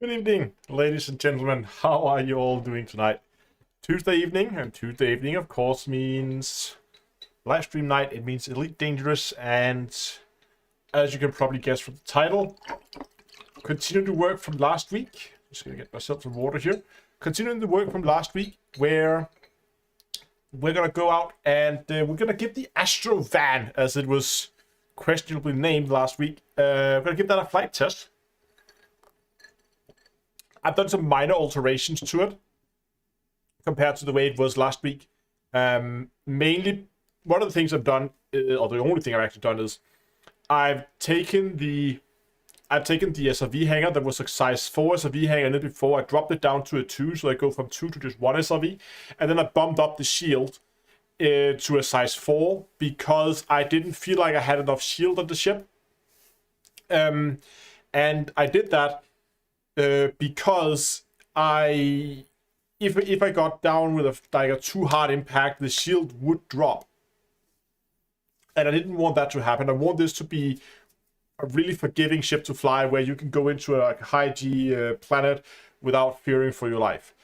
Good evening, ladies and gentlemen. How are you all doing tonight? Tuesday evening, and Tuesday evening, of course, means live stream night. It means Elite Dangerous, and as you can probably guess from the title, continue to work from last week. Just gonna get myself some water here. Continuing the work from last week, where we're gonna go out and we're gonna give the Astro van, as it was questionably named last week. We're gonna give that a flight test. I've done some minor alterations to it compared to the way it was last week. Mainly, one of the things I've done, or the only thing I've actually done, is I've taken the SRV hanger that was a size 4 SRV hanger, and then before I dropped it down to a 2, so I go from 2 to just 1 SRV, and then I bumped up the shield to a size 4 because I didn't feel like I had enough shield on the ship. And I did that because if I got down with a too hard impact, the shield would drop, and I didn't want that to happen. I want this to be a really forgiving ship to fly, where you can go into a high G planet without fearing for your life.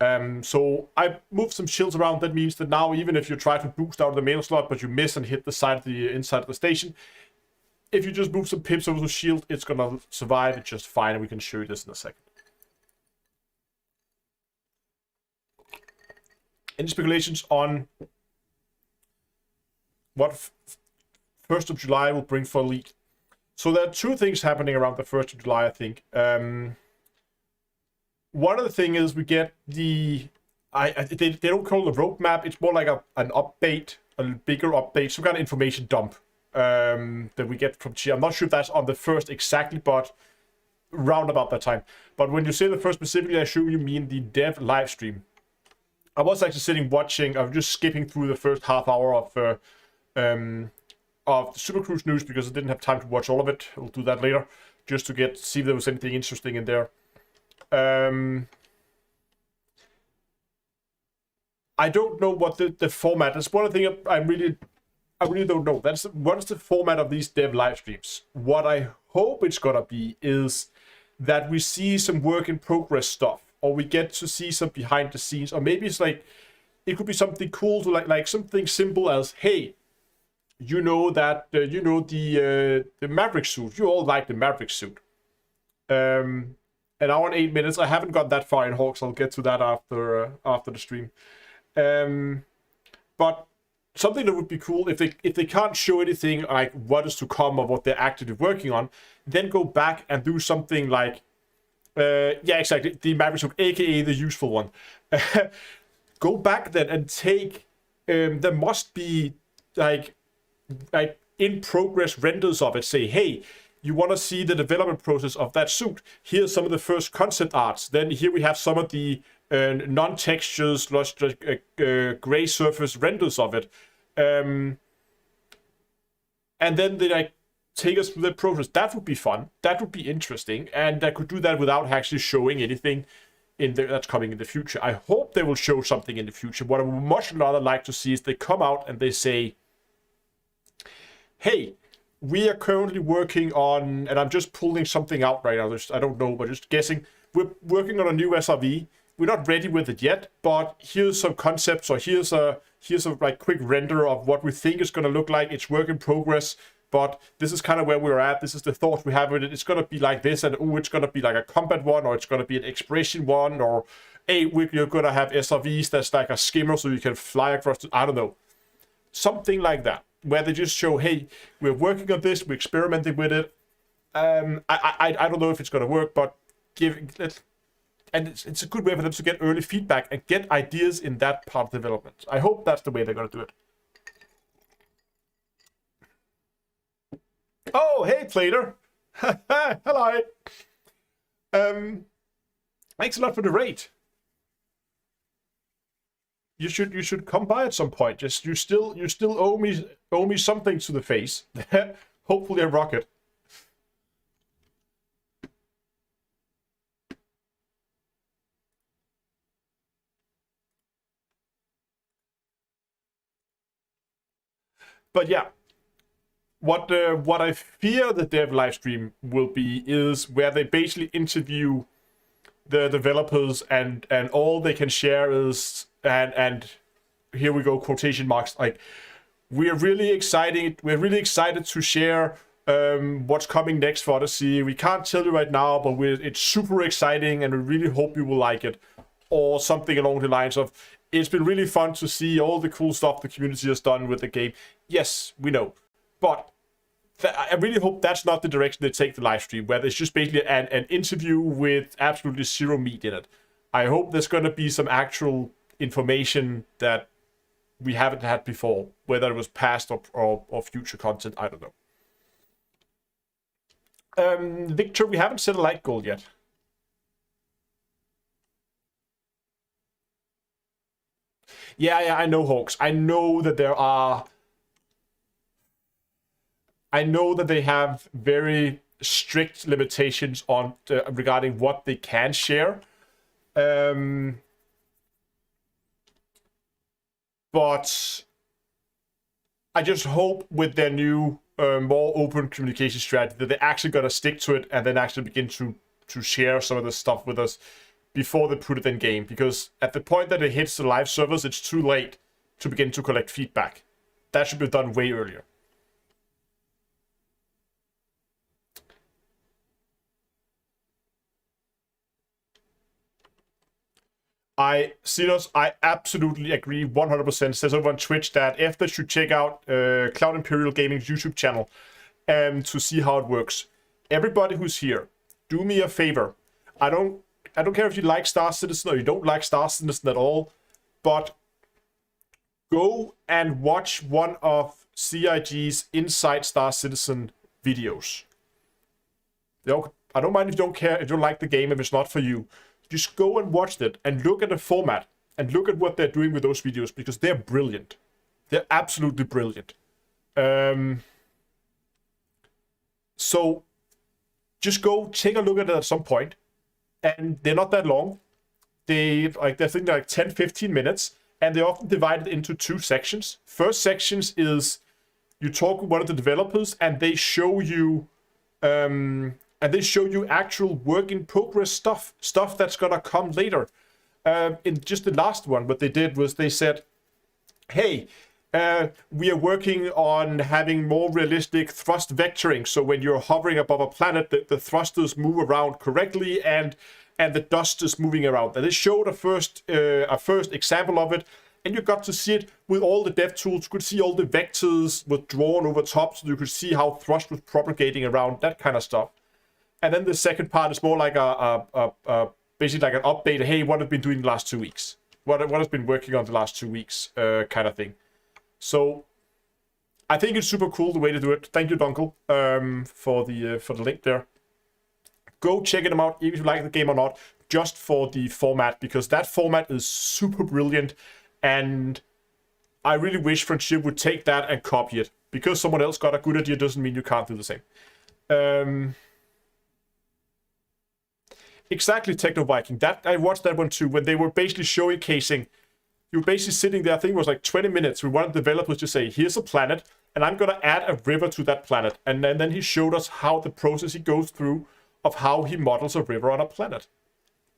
So I moved some shields around. That means that now, even if you try to boost out of the mail slot, but you miss and hit the side of the inside of the station, if you just move some pips over the shield, it's gonna survive it just fine, and we can show you this in a second. Any speculations on what 1st of July will bring for Elite? So there are two things happening around the 1st of July, I think. One of the things is we get the... they don't call it a roadmap, it's more like an update, a bigger update, some kind of information dump that we get from Chia. I'm not sure if that's on the 1st exactly, but round about that time. But when you say the 1st specifically, I assume you mean the dev live stream. I was actually sitting watching, I was just skipping through the first half hour of the Super Cruise news because I didn't have time to watch all of it. We'll do that later, just to see if there was anything interesting in there. I don't know what the format is. One thing I really don't know. What is the format of these dev live streams? What I hope it's gonna be is that we see some work in progress stuff, or we get to see some behind the scenes, or maybe it's like it could be something cool to like something simple as, hey, you know that the Maverick suit. You all like the Maverick suit. An hour and 8 minutes. I haven't got that far in Hawks. I'll get to that after the stream. But something that would be cool if they can't show anything like what is to come or what they're actively working on, then go back and do something like yeah, exactly, the Maverick suit, aka the useful one. Go back then and take there must be like in-progress renders of it. Say, hey, you want to see the development process of that suit. Here's some of the first concept arts. Then here we have some of the non-textures, gray surface renders of it. And then they like take us through the process. That would be fun. That would be interesting. And I could do that without actually showing anything that's coming in the future. I hope they will show something in the future. What I would much rather like to see is they come out and they say, hey, we are currently working on, and I'm just pulling something out right now. I don't know, but just guessing. We're working on a new SRV. We're not ready with it yet, but here's some concepts, or here's a like quick render of what we think it's going to look like. It's work in progress, but this is kind of where we're at. This is the thought we have with it. It's going to be like this, and it's going to be like a combat one, or it's going to be an exploration one, or you're going to have SRVs that's like a skimmer so you can fly across. I don't know, something like that, where they just show, hey, we're working on this, we're experimenting with it. I don't know if it's going to work, but it's a good way for them to get early feedback and get ideas in that part of development. I hope that's the way they're going to do it. Oh, hey, Plater. Hello. Thanks a lot for the rate. You should come by at some point. Just you still owe me something to the face. Hopefully a rocket. But yeah, what I fear the dev live stream will be is where they basically interview the developers and all they can share is and here we go, quotation marks, like we're really excited to share what's coming next for Odyssey. We can't tell you right now, but it's super exciting and we really hope you will like it, or something along the lines of, it's been really fun to see all the cool stuff the community has done with the game. Yes, we know, but I really hope that's not the direction they take the live stream, where it's just basically an interview with absolutely zero meat in it. I hope there's going to be some actual information that we haven't had before, whether it was past or future content, I don't know. Victor, we haven't set a light goal yet. Yeah, I know, Hawks. I know that they have very strict limitations on regarding what they can share. But I just hope with their new more open communication strategy that they're actually going to stick to it and then actually begin to share some of the stuff with us before they put it in game. Because at the point that it hits the live servers, it's too late to begin to collect feedback. That should be done way earlier. Sinos, I absolutely agree 100%. Says over on Twitch that Efter should check out Cloud Imperial Gaming's YouTube channel to see how it works. Everybody who's here, do me a favor. I don't care if you like Star Citizen or you don't like Star Citizen at all, but go and watch one of CIG's Inside Star Citizen videos. I don't mind if you don't like the game, if it's not for you. Just go and watch it and look at the format and look at what they're doing with those videos, because they're brilliant. They're absolutely brilliant. So just go take a look at it at some point. And they're not that long. They're like 10-15 minutes, and they're often divided into two sections. First sections is you talk with one of the developers, and they show you actual work in progress stuff that's gonna come later. In just the last one, what they did was they said, hey, we are working on having more realistic thrust vectoring, so when you're hovering above a planet, the thrusters move around correctly and the dust is moving around. And they showed a first example of it, and you got to see it with all the dev tools. You could see all the vectors were drawn over top, so you could see how thrust was propagating around, that kind of stuff. And then the second part is more like basically like an update. Hey, what have been doing the last 2 weeks? What has been working on the last 2 weeks, kind of thing. So I think it's super cool the way to do it. Thank you, Dunkel, for the link there. Go check them out if you like the game or not, just for the format, because that format is super brilliant, and I really wish Friendship would take that and copy it. Because someone else got a good idea doesn't mean you can't do the same. Exactly, Techno Viking. That I watched that one too, when they were basically showcasing. You were basically sitting there, I think it was like 20 minutes. We wanted developers to say, here's a planet, and I'm going to add a river to that planet. And then he showed us how the process he goes through of how he models a river on a planet.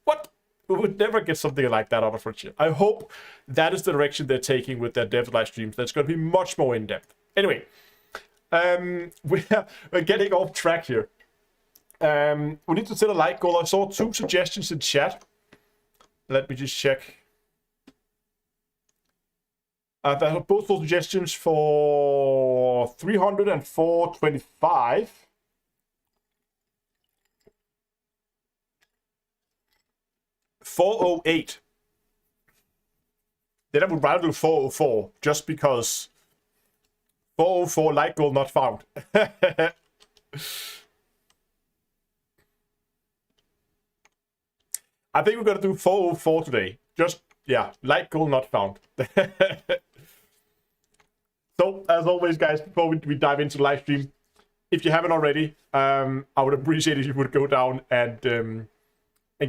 What? We would never get something like that out of Friendship. I hope that is the direction they're taking with their dev live streams. That's going to be much more in-depth. Anyway, we're getting off track here. We need to set a like goal. I saw 2 suggestions in chat. Let me just check. There are both suggestions for 300 and 425. $408. Then I would rather do 404, just because 404 like goal not found. I think we're gonna do 404 today. Just, yeah, like goal not found. So, as always, guys, before we dive into the live stream, if you haven't already, I would appreciate it if you would go down and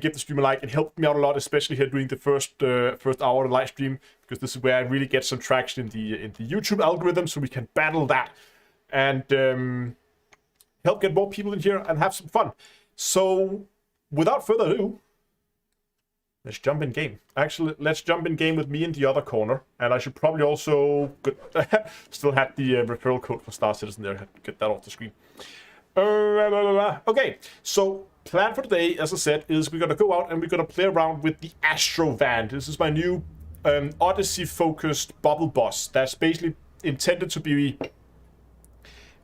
give the stream a like. It helped me out a lot, especially here doing the first hour of the live stream, because this is where I really get some traction in the YouTube algorithm, so we can battle that and help get more people in here and have some fun. So, without further ado, let's jump in game. Actually, let's jump in game with me in the other corner. And I should probably also still have the referral code for Star Citizen there. Get that off the screen. Okay, so plan for today, as I said, is we're going to go out and we're going to play around with the Astro van. This is my new Odyssey-focused bubble boss. That's basically intended to be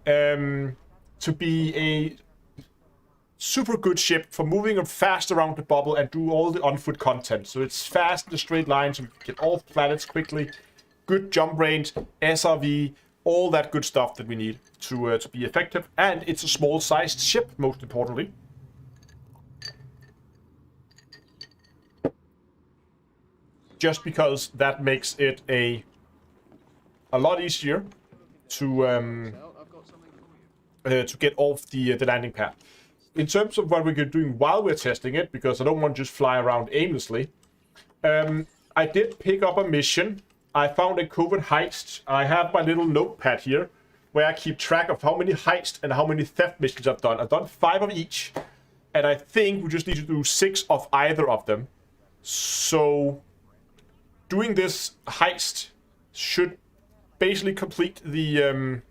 a super good ship for moving fast around the bubble and do all the on-foot content. So it's fast in a straight line, so we can get off planets quickly. Good jump range, SRV, all that good stuff that we need to be effective. And it's a small-sized ship, most importantly. Just because that makes it a lot easier to get off the landing pad. In terms of what we're doing while we're testing it, because I don't want to just fly around aimlessly, I did pick up a mission. I found a Covert heist. I have my little notepad here where I keep track of how many heist and how many theft missions I've done. I've done 5 of each, and I think we just need to do 6 of either of them. So doing this heist should basically complete the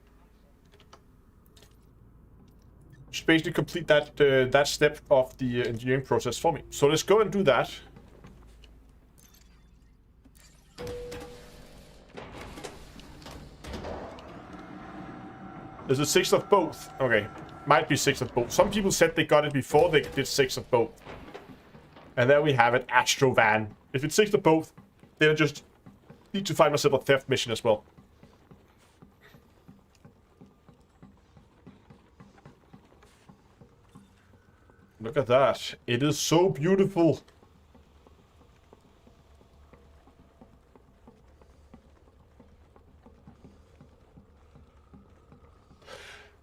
that step of the engineering process for me. So let's go and do that. Is it 6 of both? Okay, might be 6 of both. Some people said they got it before they did 6 of both. And there we have it, Astro van. If it's 6 of both, then I just need to find myself a theft mission as well. Look at that. It is so beautiful.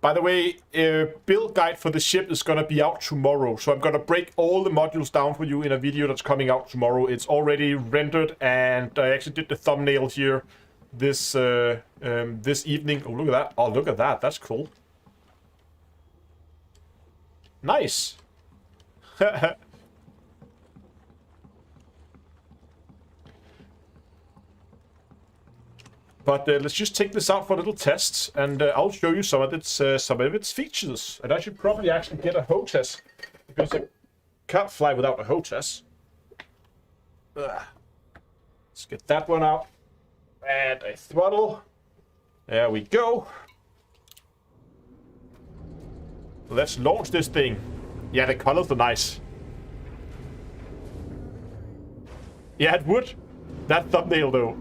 By the way, build guide for the ship is going to be out tomorrow. So I'm going to break all the modules down for you in a video that's coming out tomorrow. It's already rendered, and I actually did the thumbnail here this evening. Oh, look at that. Oh, look at that. That's cool. Nice. But let's just take this out for a little test, and I'll show you some of its features. And I should probably actually get a hostess, because I can't fly without a hostess. Let's get that one out. And a throttle. There we go. Let's launch this thing. Yeah, the colors are nice. Yeah, it would. That thumbnail, though.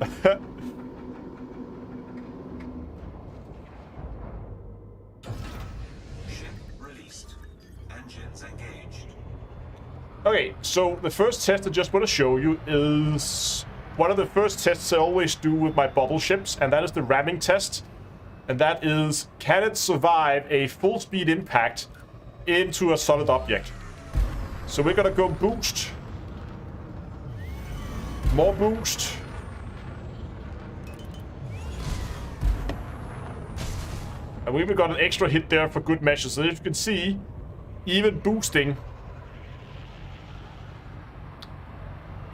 Okay, so the first test I just want to show you is one of the first tests I always do with my bubble ships, and that is the ramming test. And that is, can it survive a full speed impact into a solid object? So we're gonna go boost. More boost. And we even got an extra hit there for good measure. So as you can see, even boosting,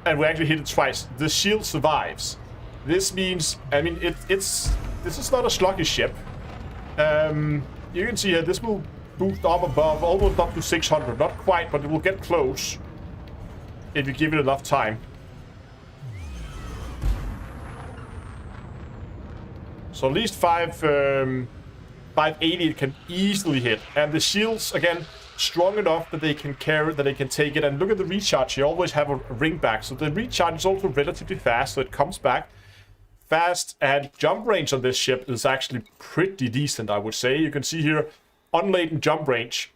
and we actually hit it twice, the shield survives. This means, I mean, this is not a sluggish ship. You can see here, this will boost up above, almost up to 600. Not quite, but it will get close if you give it enough time. So at least 580 it can easily hit. And the shields, again, strong enough that they can carry, that they can take it. And look at the recharge. You always have a ring back. So the recharge is also relatively fast, so it comes back fast. And jump range on this ship is actually pretty decent, I would say. You can see here, unladen jump range.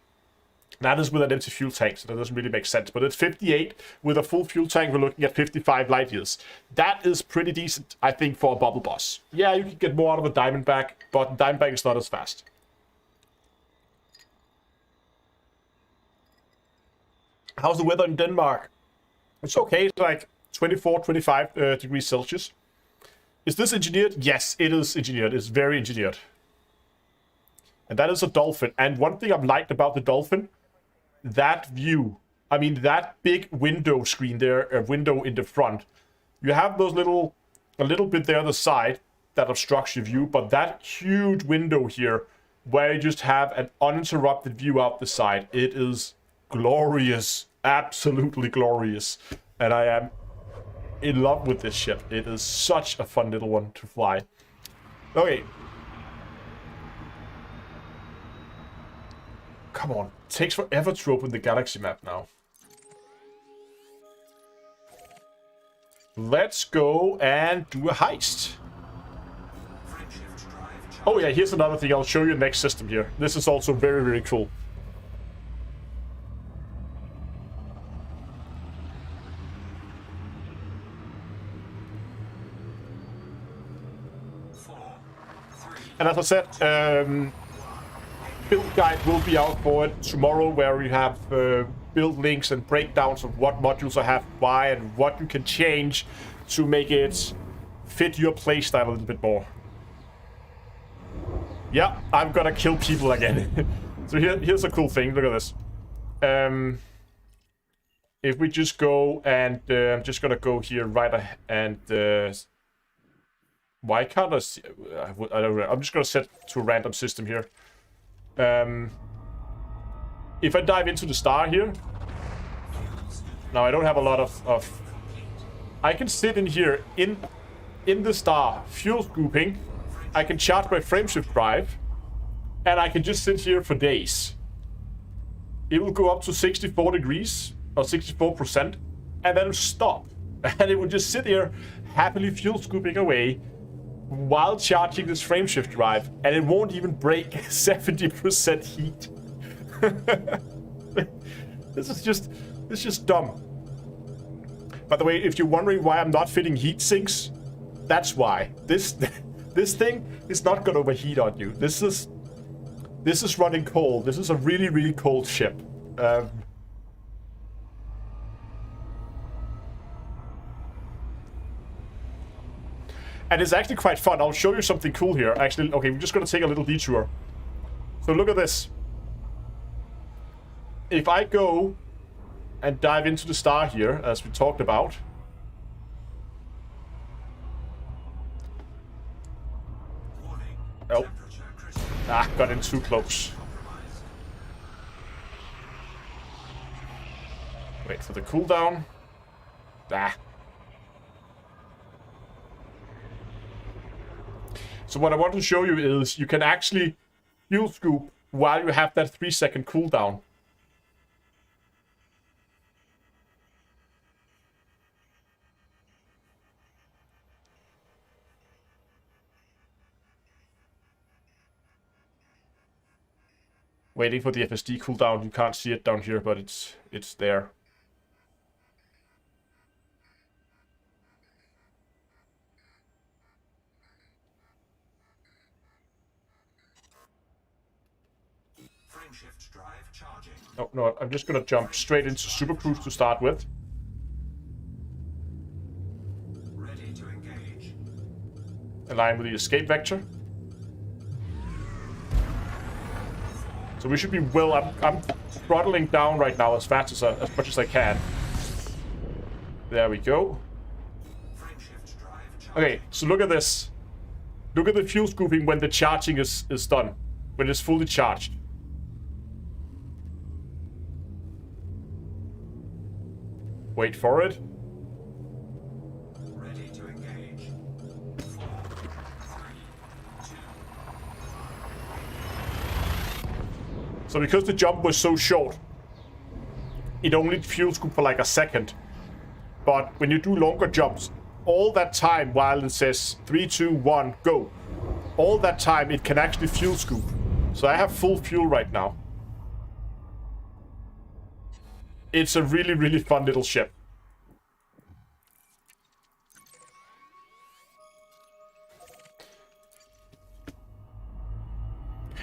That is with an empty fuel tank, so that doesn't really make sense. But at 58, with a full fuel tank, we're looking at 55 light years. That is pretty decent, I think, for a bubble boss. Yeah, you can get more out of a Diamondback, but Diamondback is not as fast. How's the weather in Denmark? It's okay, it's like 24, 25 degrees Celsius. Is this engineered? Yes, it is engineered. It's very engineered. And that is a dolphin. And one thing I've liked about the dolphin, that view, I mean, that big window screen there, a window in the front. You have those a little bit there on the side that obstructs your view, but that huge window here, where you just have an uninterrupted view out the side, it is glorious, absolutely glorious. And I am in love with this ship. It is such a fun little one to fly. Okay. Come on, it takes forever to open the galaxy map now. Let's go and do a heist. Oh yeah, here's another thing. I'll show you the next system here. This is also very, very cool. And as I said, build guide will be out for it tomorrow, where we have build links and breakdowns of what modules I have, why, and what you can change to make it fit your playstyle a little bit more. Yeah, I'm gonna kill people again. So here's a cool thing. Look at this. If we just go and I'm just gonna go here right and why can't I see? I don't know. I'm just gonna set to a random system here. If I dive into the star here, now I don't have a lot of I can sit in here in the star, fuel scooping. I can charge my frameshift drive, and I can just sit here for days. It will go up to 64 degrees or 64%, and then it'll stop, and it will just sit here happily fuel scooping away while charging this frameshift drive, and it won't even break 70% heat. This is just dumb. By the way, if you're wondering why I'm not fitting heat sinks, that's why. This thing is not gonna overheat on you. This is running cold. This is a really, really cold ship. And it's actually quite fun. I'll show you something cool here. Actually, okay, we're just gonna take a little detour. So look at this. If I go and dive into the star here, as we talked about. Oh. Ah, got in too close. Wait for the cooldown. Ah. So what I want to show you is you can actually fuel scoop while you have that 3-second cooldown. Waiting for the FSD cooldown. You can't see it down here, but it's there. No, no, I'm just gonna jump straight into Super Cruise to start with. Ready to engage. Align with the escape vector. So we should be well. I'm throttling down right now as much as I can. There we go. Okay, so look at this. Look at the fuel scooping when the charging is done. When it's fully charged. Wait for it. Ready to engage. 4, 3, 2. So because the jump was so short, it only fuel scooped for like a second. But when you do longer jumps, all that time while it says 3, 2, 1, go, all that time it can actually fuel scoop. So I have full fuel right now. It's a really, really fun little ship.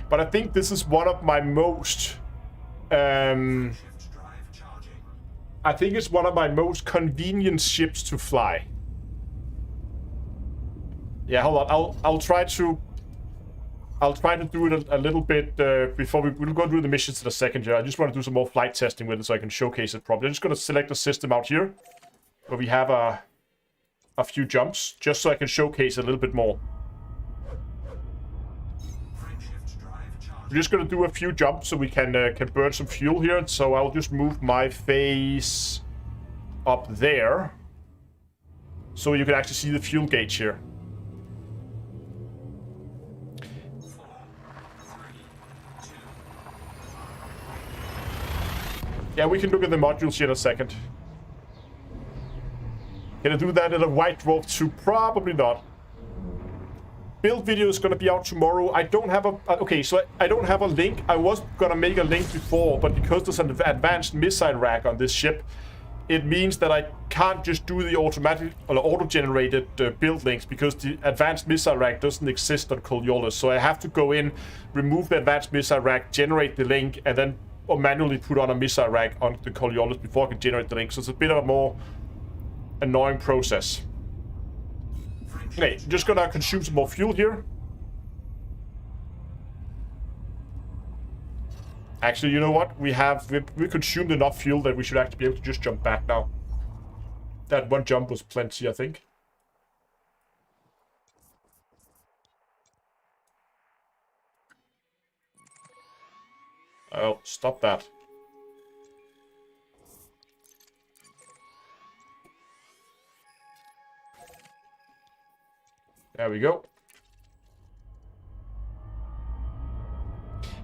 But I think this is one of my most... I think it's one of my most convenient ships to fly. Yeah, hold on. I'll try to do it a little bit before we'll go through the missions in a second here. I just want to do some more flight testing with it so I can showcase it properly. I'm just going to select a system out here where we have a few jumps, just so I can showcase it a little bit more. We're just going to do a few jumps so we can burn some fuel here. So I'll just move my face up there so you can actually see the fuel gauge here. Yeah, we can look at the modules here in a second. Can I do that in a White Dwarf 2? Probably not. Build video is gonna be out tomorrow. I don't have a... Okay, so I don't have a link. I was gonna make a link before, but because there's an advanced missile rack on this ship, it means that I can't just do the automatic or auto-generated build links because the advanced missile rack doesn't exist on Coriolis. So I have to go in, remove the advanced missile rack, generate the link, and then or manually put on a missile rack on the Coriolis before I can generate the link. So it's a bit of a more annoying process. Okay, I'm just gonna consume some more fuel here. Actually, you know what? We consumed enough fuel that we should actually be able to just jump back now. That one jump was plenty, I think. Oh, stop that. There we go.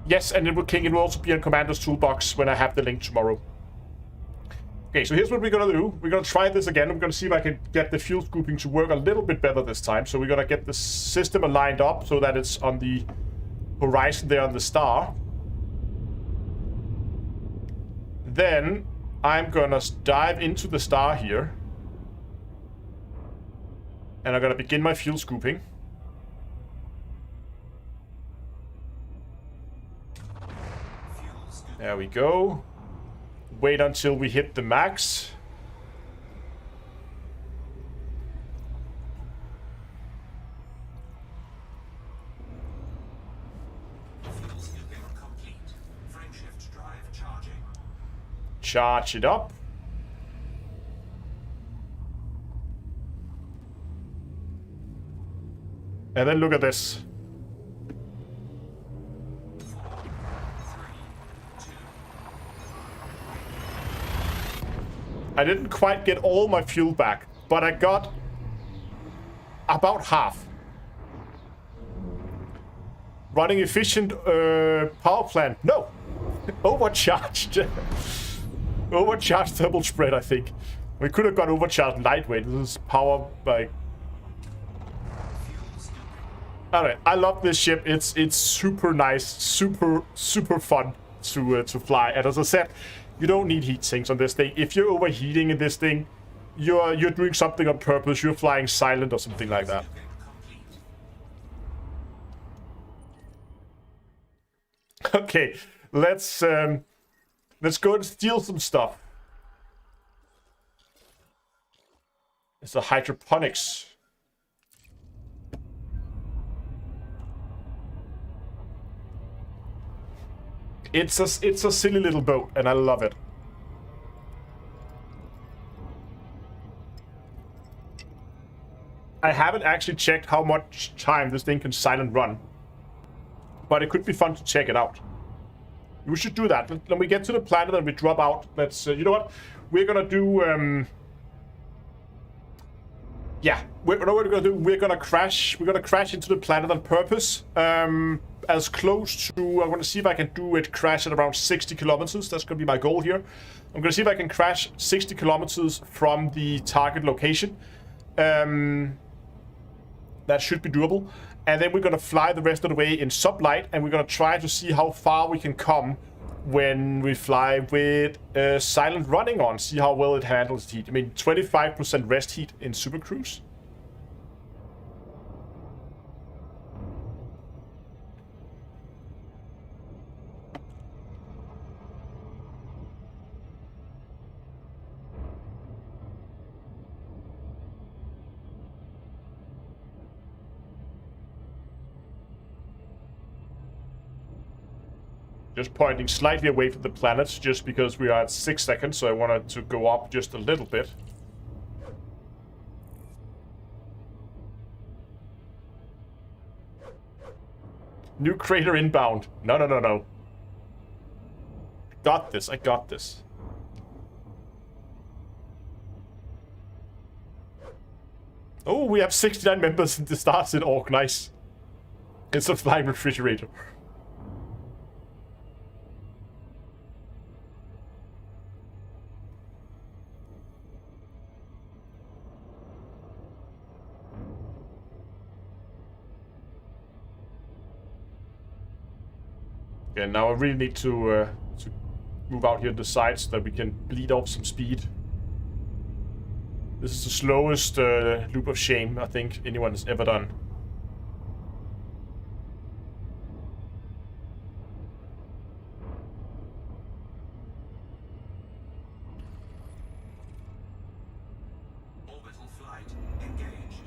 Yes, and it will also be in Commander's Toolbox when I have the link tomorrow. Okay, so here's what we're gonna do. We're gonna try this again. I'm gonna see if I can get the fuel scooping to work a little bit better this time. So we're gonna get the system aligned up so that it's on the horizon there on the star. Then I'm gonna dive into the star here. And I'm gonna begin my fuel scooping. There we go. Wait until we hit the max. Charge it up. And then look at this. I didn't quite get all my fuel back, but I got about half. Running efficient power plant. No! Overcharged. Overcharged thermal spread, I think. We could have got overcharged lightweight. This is power, like... Alright, I love this ship. It's super nice, super fun to fly. And as I said, you don't need heat sinks on this thing. If you're overheating in this thing, you're doing something on purpose. You're flying silent or something like that. Okay, Let's go and steal some stuff. It's a hydroponics. It's a silly little boat, and I love it. I haven't actually checked how much time this thing can silent run, but it could be fun to check it out. We should do that. When we get to the planet and we drop out, let's, you know what? We're gonna do, yeah, what we're gonna do, we're gonna crash into the planet on purpose, as close to, I'm gonna see if I can do it crash at around 60 kilometers. That's gonna be my goal here. I'm gonna see if I can crash 60 kilometers from the target location. That should be doable. And then we're gonna fly the rest of the way in sublight, and we're gonna try to see how far we can come when we fly with silent running on. See how well it handles heat. I mean, 25% rest heat in Super Cruise. Just pointing slightly away from the planet, just because we are at 6 seconds, so I wanted to go up just a little bit. New crater inbound. No, no, no, no. Got this, I got this. Oh, we have 69 members in the Starset Org, nice. It's a flying refrigerator. Okay, now I really need to move out here to the side so that we can bleed off some speed. This is the slowest loop of shame I think anyone has ever done. Orbital flight engaged.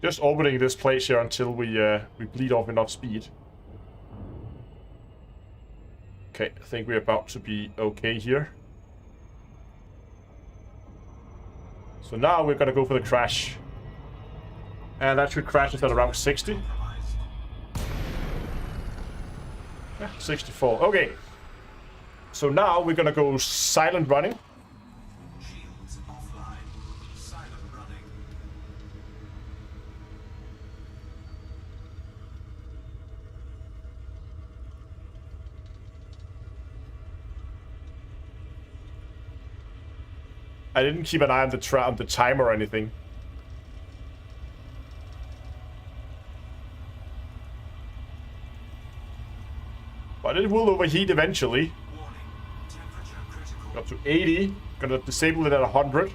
Just orbiting this place here until we bleed off enough speed. Okay, I think we're about to be okay here. So now we're gonna go for the crash. And that should crash us at around 60. Yeah, 64. Okay. So now we're gonna go silent running. Shields offline. Silent running. I didn't keep an eye on the timer or anything. But it will overheat eventually. Warning. Temperature critical. Up to 80. Gonna disable it at 100. Warning.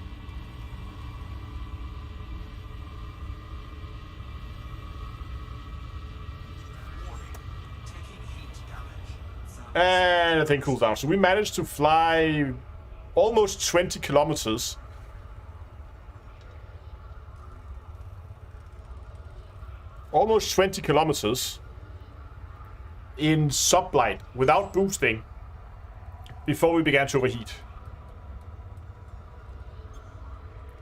Taking heat damage. And the thing cools down. So we managed to fly almost 20 kilometers. Almost 20 kilometers in sublight without boosting before we began to overheat.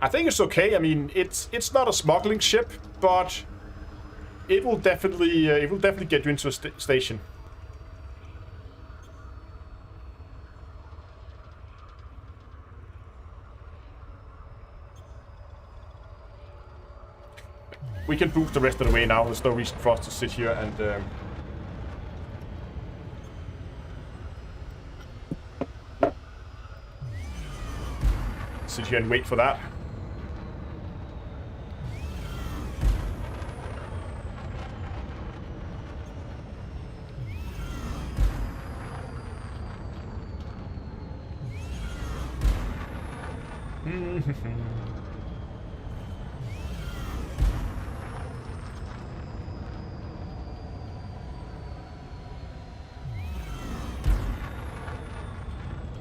I think it's okay. I mean, it's not a smuggling ship, but it will definitely get you into a station. We can boost the rest of the way now. There's no reason for us to sit here and sit here and wait for that.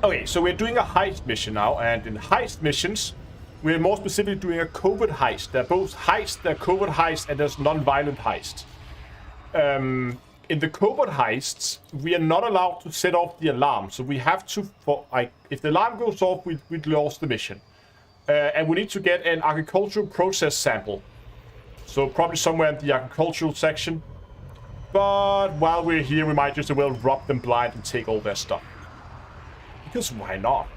Okay, so we're doing a heist mission now, and in heist missions, we're more specifically doing a covert heist. They're both heist, they're covert heist, and there's non-violent heist. In the covert heists, we are not allowed to set off the alarm, so we have to, if the alarm goes off, we'd lost the mission. And we need to get an agricultural process sample. So probably somewhere in the agricultural section. But while we're here, we might just as well rob them blind and take all their stuff. Because why not?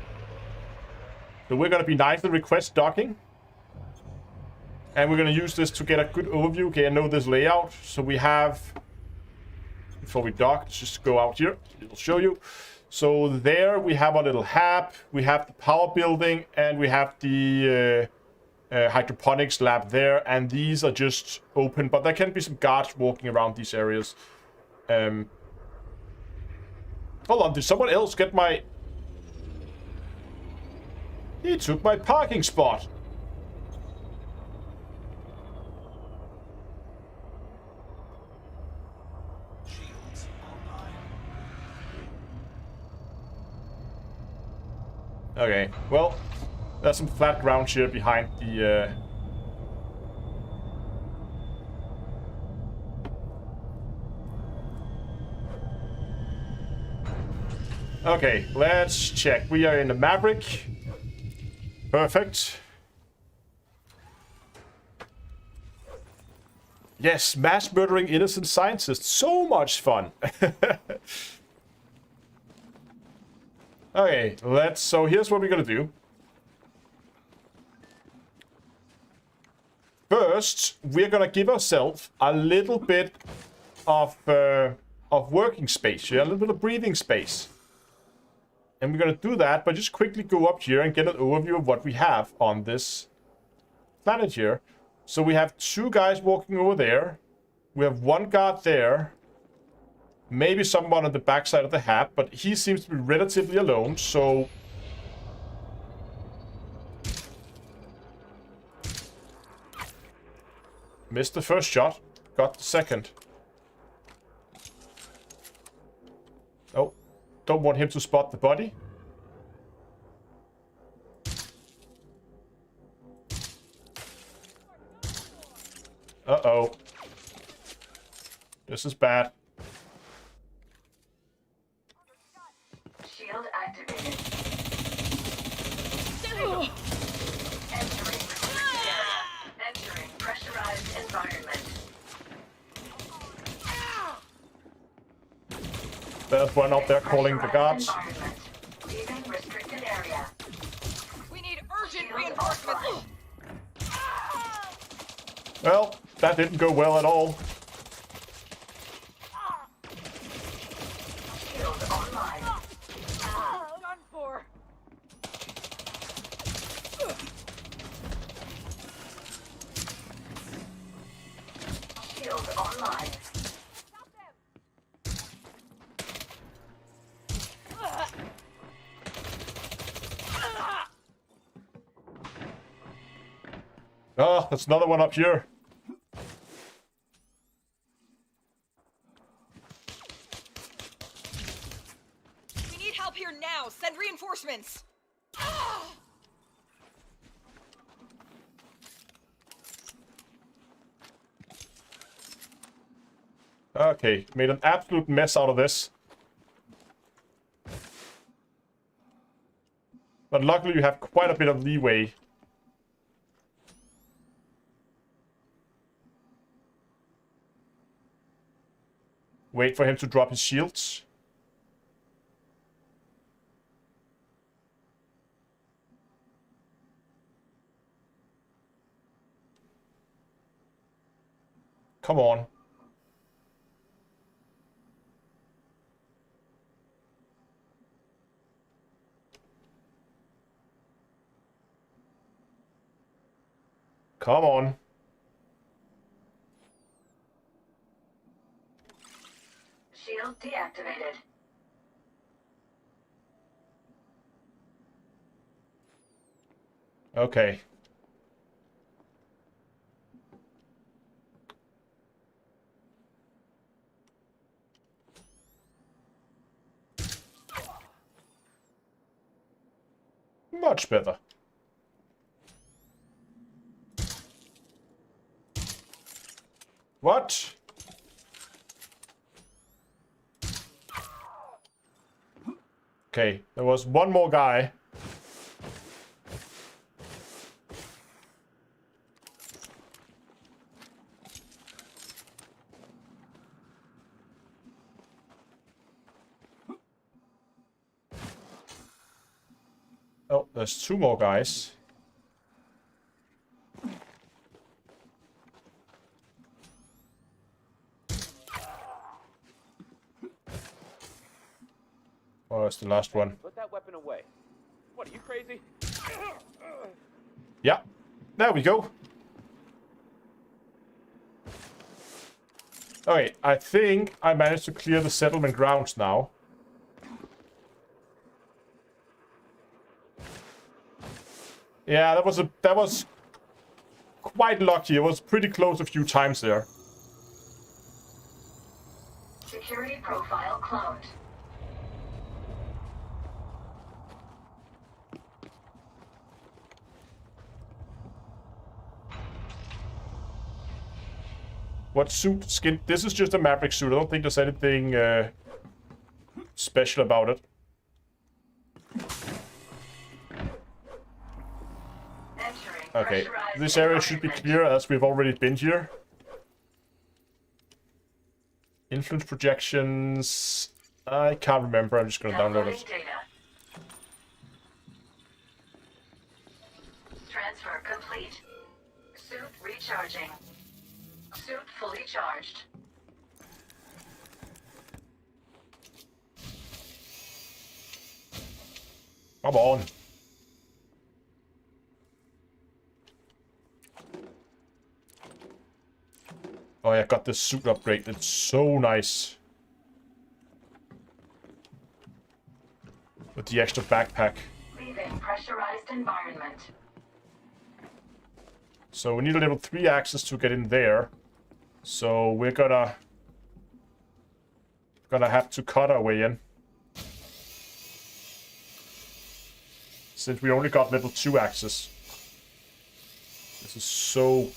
So we're going to be nice and request docking. And we're going to use this to get a good overview. Okay, I know this layout. So we have... Before we dock, let's just go out here. It'll show you. So there we have our little hab. We have the power building. And we have the hydroponics lab there. And these are just open. But there can be some guards walking around these areas. Hold on, did someone else get my... He took my parking spot. Shields online. Okay, well, there's some flat ground here behind the... Okay, let's check. We are in the Maverick. Perfect. Yes, mass murdering innocent scientists. So much fun. Okay, so here's what we're gonna do. First, we're gonna give ourselves a little bit of working space here, a little bit of breathing space. And we're going to do that by just quickly go up here and get an overview of what we have on this planet here. So we have two guys walking over there. We have one guard there. Maybe someone on the backside of the hab, but he seems to be relatively alone, so... Missed the first shot. Got the second. Oh. Don't want him to spot the body. Uh-oh. This is bad. Shield activated. Entering restricted area. Entering pressurized environment. There's one out there calling the guards. Leaving restricted area. We need urgent reinforcements. Well, that didn't go well at all. Shield online. Done for. Shield online. Oh, there's another one up here. We need help here now. Send reinforcements. Okay, made an absolute mess out of this. But luckily you have quite a bit of leeway. Wait for him to drop his shields. Come on. Come on. Shield deactivated. Okay. Much better. What? Okay, there was one more guy. Oh, there's two more guys. Oh, that's the last one. Put that weapon away. What, are you crazy? Yeah, there we go. Okay, I think I managed to clear the settlement grounds now. Yeah, that was quite lucky. It was pretty close a few times there. Security profile cloned. What suit skin? This is just a Maverick suit. I don't think there's anything special about it. Entering Okay, pressurized this area should be environment. clear as we've already been here. Influence projections. I can't remember. I'm just gonna download Downloading it. data. Transfer complete. Suit recharging. Suit fully charged. Come on. Oh, I got this suit upgrade. It's so nice. With the extra backpack. Leaving pressurized environment. So we need a level 3 access to get in there. So we're gonna have to cut our way in. Since we only got level 2 access. This is so...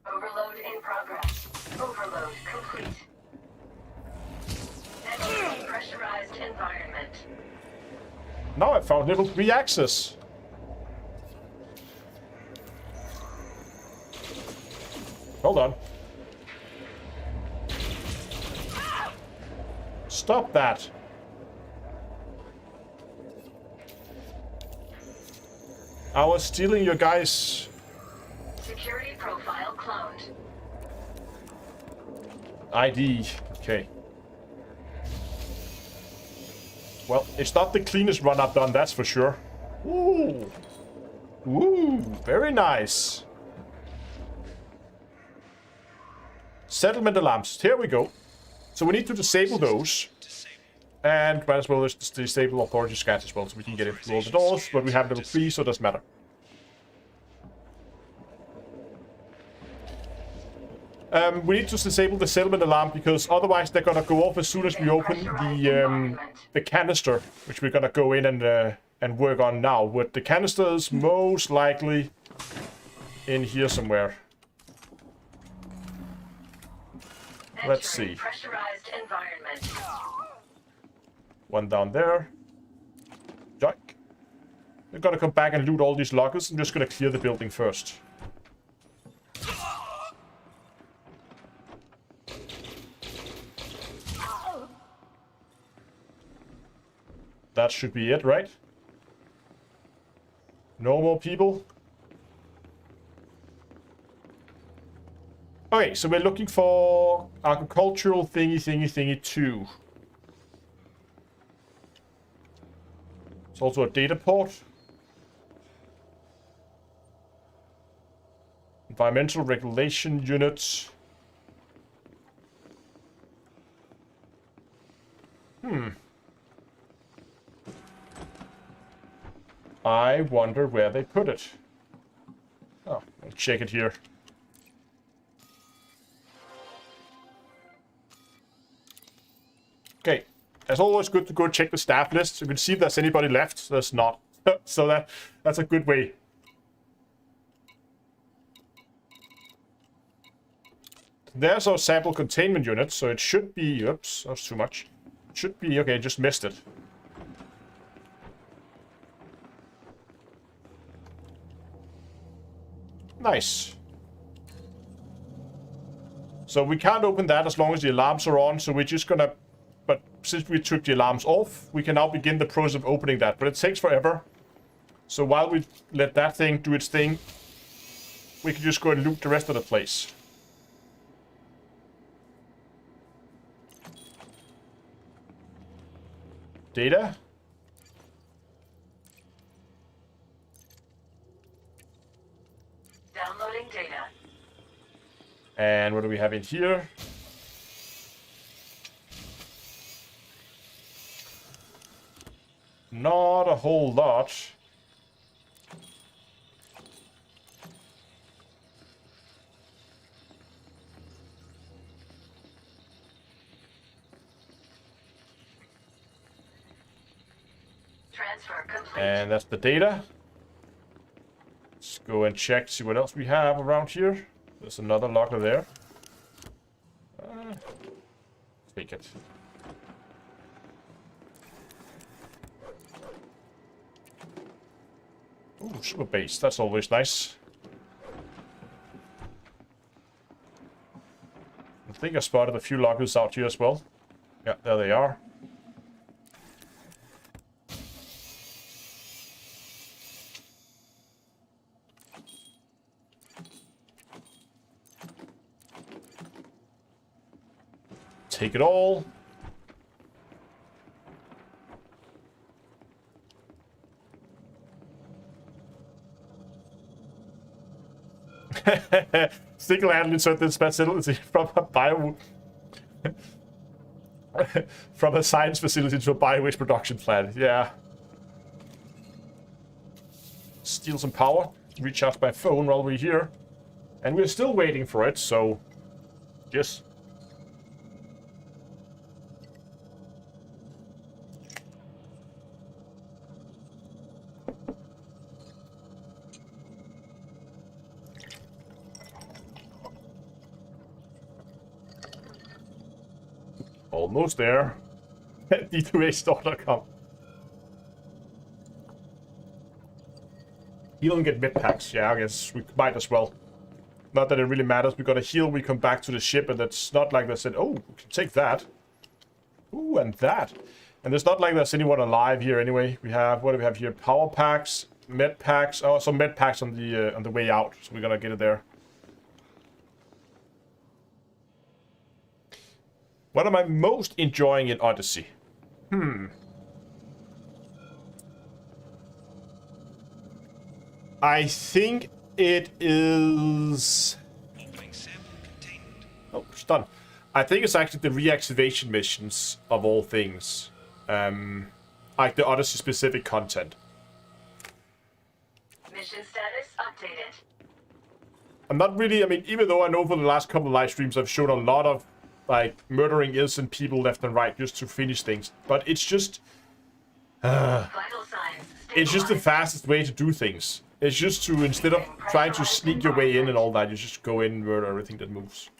Overload in progress. Overload complete. Entering pressurized environment. Now I found level 3 access. Hold on. Stop that. I was stealing your guys. Security profile cloned. ID. Okay. Well, it's not the cleanest run I've done, that's for sure. Ooh. Ooh, very nice. Settlement alarms. Here we go. So we need to disable those. And might as well just disable authority scans as well, so we can get in through all the doors. But we have level 3, so it doesn't matter. We need to disable the settlement alarm because otherwise they're gonna go off as soon as we open the canister, which we're gonna go in and work on now. With the canisters most likely in here somewhere. Let's see. Pressurized environment. One down there. Jack. We're gonna come back and loot all these lockers. I'm just gonna clear the building first. That should be it, right? No more people. Okay, so we're looking for agricultural thingy 2. It's also a data port. Environmental regulation units. I wonder where they put it. Oh, I'll check it here. Okay, it's always good to go check the staff list. You can see if there's anybody left. There's not. So that's a good way. There's our sample containment unit, so it should be... Oops, that was too much. It should be... Okay, just missed it. Nice. So we can't open that as long as the alarms are on, so we're just gonna... But since we took the alarms off, we can now begin the process of opening that. But it takes forever. So while we let that thing do its thing, we can just go and loot the rest of the place. Data. Downloading data. And what do we have in here? Not a whole lot. Transfer complete. And that's the data. Let's go and check, see what else we have around here. There's another locker there. Take it. Ooh, super base. That's always nice. I think I spotted a few lockers out here as well. Yeah, there they are. Take it all. Single-handedly insert this facility from a from a science facility to a biowaste production plant. Yeah. Steal some power. Recharge my phone while we're here. And we're still waiting for it, so... Yes. Almost there. D2AStore.com. Heal and get med packs. Yeah, I guess we might as well. Not that it really matters. We got a heal, we come back to the ship, and it's not like they said, oh, we can take that. Ooh, and that. And it's not like there's anyone alive here anyway. We have, what do we have here? Power packs, med packs. Oh, some med packs on the way out, so we're gonna get it there. What am I most enjoying in Odyssey? I think it is... Oh, it's done. I think it's actually the reactivation missions of all things. Like the Odyssey specific content. Mission status updated. I'm not really, I mean, even though I know for the last couple of live streams I've shown a lot of like murdering innocent people left and right just to finish things, but it's just Vital signs it's just the stabilized. fastest way to do things. It's just to, instead of trying to sneak your way in and all that, you just go in and murder everything that moves.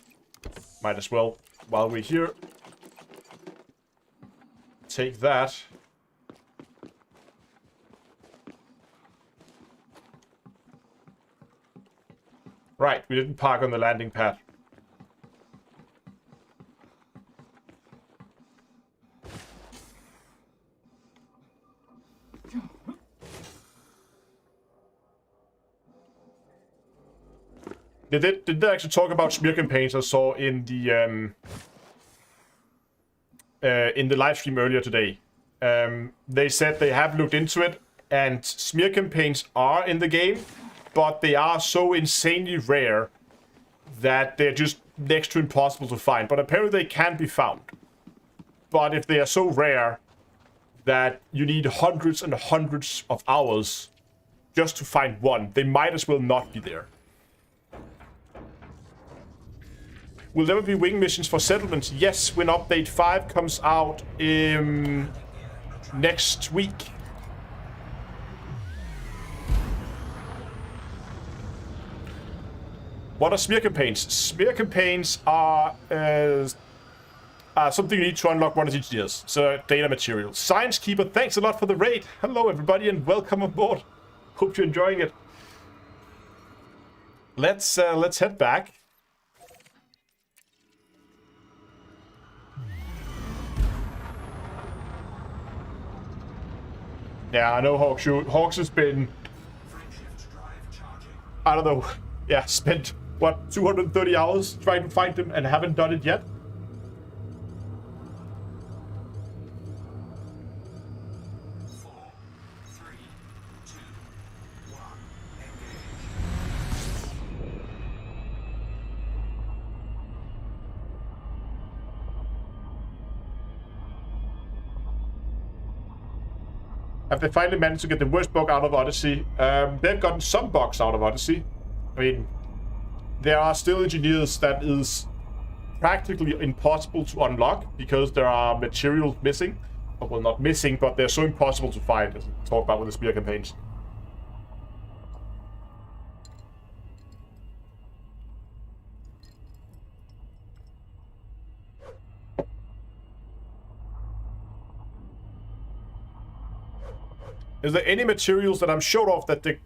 Might as well, while we're here, take that. Right, we didn't park on the landing pad. Did they actually talk about smear campaigns I saw in the live stream earlier today? They said they have looked into it, and smear campaigns are in the game, but they are so insanely rare that they're just next to impossible to find. But apparently they can be found. But if they are so rare that you need hundreds and hundreds of hours just to find one, they might as well not be there. Will there be wing missions for settlements? Yes, when update 5 comes out next week. What are smear campaigns? Smear campaigns are something you need to unlock one of each years. So data material. Science Keeper, thanks a lot for the raid. Hello everybody and welcome aboard. Hope you're enjoying it. Let's head back. Yeah, I know Hawks. Hawks has been, I don't know, yeah, spent what, 230 hours trying to find them and haven't done it yet. Have they finally managed to get the worst bug out of Odyssey? They've gotten some bugs out of Odyssey. I mean, there are still engineers that is practically impossible to unlock because there are materials missing. Well, not missing, but they're so impossible to find, as we talk about with the spear campaigns. Is there any materials that I'm short of that the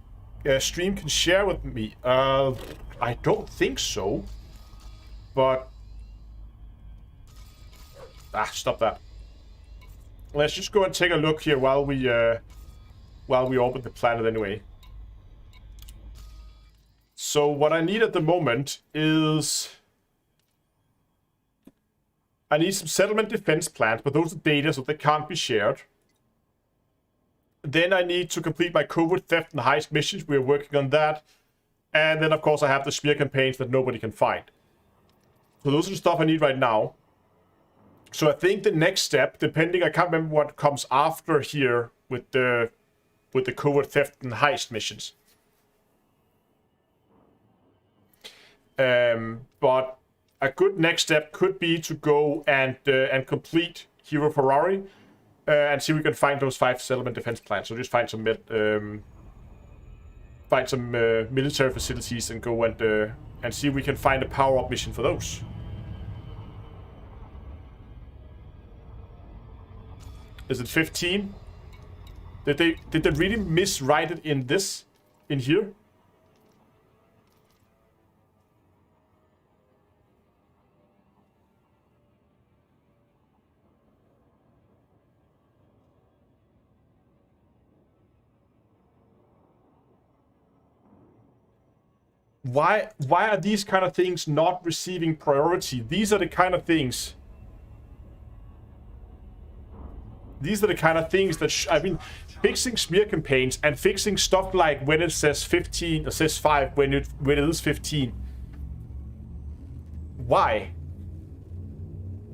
stream can share with me? I don't think so. But... stop that. Let's just go and take a look here while we orbit the planet anyway. So what I need at the moment is... I need some settlement defense plans, but those are data, so they can't be shared. Then I need to complete my Covert, theft, and heist missions. We're working on that. And then, of course, I have the spear campaigns that nobody can find. So those are the stuff I need right now. So I think the next step, depending, I can't remember what comes after here with the Covert, theft, and heist missions. But a good next step could be to go and complete Hero Ferrari. And see if we can find those 5 settlement defense plans. So just find some military facilities and go and see if we can find a power-up mission for those. Is it 15? Did they really miswrite it in here? Why are these kind of things not receiving priority? These are the kind of things. These are the kind of things that I mean, fixing smear campaigns and fixing stuff like when it says 15 or says 5 when it is 15. Why?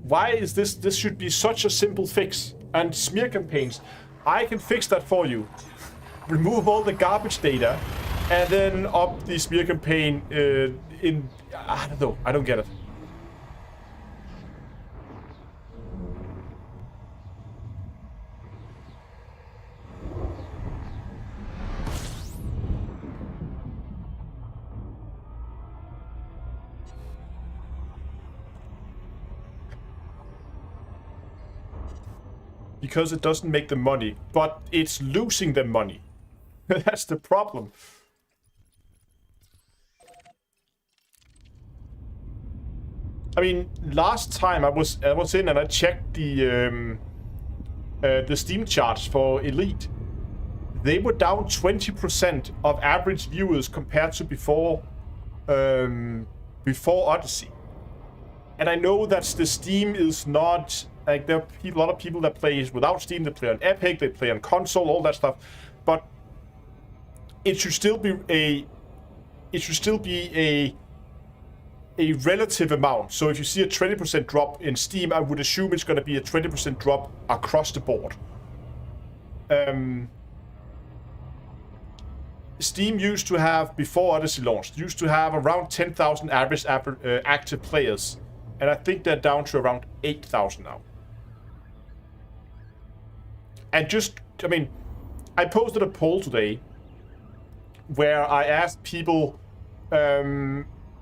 Why is this? This should be such a simple fix. And smear campaigns, I can fix that for you. Remove all the garbage data. And then up the spear campaign in... I don't know. I don't get it. Because it doesn't make the money. But it's losing the money. That's the problem. I mean, last time I was in and I checked the Steam charts for Elite. They were down 20% of average viewers compared to before Odyssey. And I know that the Steam is not like there are a lot of people that play without Steam. They play on Epic, they play on console, all that stuff. But it should still be a relative amount. So if you see a 20% drop in Steam, I would assume it's going to be a 20% drop across the board. Steam used to have, before Odyssey launched, used to have around 10,000 average active players And I think they're down to around 8,000 now. And just, I mean, I posted a poll today where I asked people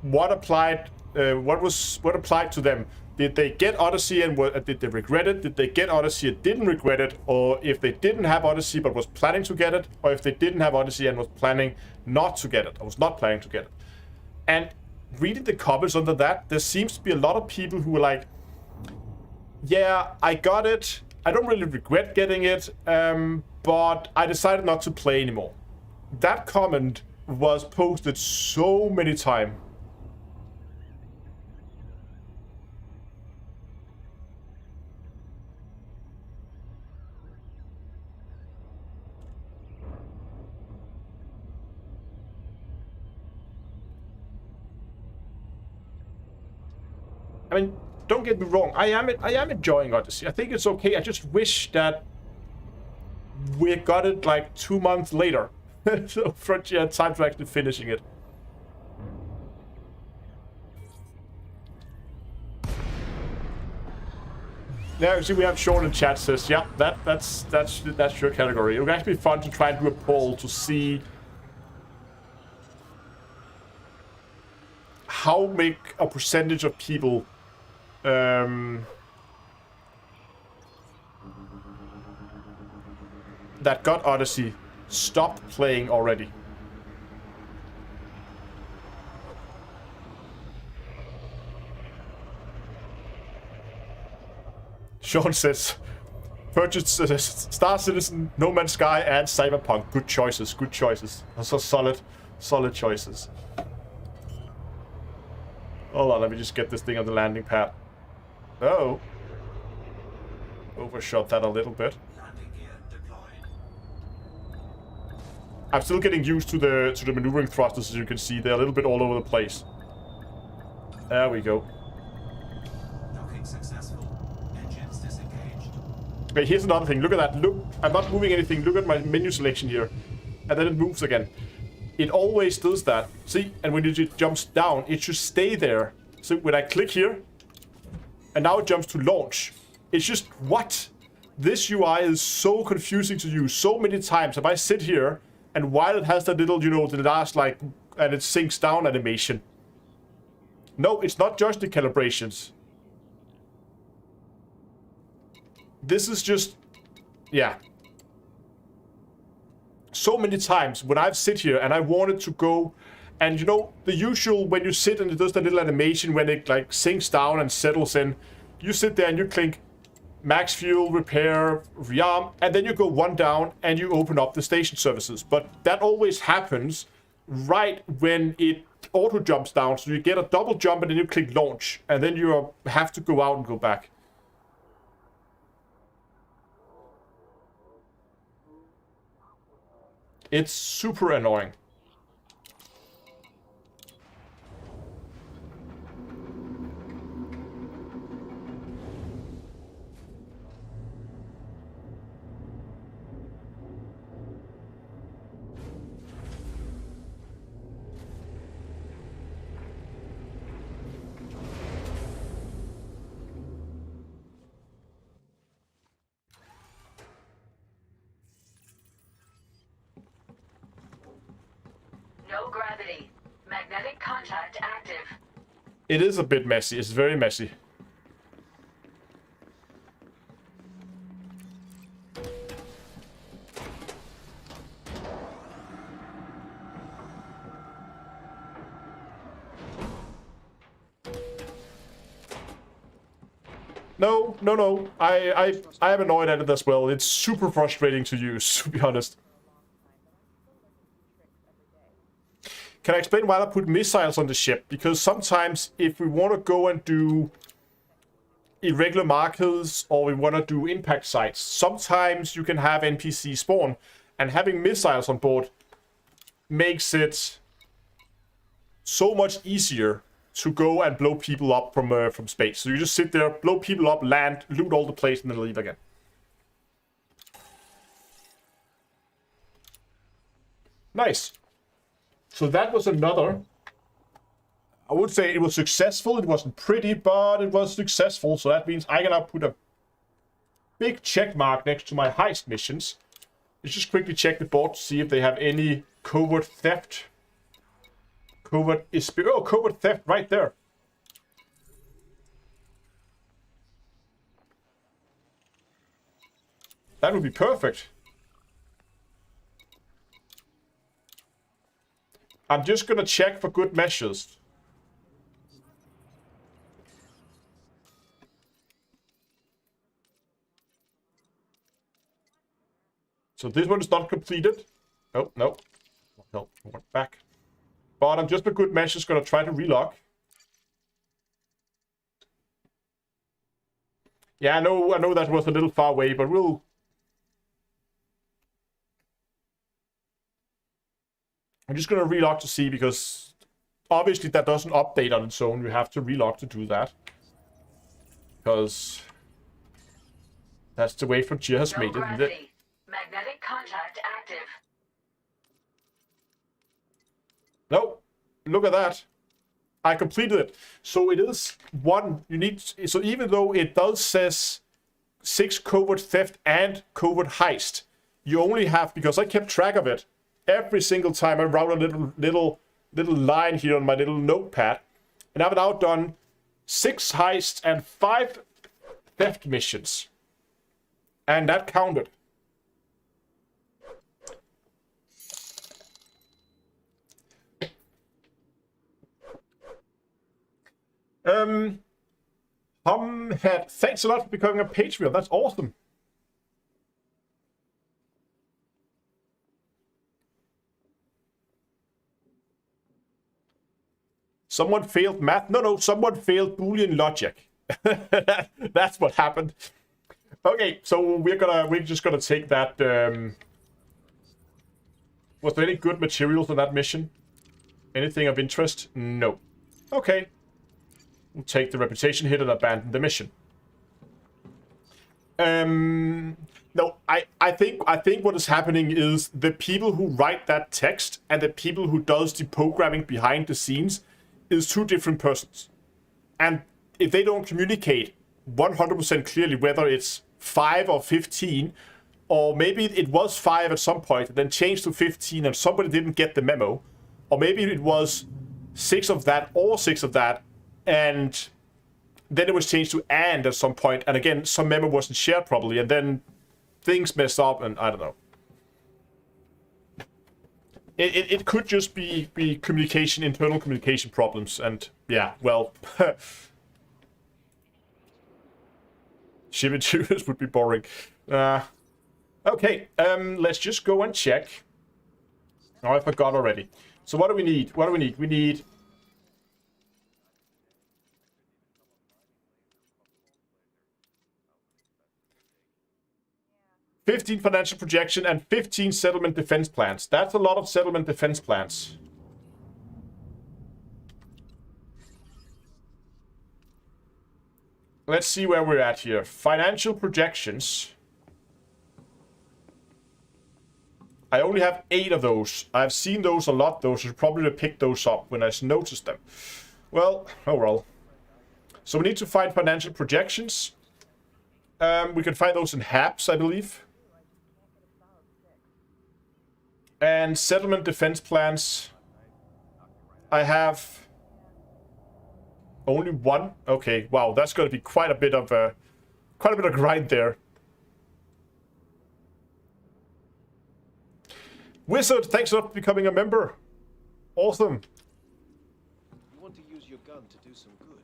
what applied to them. Did they get Odyssey and did they regret it? Did they get Odyssey and didn't regret it? Or if they didn't have Odyssey but was planning to get it? Or if they didn't have Odyssey and was planning not to get it? Or was not planning to get it? And reading the comments under that, there seems to be a lot of people who were like, yeah, I got it. I don't really regret getting it, but I decided not to play anymore. That comment was posted so many times. I mean, don't get me wrong. I am enjoying Odyssey. I think it's okay. I just wish that we got it like 2 months later, so Frontier had time to actually finishing it. Yeah, you see, we have Sean in chat says, yeah, that's your category. It would actually be fun to try and do a poll to see how big a percentage of people that got Odyssey stopped playing already. Sean says, purchased Star Citizen, No Man's Sky, and Cyberpunk. Good choices, good choices. So solid choices. Hold on, let me just get this thing on the landing pad. Oh. Overshot that a little bit. I'm still getting used to the maneuvering thrusters, as you can see. They're a little bit all over the place. There we go. Docking successful. Engines disengaged. Okay, here's another thing. Look at that. Look, I'm not moving anything. Look at my menu selection here. And then it moves again. It always does that. See? And when it jumps down, it should stay there. So when I click here, and now it jumps to launch. It's just, what? This UI is so confusing to use so many times. If I sit here, and while it has that little, you know, the last, like, and it sinks down animation. No, it's not just the calibrations. This is just, yeah. So many times when I've sit here and I wanted to go, and you know, the usual when you sit and it does that little animation when it like sinks down and settles in, you sit there and you click max fuel, repair, rearm, and then you go one down and you open up the station services. But that always happens right when it auto jumps down, so you get a double jump and then you click launch, and then you have to go out and go back. It's super annoying. No gravity. Magnetic contact active. It is a bit messy. It's very messy. No. I am annoyed at it as well. It's super frustrating to use, to be honest. Can I explain why I put missiles on the ship? Because sometimes if we want to go and do irregular markers or we want to do impact sites, sometimes you can have NPC spawn, and having missiles on board makes it so much easier to go and blow people up from space. So you just sit there, blow people up, land, loot all the place, and then leave again. Nice. So that was another I would say it was successful. It wasn't pretty, but it was successful. So that means I can now put a big check mark next to my heist missions. Let's just quickly check the board to see if they have any covert theft. Covert is... Oh, covert theft right there. That would be perfect. I'm just gonna check for good measures. So this one is not completed. Oh, no. No, I went back. But I'm just for good measures gonna try to relog. Yeah, I know that was a little far away, but we'll... I'm just gonna relog to see, because obviously that doesn't update on its own. You have to relog to do that. Because that's the way Frontier has made it. Gravity. Magnetic contact active. No, look at that. I completed it. So it is one. You need. So even though it does says 6 covert theft and covert heist, you only have, because I kept track of it every single time I wrote a little line here on my little notepad, and I've now done 6 heists and 5 theft missions, and that counted. Humhead, thanks a lot for becoming a Patreon. That's awesome. Someone failed math. No, someone failed Boolean logic. That's what happened. Okay, so we're just gonna take that. Was there any good materials on that mission? Anything of interest? No. Okay. We'll take the reputation hit and abandon the mission. No, I think what is happening is the people who write that text and the people who does the programming behind the scenes is 2 different persons. And if they don't communicate 100% clearly whether it's 5 or 15, or maybe it was 5 at some point and then changed to 15 and somebody didn't get the memo, or maybe it was 6 of that or 6 of that, and then it was changed to and at some point, and again, some memo wasn't shared properly, and then things messed up, and I don't know. It could just be communication, internal communication problems, and yeah, well, Shimichurus would be boring. Okay, let's just go and check. Oh, I forgot already. So what do we need? What do we need? We need 15 financial projection and 15 settlement defense plans. That's a lot of settlement defense plans. Let's see where we're at here. Financial projections. I only have 8 of those. I've seen those a lot, though, so I should probably pick those up when I noticed them. Well, oh well. So we need to find financial projections. We can find those in HAPS, I believe. And settlement defense plans. I have only 1. Okay, wow, that's going to be quite a bit of grind there. Wizard, thanks a lot for becoming a member. Awesome. You want to use your gun to do some good.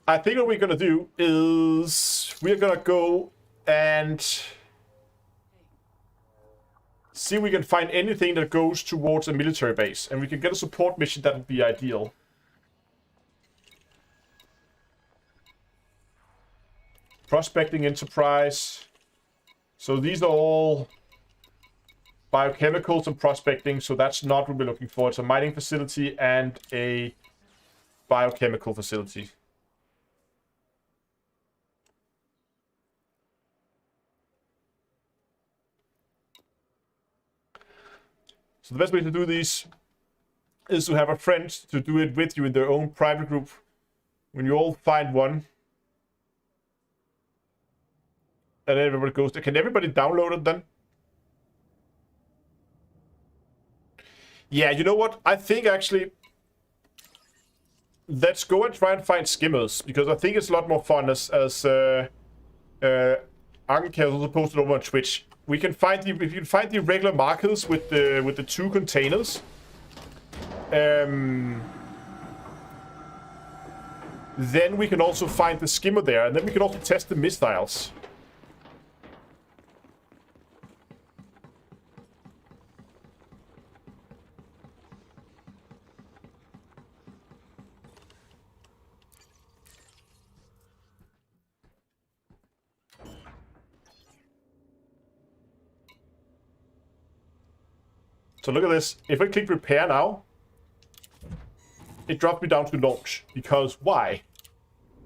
I think what we're gonna do is we're gonna go and see if we can find anything that goes towards a military base, and we can get a support mission. That would be ideal. Prospecting enterprise. So these are all biochemicals and prospecting, so that's not what we're looking for. It's a mining facility and a biochemical facility. So So the best way to do these is to have a friend to do it with you in their own private group. When you all find one, and everybody goes there. Can everybody download it then? Yeah, you know what? I think actually, let's go and try and find skimmers, because I think it's a lot more fun as Annika also posted over on Twitch. We can find the, if you can find the regular markers with the 2 containers. Then we can also find the skimmer there, and then we can also test the missiles. So look at this. If I click repair now, it dropped me down to launch. Because why?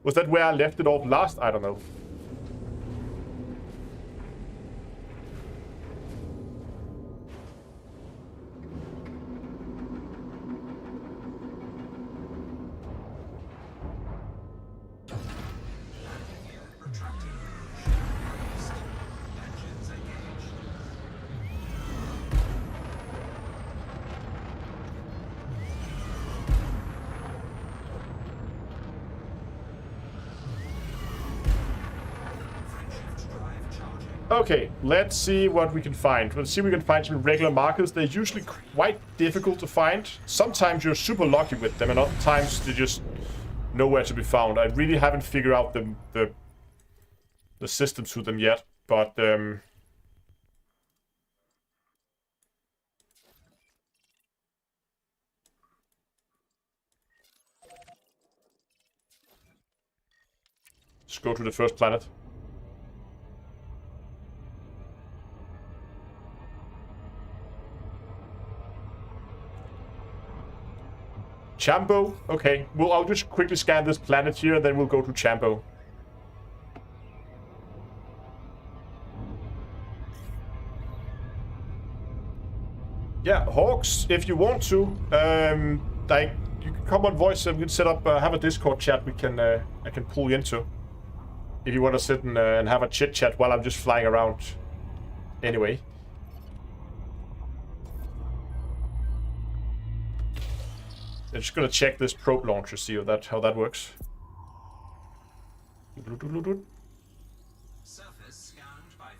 Was that where I left it off last? I don't know. Okay, let's see what we can find. Let's see if we can find some regular markers. They're usually quite difficult to find. Sometimes you're super lucky with them, and other times they're just nowhere to be found. I really haven't figured out the system to them yet, but let's go to the first planet. Chambo? Okay, well, I'll just quickly scan this planet here, and then we'll go to Chambo. Yeah, Hawks, if you want to, like, you can come on voice and we can set up, have a Discord chat we can, I can pull you into. If you want to sit and have a chit chat while I'm just flying around. Anyway. I'm just gonna check this probe launcher, see how that works. Surface scanned by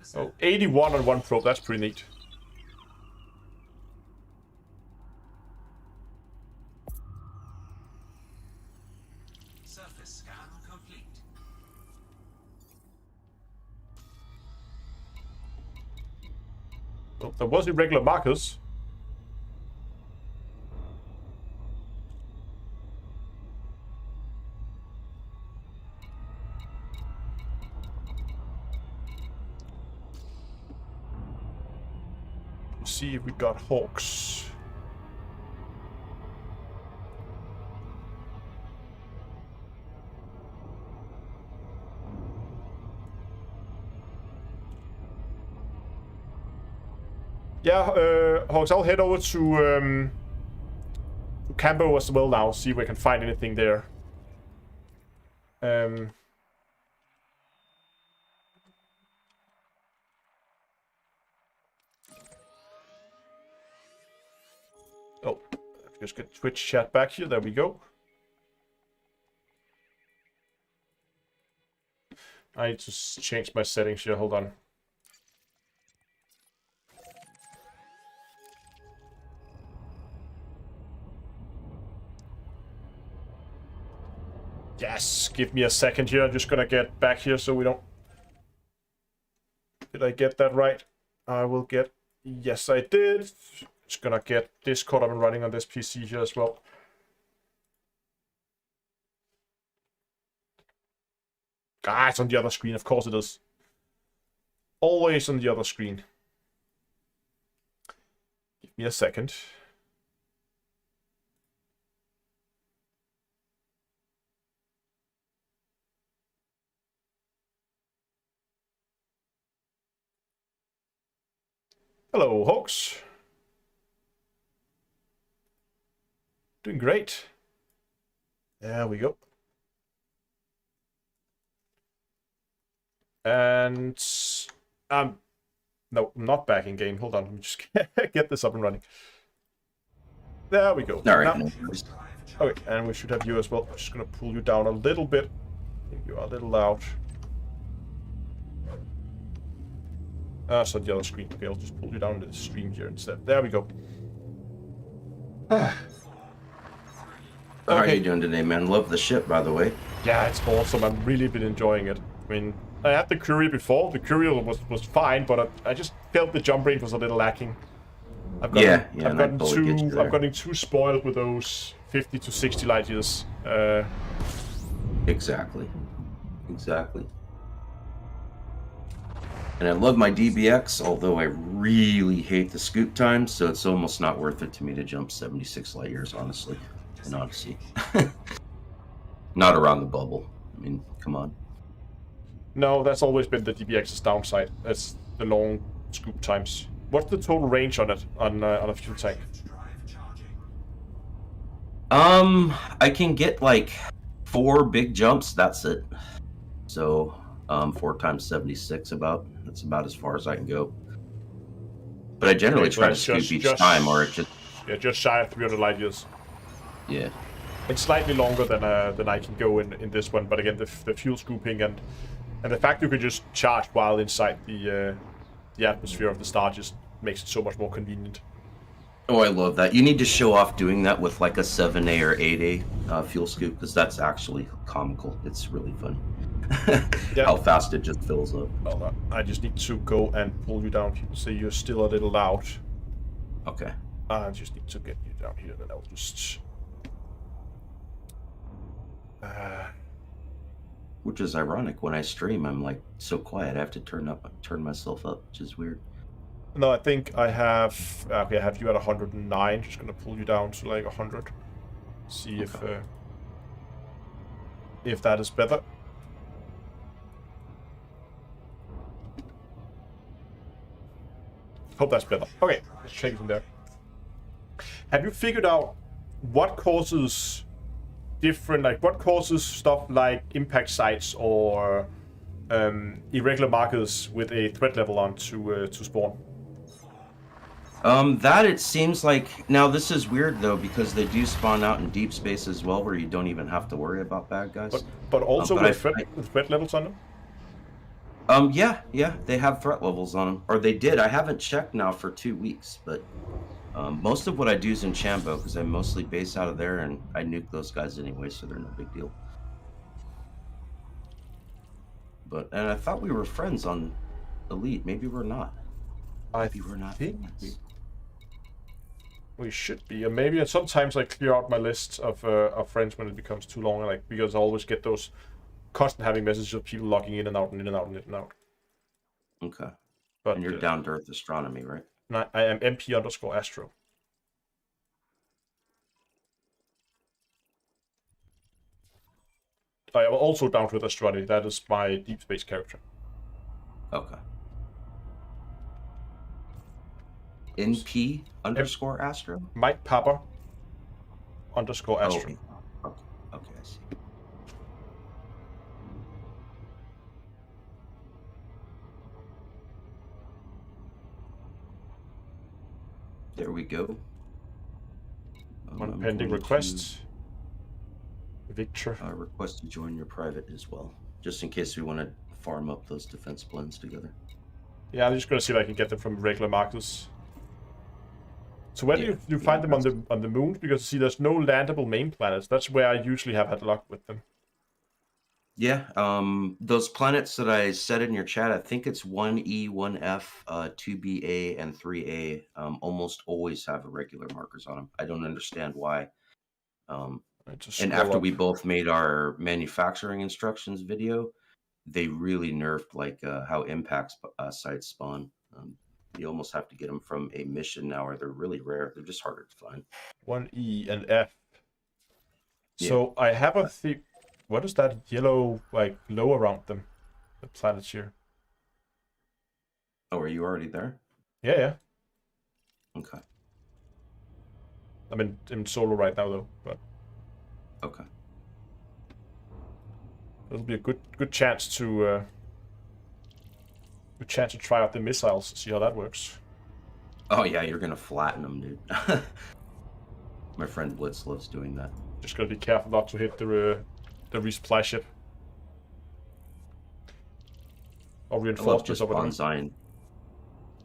50%. Oh, 81 on one probe, that's pretty neat. Surface scan complete. Well, there was irregular markers. See if we got Hawks. Yeah, Hawks, I'll head over to Cambo as well now, see if we can find anything there. Oh, just get Twitch chat back here. There we go. I need to change my settings here. Hold on. Yes, give me a second here. I'm just gonna get back here so we don't... Did I get that right? I will get... Yes, I did. Just gonna get Discord up and running on this PC here as well. Ah, it's on the other screen. Of course it is. Always on the other screen. Give me a second. Hello, Hawks. Doing great. There we go. And no, I'm not back in game. Hold on, let me just get this up and running. There we go. All right. Now, okay, and we should have you as well. I'm just gonna pull you down a little bit. I think you are a little loud. It's on the other screen. Okay, I'll just pull you down to the stream here instead. There we go. How are you doing today, man? Love the ship, by the way. Yeah, it's awesome. I've really been enjoying it. I mean, I had the Courier before. The Courier was fine, but I just felt the jump range was a little lacking. I've gotten too spoiled with those 50 to 60 light years. Exactly. And I love my DBX, although I really hate the scoop time, so it's almost not worth it to me to jump 76 light years, honestly. In Odyssey. Not around the bubble. I mean, come on. No, that's always been the DBX's downside. It's the long scoop times. What's the total range on it, on a fuel tank? I can get like 4 big jumps, that's it. So, 4 times 76 about. That's about as far as I can go. But I generally try to scoop each time, or it just... Yeah, just shy of 300 light years. Yeah. It's slightly longer than I can go in this one, but again, the fuel scooping and the fact you can just charge while inside the atmosphere of the star just makes it so much more convenient. Oh, I love that. You need to show off doing that with like a 7A or 8A fuel scoop, because that's actually comical. It's really funny. Yeah. How fast it just fills up. Hold on. I just need to go and pull you down. So you're still a little loud. Okay. I just need to get you down here, then I'll just... Which is ironic. When I stream, I'm like so quiet. I have to turn myself up, which is weird. No, I think I have... Okay, I have you at 109. Just gonna pull you down to like 100. See if that is better. Hope that's better. Okay, let's check it from there. Have you figured out what causes different, like what causes stuff like impact sites or irregular markers with a threat level on to spawn? That it seems like, now this is weird though, because they do spawn out in deep space as well, where you don't even have to worry about bad guys. But also with threat levels on them? Yeah, they have threat levels on them, or they did. I haven't checked now for 2 weeks, but most of what I do is in Chambo, because I mostly base out of there, and I nuke those guys anyway, so they're no big deal. And I thought we were friends on Elite. Maybe we're not. Maybe we're not. We should be, or maybe sometimes I clear out my list of friends when it becomes too long, like because I always get those constant having messages of people logging in and out and in and out and in and out. Okay. But and you're down to earth astronomy, right? I am MP_Astro. I am also down to earth astronomy. That is my deep space character. Okay. NP_Astro? Mike Papa _Astro. Oh, okay, I see. There we go. One pending request. Victor. Request to join your private as well, just in case we want to farm up those defense blends together. Yeah, I'm just gonna see if I can get them from regular markers. So where do you find them on the moon? Because see, there's no landable main planets. That's where I usually have had luck with them. Yeah, those planets that I said in your chat, I think it's 1E, 1F, 2BA, and 3A, almost always have irregular markers on them. I don't understand why. And after we both made our manufacturing instructions video, they really nerfed like how impact sites spawn. You almost have to get them from a mission now, or they're really rare. They're just harder to find. 1E and F. So I have a what is that yellow like glow around them? The planets here. Oh, are you already there? Yeah. Okay. I'm in solo right now though, but Okay. it'll be a good chance to try out the missiles, see how that works. Oh yeah, you're gonna flatten them, dude. My friend Blitz loves doing that. Just gotta be careful not to hit the resupply ship. Or I love reinforcements just or whatever. bonsai.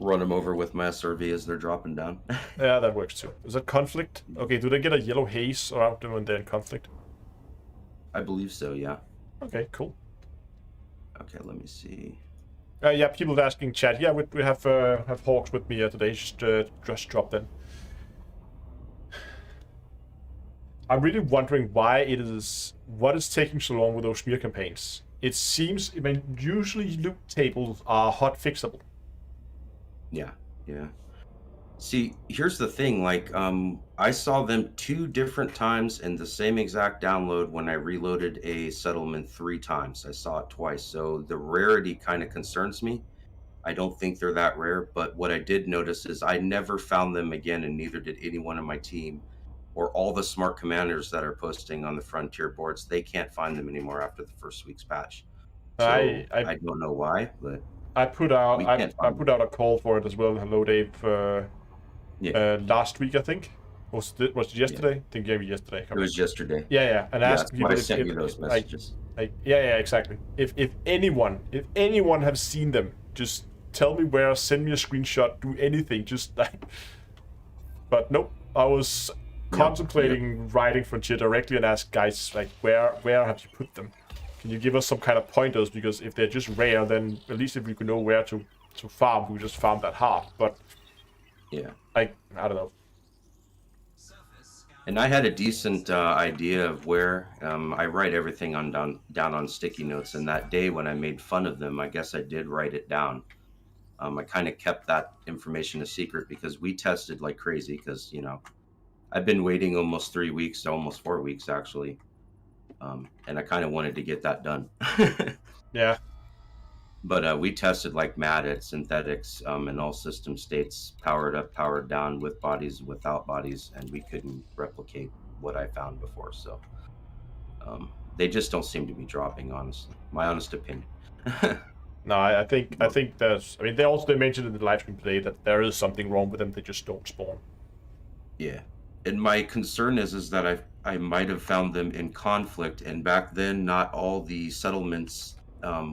Run them over with my SRV as they're dropping down. Yeah, that works too. Is that conflict? Okay, do they get a yellow haze around them when they're in conflict? I believe so, yeah. Okay, cool. Okay, let me see. Yeah, people asking chat. Yeah, we have Hawks with me today. Just dropped in. I'm really wondering what is taking so long with those smear campaigns. It seems, I mean, usually loot tables are hot fixable. Yeah, yeah. See, here's the thing, like, I saw them 2 different times in the same exact download when I reloaded a settlement 3 times. I saw it twice, so the rarity kind of concerns me. I don't think they're that rare, but what I did notice is I never found them again, and neither did anyone on my team, or all the smart commanders that are posting on the Frontier boards. They can't find them anymore after the first week's patch. So I don't know why, but I put out we I can't I find put out a call for it as well. Hello, Dave. yeah, Last week I think was it yesterday? I think maybe yesterday. I can't it was yesterday. yeah, and Yeah, asked that's people why I if, sent if you those like, messages. yeah, exactly. If anyone have seen them, just tell me where, send me a screenshot, do anything, just like. But nope, I was contemplating writing Frontier directly and ask guys like where have you put them? Can you give us some kind of pointers? Because if they're just rare, then at least if we could know where to farm, we just farm that hard. But Yeah. I don't know. And I had a decent idea of where. I write everything on down on sticky notes, and that day when I made fun of them, I guess I did write it down. I kind of kept that information a secret because we tested like crazy. Because I've been waiting almost 3 weeks, almost 4 weeks actually, and I kind of wanted to get that done. Yeah. But we tested like mad at synthetics in all system states, powered up, powered down, with bodies, without bodies, and we couldn't replicate what I found before. So they just don't seem to be dropping, honestly. My honest opinion. No, I think there's. I mean, they mentioned in the live stream today that there is something wrong with them. They just don't spawn. Yeah, and my concern is that I might have found them in conflict, and back then, not all the settlements.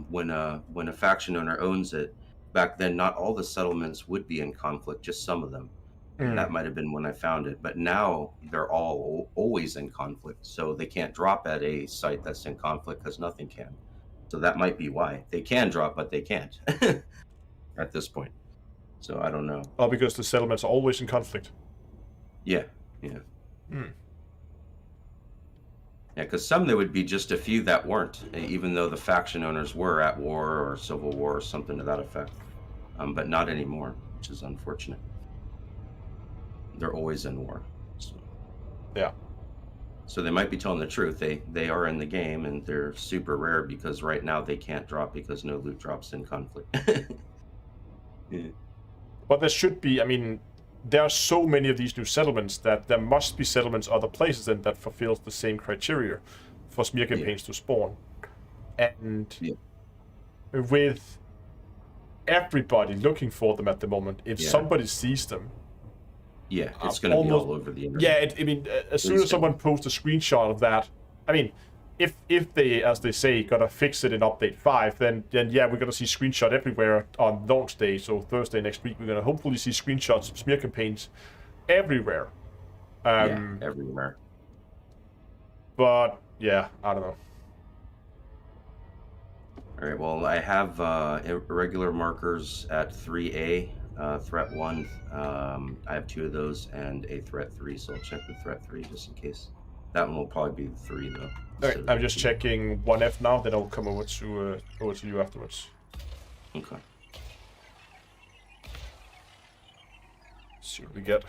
When a faction owner owns it, back then not all the settlements would be in conflict, just some of them. And that might have been when I found it. But now they're all always in conflict, so they can't drop at a site that's in conflict because nothing can. So that might be why they can drop, but they can't at this point. So I don't know. Oh, because the settlements are always in conflict. Yeah. Yeah, because some there would be just a few that weren't, even though the faction owners were at war or civil war or something to that effect. But not anymore, which is unfortunate. They're always in war. So. Yeah. So they might be telling the truth. They are in the game, and they're super rare because right now they can't drop because no loot drops in conflict. Yeah. But there should be. I mean, there are so many of these new settlements that there must be settlements other places and that fulfills the same criteria for smear campaigns to spawn. And with everybody looking for them at the moment, if somebody sees them, it's going to be all over the internet. Yeah, I mean, as soon as someone posts a screenshot of that, I mean, if they, as they say, gotta fix it in update 5, then yeah, we're gonna see screenshot everywhere on launch day. So Thursday next week, we're gonna hopefully see screenshots of smear campaigns everywhere. Everywhere. But yeah, I don't know. All right. Well, I have irregular markers at 3A, threat 1. I have 2 of those and a threat 3, so I'll check the threat 3 just in case. That one will probably be the 3 though. All right, I'm just checking 1F now. Then I'll come over to you afterwards. Okay. See what we get.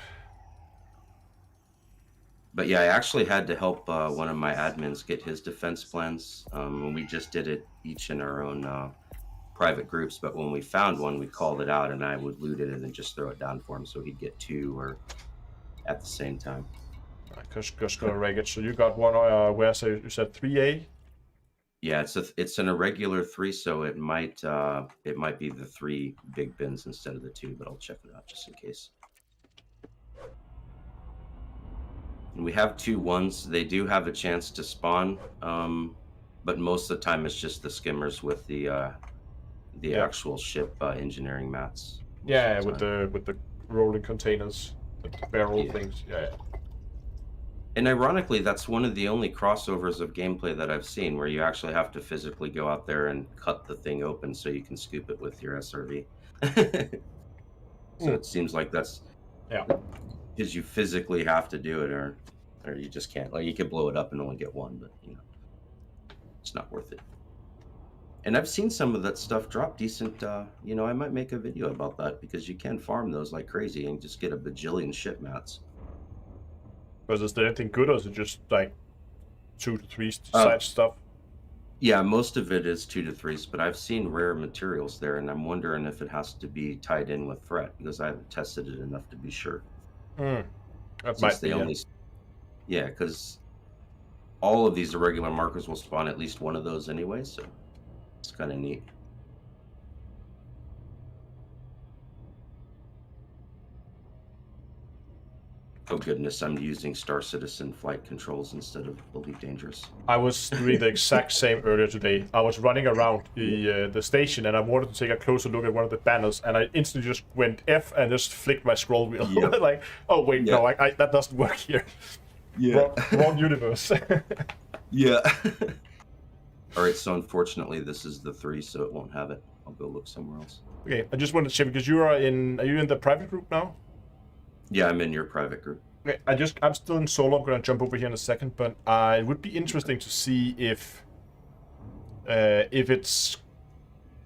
But yeah, I actually had to help one of my admins get his defense plans. We just did it each in our own private groups. But when we found one, we called it out, and I would loot it and then just throw it down for him so he'd get 2 or at the same time. Just gonna reg it. So you got one. Where so you said 3A? Yeah, it's an irregular 3, so it might be the 3 big bins instead of the 2, but I'll check it out just in case. And we have 2 1s. They do have a chance to spawn, but most of the time it's just the skimmers with the actual ship engineering mats. Yeah, with the rolling containers, the barrel things. Yeah. And ironically, that's one of the only crossovers of gameplay that I've seen where you actually have to physically go out there and cut the thing open so you can scoop it with your SRV. So it seems like that's because you physically have to do it, or you just can't. Like you could blow it up and only get one, but it's not worth it. And I've seen some of that stuff drop decent. I might make a video about that because you can farm those like crazy and just get a bajillion ship mats. But is there anything good, or is it just like 2 to 3 side stuff? Yeah, most of it is 2 to 3s, but I've seen rare materials there, and I'm wondering if it has to be tied in with threat because I haven't tested it enough to be sure. That Since might be. Yeah, because all of these irregular markers will spawn at least one of those anyway, so it's kind of neat. Oh goodness, I'm using Star Citizen flight controls instead of Elite Dangerous. I was doing the exact same earlier today. I was running around the station and I wanted to take a closer look at one of the banners, and I instantly just went F and just flicked my scroll wheel. Yep. Like, oh wait, no, that doesn't work here. Yeah. Wrong universe. Yeah. All right, so unfortunately this is the 3, so it won't have it. I'll go look somewhere else. Okay, I just wanted to check because are you in the private group now? Yeah, I'm in your private group. Okay, I'm still in solo. I'm gonna jump over here in a second, but it would be interesting to see if it's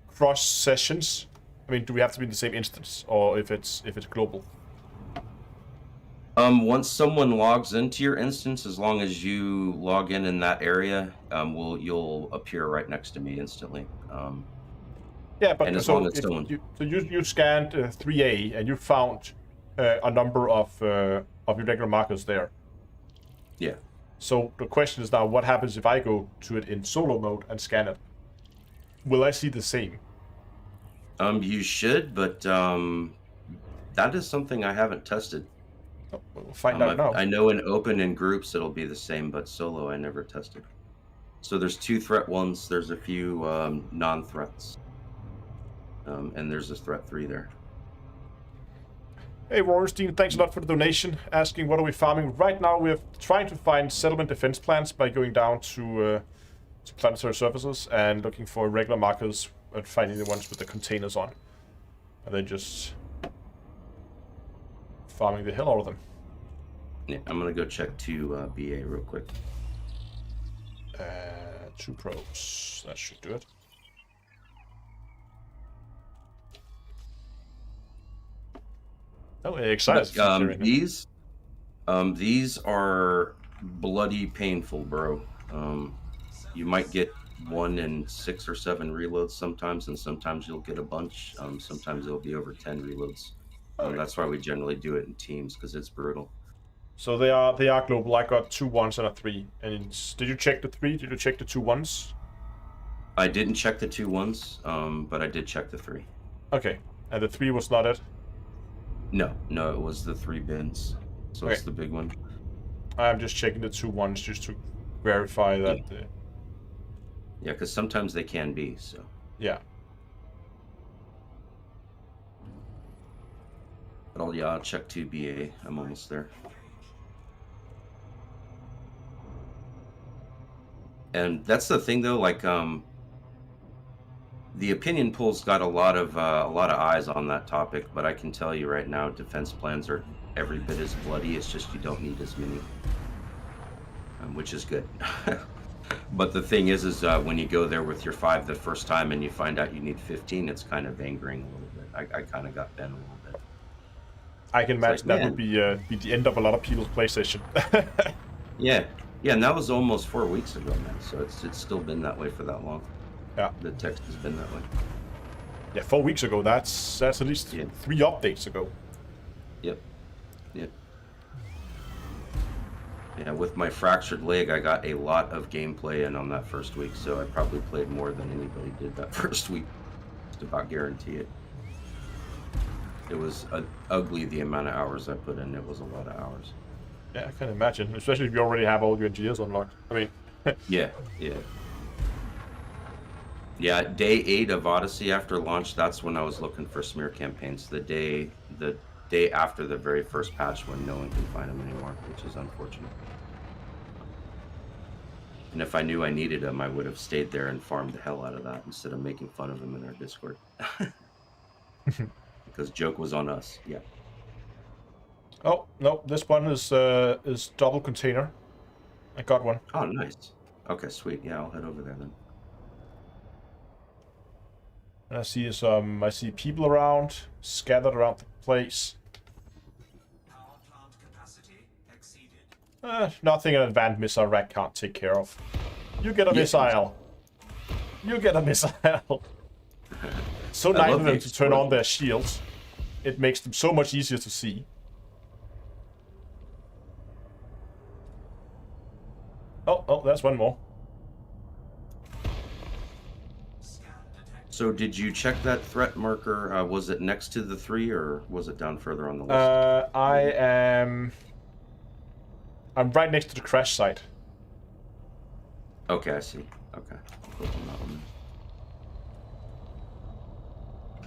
cross sessions. I mean, do we have to be in the same instance, or if it's global? Once someone logs into your instance, as long as you log in that area, you'll appear right next to me instantly. Yeah, but and as so long as someone... you scanned 3A and you found a number of irregular markers there. Yeah. So the question is now, what happens if I go to it in solo mode and scan it? Will I see the same? You should, but that is something I haven't tested. Oh, we'll find out now. I know in open and groups it'll be the same, but solo I never tested. So there's 2 threat ones, there's a few non-threats, and there's a threat 3 there. Hey Wallerstein, thanks a lot for the donation. Asking what are we farming right now? We're trying to find settlement defense plans by going down to planetary surfaces and looking for regular markers and finding the ones with the containers on, and then just farming the hell out of them. Yeah, I'm gonna go check 2 BA real quick. 2 probes. That should do it. Oh, excited. These are bloody painful, bro. You might get 1 in 6 or 7 reloads sometimes, and sometimes you'll get a bunch. Sometimes it'll be over 10 reloads. That's why we generally do it in teams, because it's brutal. So they are global. I got 2 1s and a 3. And did you check the 3? Did you check the 2 1s? I didn't check the 2 1s, but I did check the 3. Okay, and the 3 was not it? No, it was the 3 bins. So it's the big one. I'm just checking the 2 1s just to verify that. Yeah, because sometimes they can be, so. Yeah. But I'll check 2 BA. I'm almost there. And that's the thing, though. Like, the opinion pool's got a lot of eyes on that topic. But I can tell you right now, defense plans are every bit as bloody. It's just you don't need as many, which is good. But the thing is when you go there with your 5 the first time and you find out you need 15, it's kind of angering a little bit. I kind of got bent a little bit. I can imagine that would be the end of a lot of people's PlayStation. Yeah, and that was almost 4 weeks ago, man. So it's still been that way for that long. Yeah, the text has been that way. Yeah, 4 weeks ago. That's at least 3 updates ago. Yep. Yeah, with my fractured leg, I got a lot of gameplay in on that first week, so I probably played more than anybody did that first week. Just about guarantee it. It was ugly the amount of hours I put in. It was a lot of hours. Yeah, I can imagine, especially if you already have all your engineers unlocked. I mean, Yeah. Yeah, day 8 of Odyssey after launch, that's when I was looking for smear campaigns. The day after the very first patch when no one can find them anymore, which is unfortunate. And if I knew I needed them, I would have stayed there and farmed the hell out of that instead of making fun of them in our Discord. Because joke was on us. Yeah. oh no, this one is double container. I got one. Oh, nice. Okay, sweet. Yeah, I'll head over there then. And I see people around, scattered around the place. Power plant capacity exceeded. Nothing an advanced missile rack can't take care of. You get a missile. You get a missile. So nice of them to turn on their shields. It makes them so much easier to see. Oh, there's one more. Scan detected. So did you check that threat marker? Was it next to the 3 or was it down further on the list? I'm right next to the crash site. Okay, I see. Okay. I'll click on that one.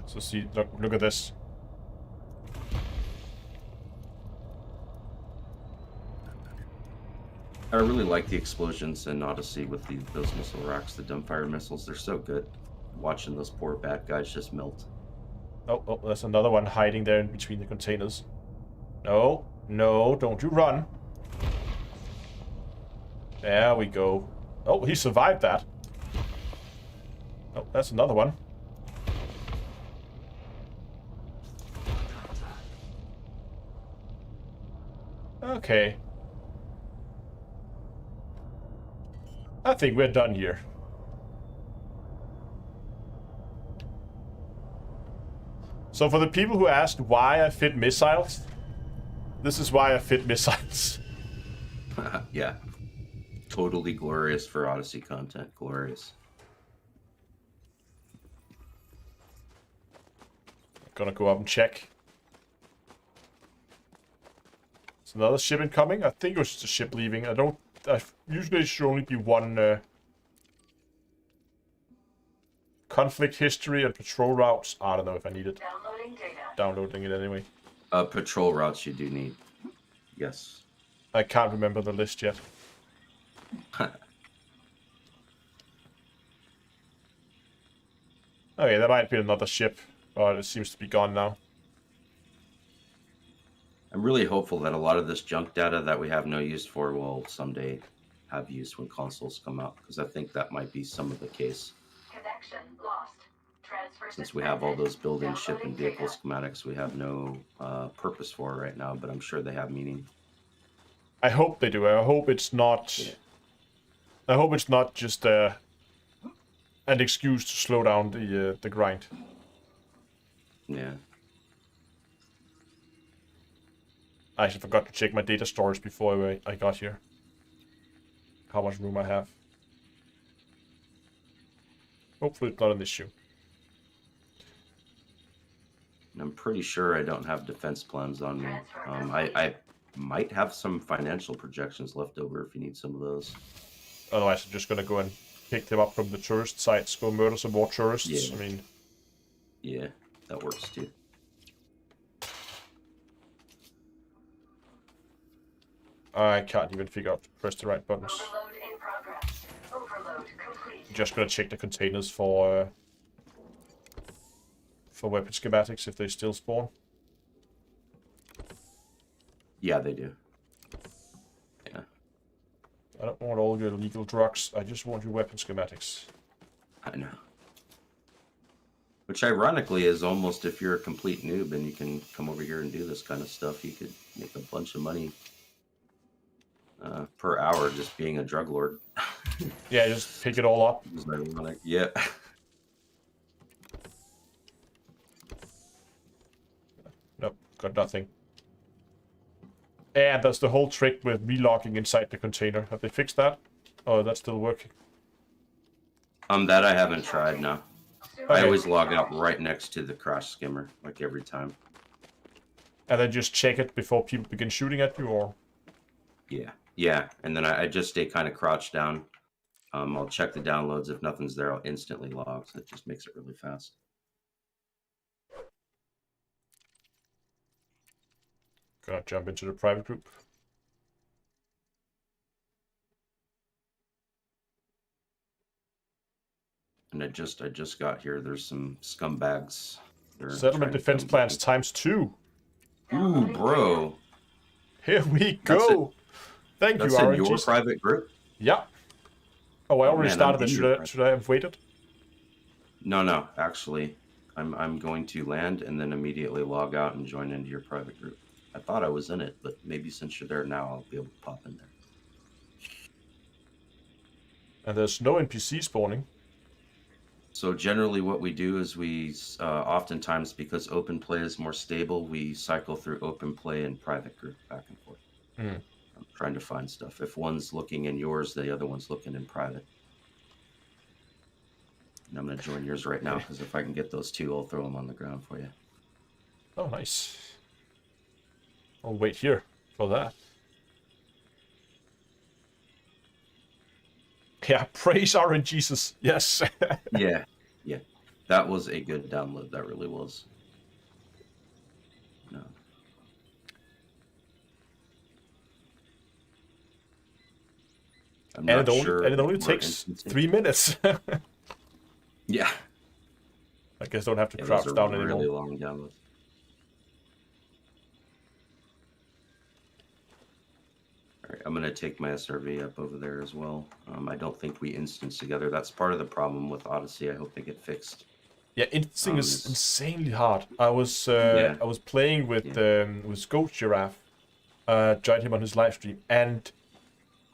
So see, look at this. I really like the explosions in Odyssey with those missile racks, the dumbfire missiles. They're so good. Watching those poor bad guys just melt. Oh, there's another one hiding there in between the containers. No, don't you run. There we go. Oh, he survived that. Oh, that's another one. Okay. I think we're done here. So for the people who asked why I fit missiles, this is why I fit missiles. Yeah. Totally glorious for Odyssey content. Glorious. Gonna go up and check. There's another ship incoming. I think it was just a ship leaving. Usually it should only be one conflict history and patrol routes. I don't know if I need it. Downloading data. Downloading it anyway. Patrol routes you do need. Yes. I can't remember the list yet. Okay, there might be another ship, but it seems to be gone now. I'm really hopeful that a lot of this junk data that we have no use for will someday have use when consoles come out, because I think that might be some of the case. Connection lost. Transfer Since we have all those suspended. building, ship, and Downloading vehicle data. schematics, we have no purpose for right now, but I'm sure they have meaning. I hope they do. I hope it's not. Yeah. I hope it's not just an excuse to slow down the grind. Yeah. I actually forgot to check my data storage before I got here. How much room I have. Hopefully it's not an issue. And I'm pretty sure I don't have defense plans on me. I might have some financial projections left over if you need some of those. Otherwise I'm just gonna go and pick them up from the tourist sites, go murder some more tourists. Yeah. I mean, Yeah, that works too. I can't even figure out to press the right buttons. Overload in progress. Overload complete. Just gonna check the containers for weapon schematics if they still spawn. Yeah, they do. Yeah. I don't want all your illegal drugs. I just want your weapon schematics. I know. Which ironically is almost, if you're a complete noob and you can come over here and do this kind of stuff, you could make a bunch of money per hour just being a drug lord. Yeah, just pick it all up. It's ironic. Yeah. Nope, got nothing. And there's the whole trick with relocking inside the container. Have they fixed that? Oh, that's still working. That I haven't tried, no. I Okay. always log out right next to the crash skimmer, like every time. And then just check it before people begin shooting at you, or? Yeah, and then I just stay kind of crouched down. I'll check the downloads. If nothing's there, I'll instantly log, so it just makes it really fast. Gonna jump into the private group. And I just got here. There's some scumbags. They're Settlement trying to defense come plans get times 2. me. Ooh, bro. Here we That's go. Thank That's you, in your RNGs. private group? Yeah. Oh, I Oh, already man, started I'm it. in your Should I have waited? No. Actually, I'm going to land and then immediately log out and join into your private group. I thought I was in it, but maybe since you're there now, I'll be able to pop in there. And there's no NPC spawning. So generally what we do is we, oftentimes because open play is more stable, we cycle through open play and private group back and forth. Mm. I'm trying to find stuff. If one's looking in yours, the other one's looking in private. And I'm going to join yours right now, because if I can get those two, I'll throw them on the ground for you. Oh, nice. I'll wait here for that. Yeah, praise RNGesus. Yes. Yeah. That was a good download. That really was. No. I'm And not sure it only what takes instances- 3 minutes. Yeah. I guess don't have to It crouch was a down really anymore. long download. All right, I'm going to take my SRV up over there as well. I don't think we instance together. That's part of the problem with Odyssey. I hope they get fixed. Yeah, instancing is it's- insanely hard. I was Yeah. I was playing with Goat Giraffe, joined him on his live stream, and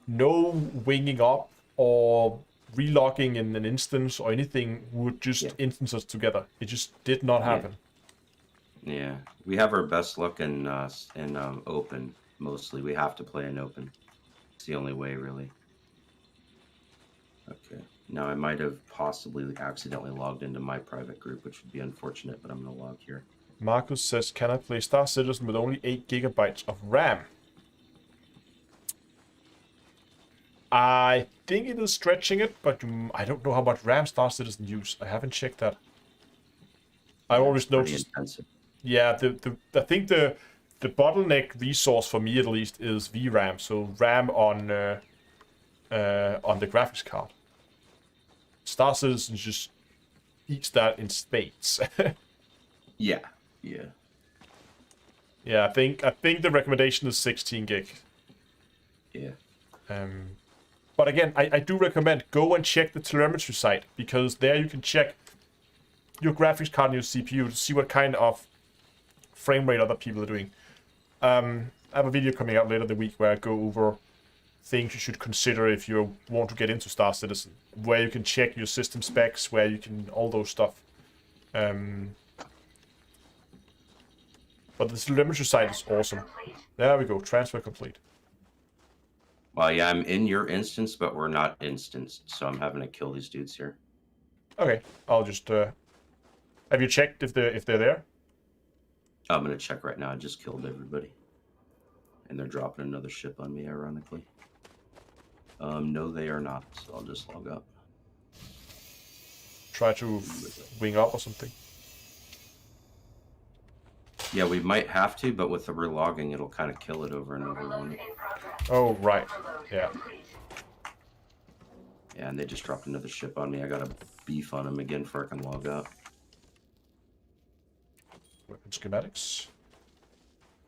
no winging up or relogging in an instance or anything would just instance us together. It just did not happen. Yeah, we have our best luck in open mostly. We have to play in open. It's the only way, really. Okay. Now I might have possibly accidentally logged into my private group, which would be unfortunate, but I'm going to log here. Marcus says, "Can I play Star Citizen with only 8 gigabytes of RAM?" I think it is stretching it, but I don't know how much RAM Star Citizen use. I haven't checked that. I always Pretty noticed. intensive. Yeah, I think the bottleneck resource for me at least is VRAM, so RAM on the graphics card. Star Citizen just eats that in spades. Yeah. Yeah, I think the recommendation is 16 gig. Yeah. But again, I do recommend go and check the telemetry site, because there you can check your graphics card and your CPU to see what kind of frame rate other people are doing. I have a video coming out later in the week where I go over things you should consider if you want to get into Star Citizen, where you can check your system specs, where you can all those stuff. But the telemetry site is awesome. There we go, transfer complete. Well, yeah, I'm in your instance, but we're not instanced, so I'm having to kill these dudes here. Okay, I'll just. Have you checked if they're there? I'm gonna check right now. I just killed everybody, and they're dropping another ship on me, ironically. No, they are not. So I'll just log up. Try to wing up or something. Yeah, we might have to, but with the relogging, it'll kind of kill it over and over. Overload Won't in it? progress. Oh right, Overload yeah. complete. Yeah, and they just dropped another ship on me. I gotta beef on them again before I can log out. Weapon schematics.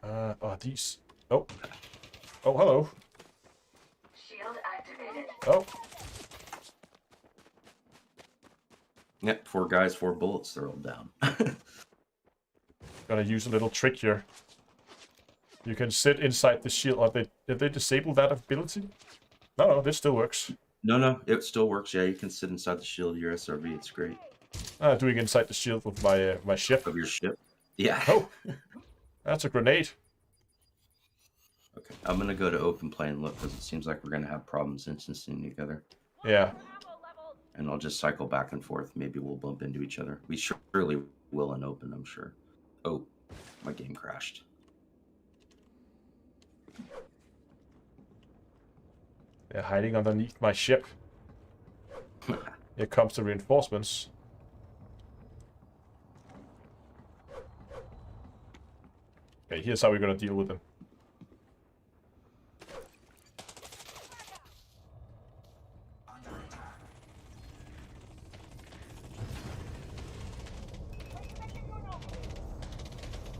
Are these? Oh, hello. Shield activated. Oh, Yep, 4 guys, 4 bullets. They're all down. gonna use a little trick here. You can sit inside the shield. Or did they disable that ability? No, this still works. No, it still works. Yeah, you can sit inside the shield of your SRV. It's great. Doing inside the shield with my ship. Of your ship. Yeah. Oh, that's a grenade. Okay, I'm gonna go to open play and look because it seems like we're gonna have problems instancing together. Yeah. And I'll just cycle back and forth. Maybe we'll bump into each other. We surely will in open, I'm sure. Oh, my game crashed. They're hiding underneath my ship. Here comes the reinforcements. Okay, here's how we're gonna deal with them. Under attack.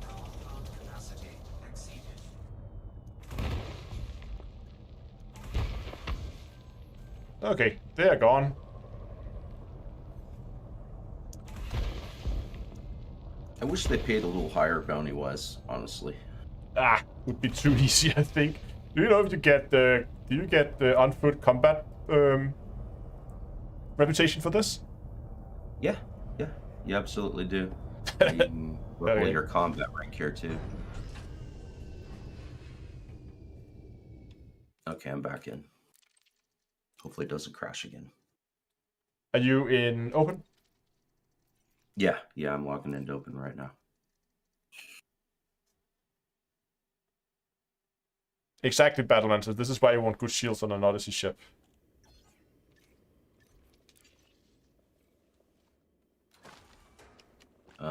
Power plant capacity exceeded. Okay, they're gone. I wish they paid a little higher bounty-wise, honestly. Ah, would be too easy, I think. Do you know if you get the on-foot combat reputation for this? Yeah, you absolutely do. You can level Okay. your combat rank here too. Okay, I'm back in. Hopefully it doesn't crash again. Are you in open? Yeah, I'm logging into open right now. Exactly, Battlemancer. This is why you want good shields on an Odyssey ship.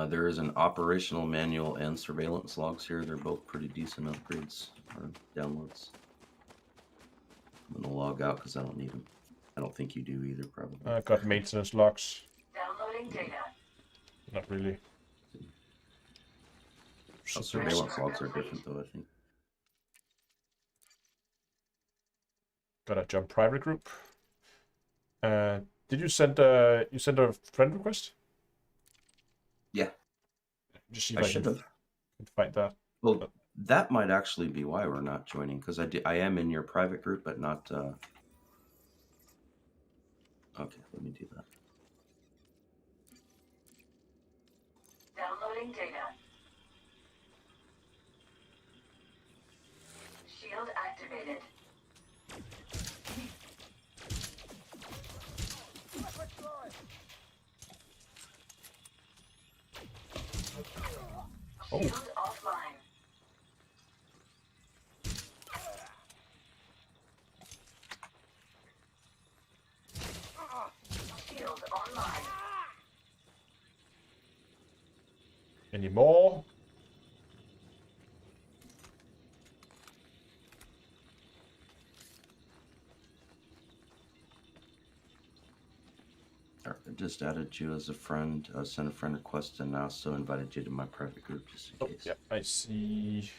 There is an operational manual and surveillance logs here. They're both pretty decent upgrades or downloads. I'm gonna log out because I don't need them. I don't think you do either, probably. I got maintenance logs. Downloading data. Not really. Oh, surveillance logs are different though, I think. Got a jump private group. Did you send a friend request? Yeah, Just see if I I should can have. find that. Well, that might actually be why we're not joining, because I am in your private group, but not. Okay, let me do that. Downloading data. Shield activated. Oh. Shield offline. Shield online. Any more? I just added you as a friend. Sent a friend request and also invited you to my private group just in Oh, case. yeah, I see.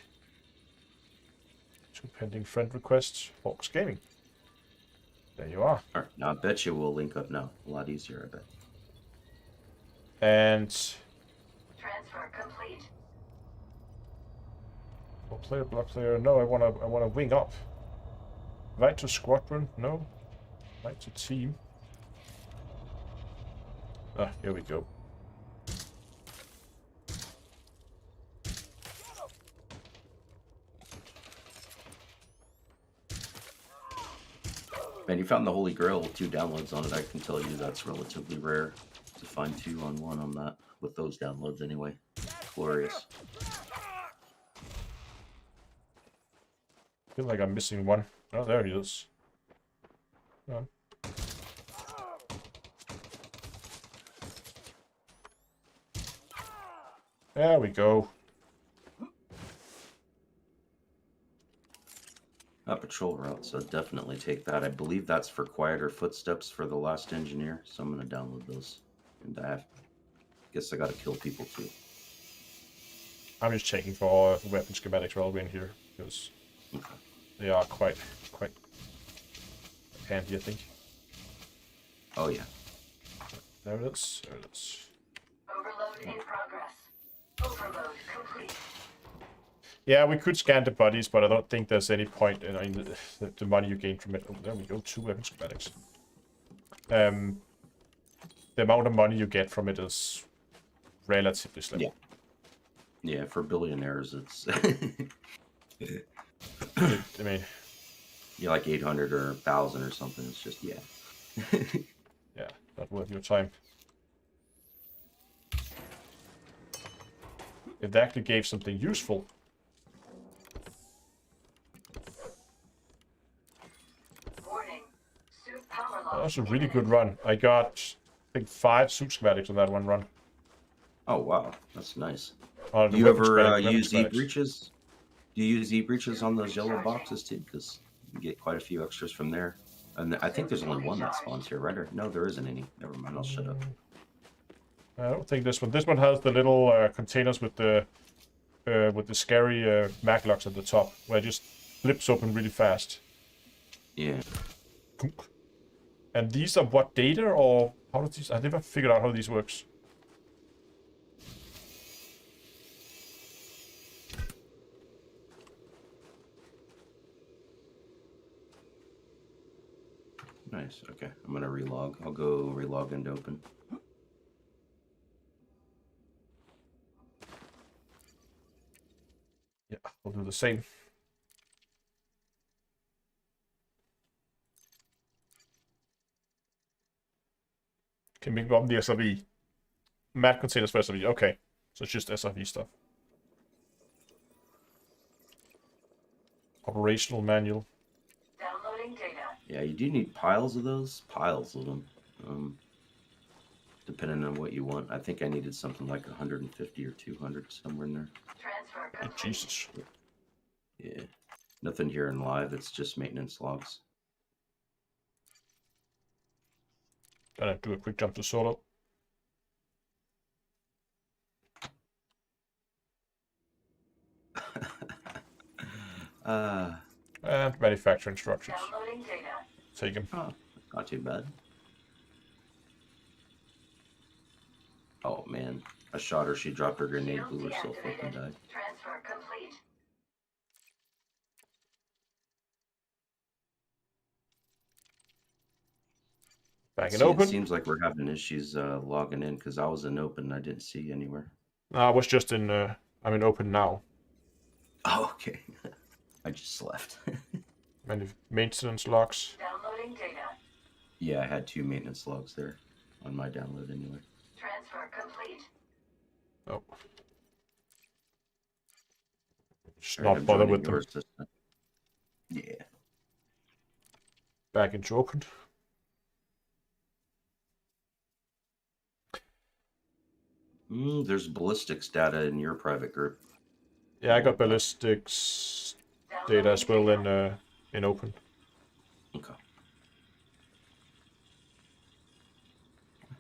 2 pending friend requests. Fox Gaming. There you are. All right, now I bet you we'll link up now. A lot easier, I bet. And Transfer complete. block player, block player. No, I wanna wing up. Right to squadron. No. Right to team. Ah, here we go. Man, you found the Holy Grail with 2 downloads on it. I can tell you that's relatively rare to find 2 on 1 on that with those downloads anyway. Glorious. Feel like I'm missing one. Oh, there he is. Come on. There we go. Patrol route, so definitely take that. I believe that's for quieter footsteps for the last engineer, so I'm going to download those. And I guess I got to kill people too. I'm just checking for weapon schematics while we're in here, because Okay. they are quite handy, I think. Oh yeah. There it is. There it is. Overload in progress. Overload complete. Yeah, we could scan the bodies, but I don't think there's any point in the money you gain from it. Oh, there we go. 2 weapon schematics. The amount of money you get from it is relatively slim. Yeah. Yeah, for billionaires, it's I mean, You're like 800 or 1,000 or something. It's just, yeah. yeah, not worth your time. If they actually gave something useful. Warning. Suit power That loss. was a really good run. I got, I think, 5 suit schematics on that one run. Oh, wow. That's nice. The Do you weapon ever weapon use schematics. e-breaches? Do you use e-breaches on those yellow boxes too? Because you get quite a few extras from there. And I think there's only one that spawns here, right? Or, no, there isn't any. Never mind, I'll shut up. I don't think this one. This one has the little containers with the scary maglocks at the top, where it just flips open really fast. Yeah. And these are what, data, or how does these? I never figured out how these works. Nice. Okay, I'm gonna relog. I'll go relog into open. Yeah, we'll do the same. Can we bomb the SRV? Mat containers for SRV. Okay, so it's just SRV stuff. Operational manual. Downloading data. Yeah, you do need piles of those. Piles of them. Depending on what you want. I think I needed something like 150 or 200 somewhere in there. Transfer Hey, complete. Jesus. Yeah. Nothing here in live. It's just maintenance logs. Gonna do a quick jump to solo. And manufacturer instructions. Downloading data. Take them. Oh, not too bad. Oh man, I shot her. She dropped her grenade, Shield blew herself up and deactivated. died. Transfer complete. Back in See, open. it seems like we're having issues logging in because I was in open and I didn't see anywhere. No, I was just in. I'm in open now. Oh, okay. I just left. Maintenance logs. Downloading data. Yeah, I had 2 maintenance logs there on my download anyway. Transfer complete. Oh. Just Alright, not I'm bother joining with them. yours this time. Yeah. Back into open. There's ballistics data in your private group. Yeah, I got ballistics data as well in open. Okay.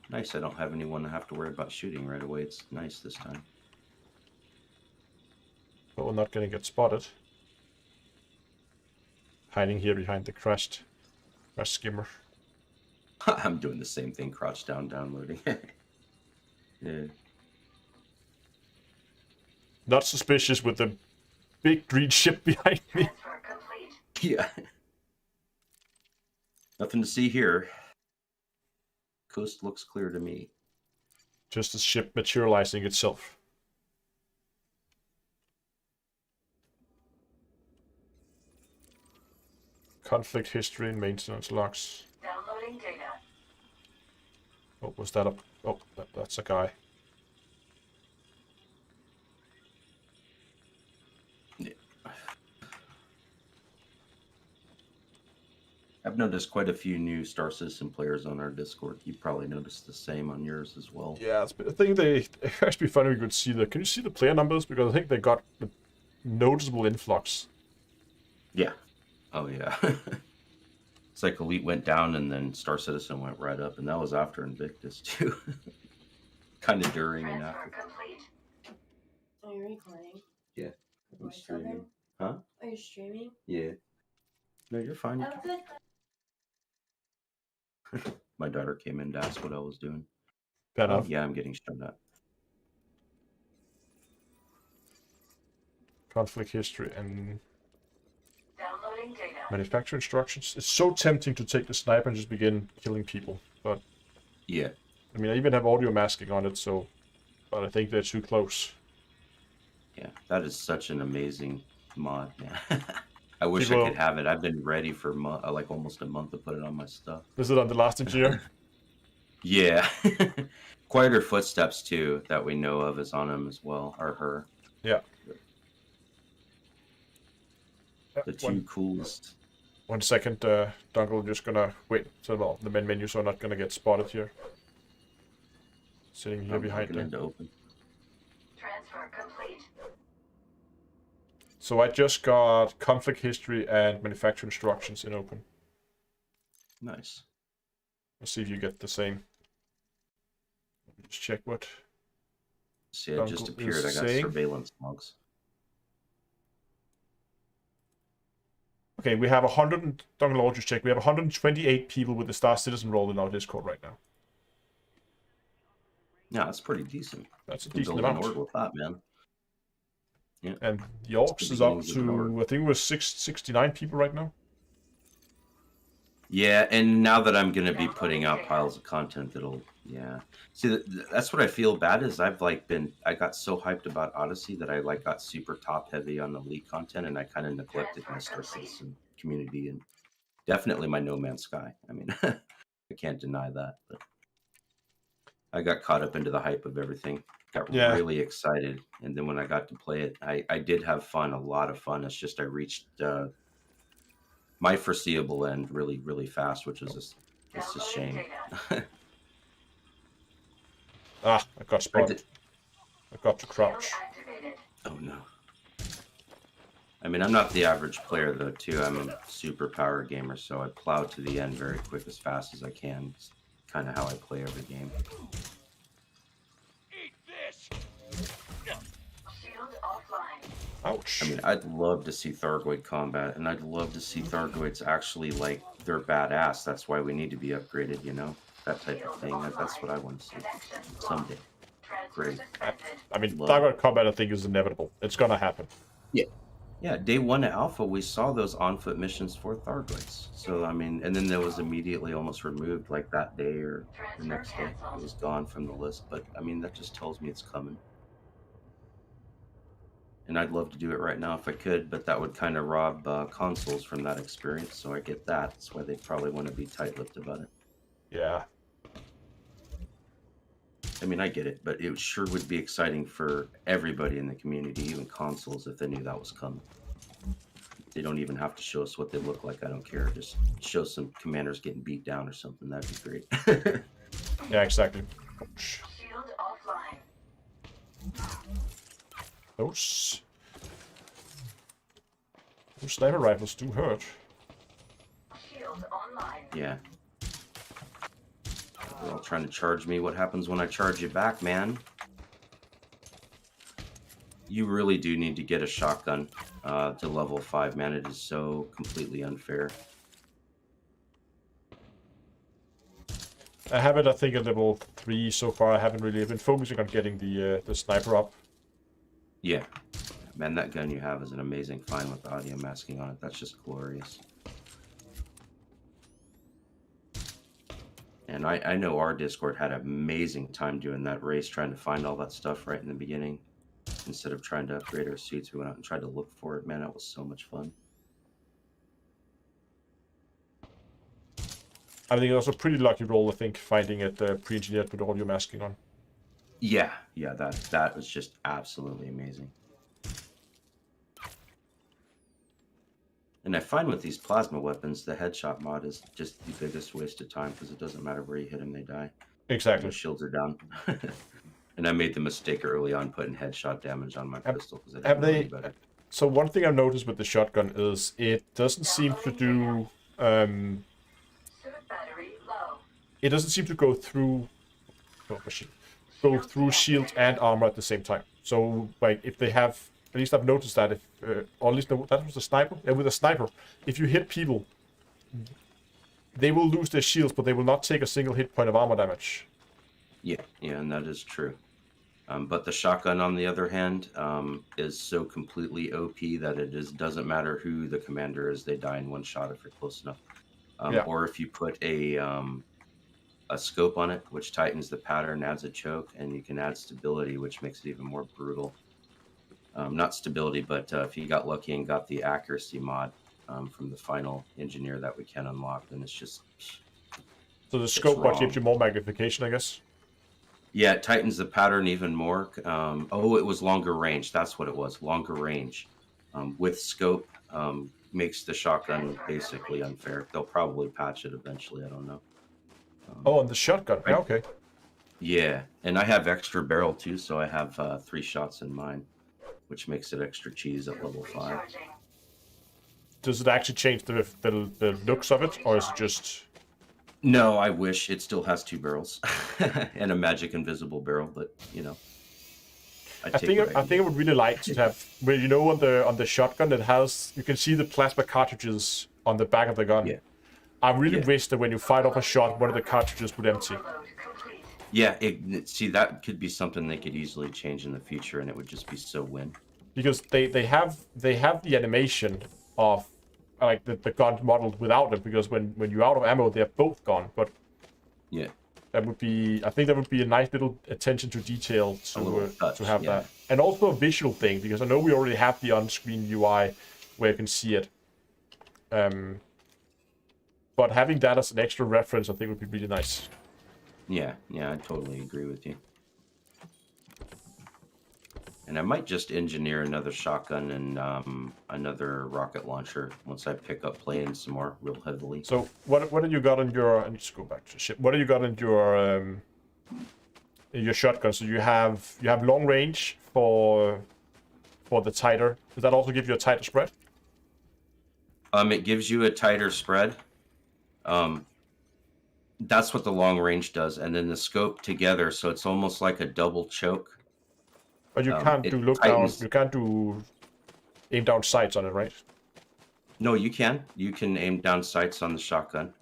Nice, I don't have anyone to have to worry about shooting right away. It's nice this time. But we're not gonna get spotted. Hiding here behind the crash skimmer. I'm doing the same thing, crouch down, downloading. Yeah. Not suspicious with the big green ship behind me. Transfer complete. Yeah. Nothing to see here. Coast looks clear to me. Just a ship materializing itself. Conflict history and maintenance logs. Downloading data. Oh, was that up? Oh, that's a guy. Yeah. I've noticed quite a few new Star Citizen players on our Discord. You probably noticed the same on yours as well. Yeah, I think it actually be funny we could see the. Can you see the player numbers? Because I think they got a noticeable influx. Yeah. Oh yeah. It's like Elite went down and then Star Citizen went right up, and that was after Invictus too. Kind of during and Transfer after. complete. Oh, you're recording. Yeah. I'm Voiceover? streaming. Huh? Oh, you're streaming? Yeah. No, you're fine. Oh, good. My daughter came in to ask what I was doing. Fair Oh, enough. yeah, I'm getting shown up. Conflict history and Downloading data. manufacturer instructions. It's so tempting to take the sniper and just begin killing people, but Yeah. I mean, I even have audio masking on it, so. But I think they're too close. Yeah. That is such an amazing mod, man. I wish People- I could have it. I've been ready for like almost a month to put it on my stuff. Is it on the last engineer? Yeah. Quieter Footsteps, too, that we know of, is on him as well, or her. Yeah. The two coolest. 1 second, Dungle, just gonna wait till the main menus are not gonna get spotted here. Sitting here I'm behind looking them. into open. Transfer complete. So I just got conflict history and manufacturer instructions in open. Nice. Let's see if you get the same. Let me just check what. See, it just Dungle appeared. is I got saying. surveillance logs. Okay, we have 100. Dungle, just check. We have 128 people with the Star Citizen role in our Discord right now. Yeah, that's pretty decent. That's a Can decent build an amount. org with that, man. Yeah. And the Orcs the is up beginnings of an org. to, I think it was 69 people right now. Yeah, and now that I'm gonna be putting out piles of content, that'll See, that's what I feel bad is I got so hyped about Odyssey that I got super top heavy on the Elite content, and I kind of neglected my Star Citizen community and definitely my No Man's Sky. I mean, I can't deny that, but I got caught up into the hype of everything. Got really excited, and then when I got to play it, I did have fun, a lot of fun. It's just I reached my foreseeable end really, really fast, which is it's a shame. I got spotted. I got to crouch. Oh no. I mean, I'm not the average player though, too. I'm a super power gamer, so I plow to the end very quick, as fast as I can. It's kind of how I play every game. Eat this! Shield offline. Ouch. I mean, I'd love to see Thargoid combat, and I'd love to see Thargoids actually, they're badass. That's why we need to be upgraded, you know? That type of thing. That's what I want to see someday. Great. I mean, Love Thargoid combat, I think, is inevitable. It's gonna happen. Yeah, day one at Alpha, we saw those on-foot missions for Thargoids. So, I mean, and then there was immediately almost removed, like that day or the next day. It was gone from the list. But, I mean, that just tells me it's coming. And I'd love to do it right now if I could, but that would kind of rob consoles from that experience. So I get that. That's why they probably want to be tight-lipped about it. Yeah. I mean, I get it, but it sure would be exciting for everybody in the community, even consoles, if they knew that was coming. They don't even have to show us what they look like. I don't care. Just show some commanders getting beat down or something. That'd be great. Yeah, exactly. Ouch. Shield offline. Those sniper rifles do hurt. Shield online. Yeah. They're all trying to charge me. What happens when I charge you back, man? You really do need to get a shotgun to level 5, man. It is so completely unfair. I have it, I think, at level 3 so far. I haven't really been focusing on getting the sniper up. Yeah. Man, that gun you have is an amazing find with the audio masking on it. That's just glorious. And I know our Discord had an amazing time doing that race, trying to find all that stuff right in the beginning. Instead of trying to upgrade our suits, we went out and tried to look for it. Man, that was so much fun. I think it was a pretty lucky roll, I think, finding it pre-engineered with audio masking on. Yeah, that was just absolutely amazing. And I find with these plasma weapons, the headshot mod is just the biggest waste of time because it doesn't matter where you hit them, they die. Exactly. Their shields are down. And I made the mistake early on putting headshot damage on my pistol because I didn't know any better. So one thing I've noticed with the shotgun is it doesn't seem to do. Suit battery low. It doesn't seem to go through. Go through shield and armor at the same time. So like if they have, at least I've noticed that if, or at least that was a sniper. Yeah, with a sniper, if you hit people, they will lose their shields, but they will not take a single hit point of armor damage. Yeah, and that is true. But the shotgun, on the other hand, is so completely OP that it doesn't matter who the commander is; they die in one shot if you're close enough. Or if you put a scope on it, which tightens the pattern, adds a choke, and you can add stability, which makes it even more brutal. Not stability, but if you got lucky and got the accuracy mod, from the final engineer that we can unlock, and it's just So the scope what wrong. gives you more magnification, I guess. Yeah, it tightens the pattern even more. Oh, it was longer range. That's what it was. Longer range with scope makes the shotgun basically unfair. They'll probably patch it eventually. I don't know. Oh, and the shotgun. Yeah, okay. Yeah, and I have extra barrel too, so I have 3 shots in mine, which makes it extra cheese at level 5. Recharging. Does it actually change the looks of it, or is it just? No, I wish it still has 2 barrels and a magic invisible barrel, but you know. I think I would really like to have, well, you know, on the shotgun it has, you can see the plasma cartridges on the back of the gun. Yeah. I really Yeah. wish that when you fired off a shot, one of the cartridges would empty. Overload complete. Yeah, see, that could be something they could easily change in the future, and it would just be so win. Because they have the animation of like the gun modeled without it, because when you're out of ammo they're both gone. But Yeah. that would be, I think that would be a nice little attention to detail little touch, to have yeah. that. And also a visual thing, because I know we already have the on-screen UI where you can see it. But having that as an extra reference, I think would be really nice. Yeah, I totally agree with you. And I might just engineer another shotgun and another rocket launcher once I pick up playing some more real heavily. So what have you got on your? I need to go back to ship. What have you got in your shotgun? So you have long range for the tighter. Does that also give you a tighter spread? It gives you a tighter spread. That's what the long range does, and then the scope together, so it's almost like a double choke. But you can't it do look tightens- down. You can't do aim down sights on it, right? No, you can. You can aim down sights on the shotgun.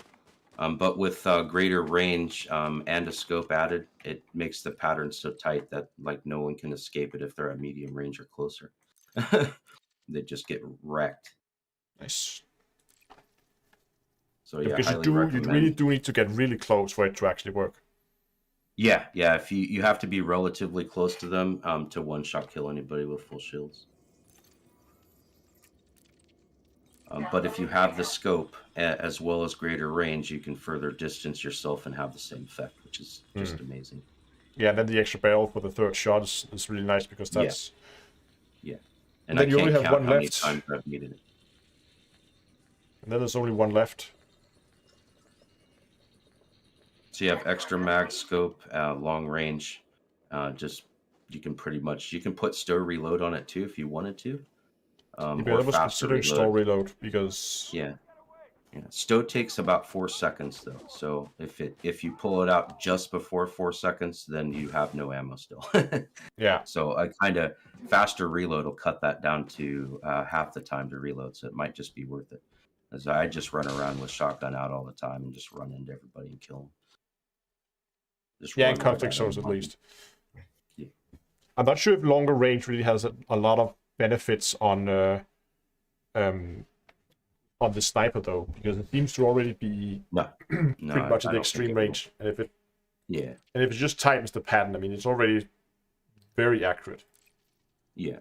But with greater range and a scope added, it makes the pattern so tight that like no one can escape it if they're at medium range or closer. They just get wrecked. Nice. So yeah, Because highly you recommend. really do need to get really close for it to actually work. Yeah. If you have to be relatively close to them to one-shot kill anybody with full shields. But if you have the scope as well as greater range, you can further distance yourself and have the same effect, which is just amazing. Yeah, and then the extra barrel for the third shot is really nice, because that's... Yeah. And And then I you only can't have count one how many left. times I've needed it. And then there's only one left. So you have extra mag scope, long range. You can put stow reload on it too if you wanted to. Yeah, Or I was faster considering reload. store reload, because... Yeah. Stow takes about 4 seconds though. So if you pull it out just before 4 seconds, then you have no ammo still. Yeah. So a kind of faster reload will cut that down to half the time to reload. So it might just be worth it. As I just run around with shotgun out all the time and just run into everybody and kill them. Just Yeah, in run right conflict at zones them. at least. Yeah. I'm not sure if longer range really has a lot of benefits on the sniper though, because it seems to already be No, pretty much I at the don't think extreme it will. range. And if Yeah, it just tightens the pattern, I mean, it's already very accurate. yeah.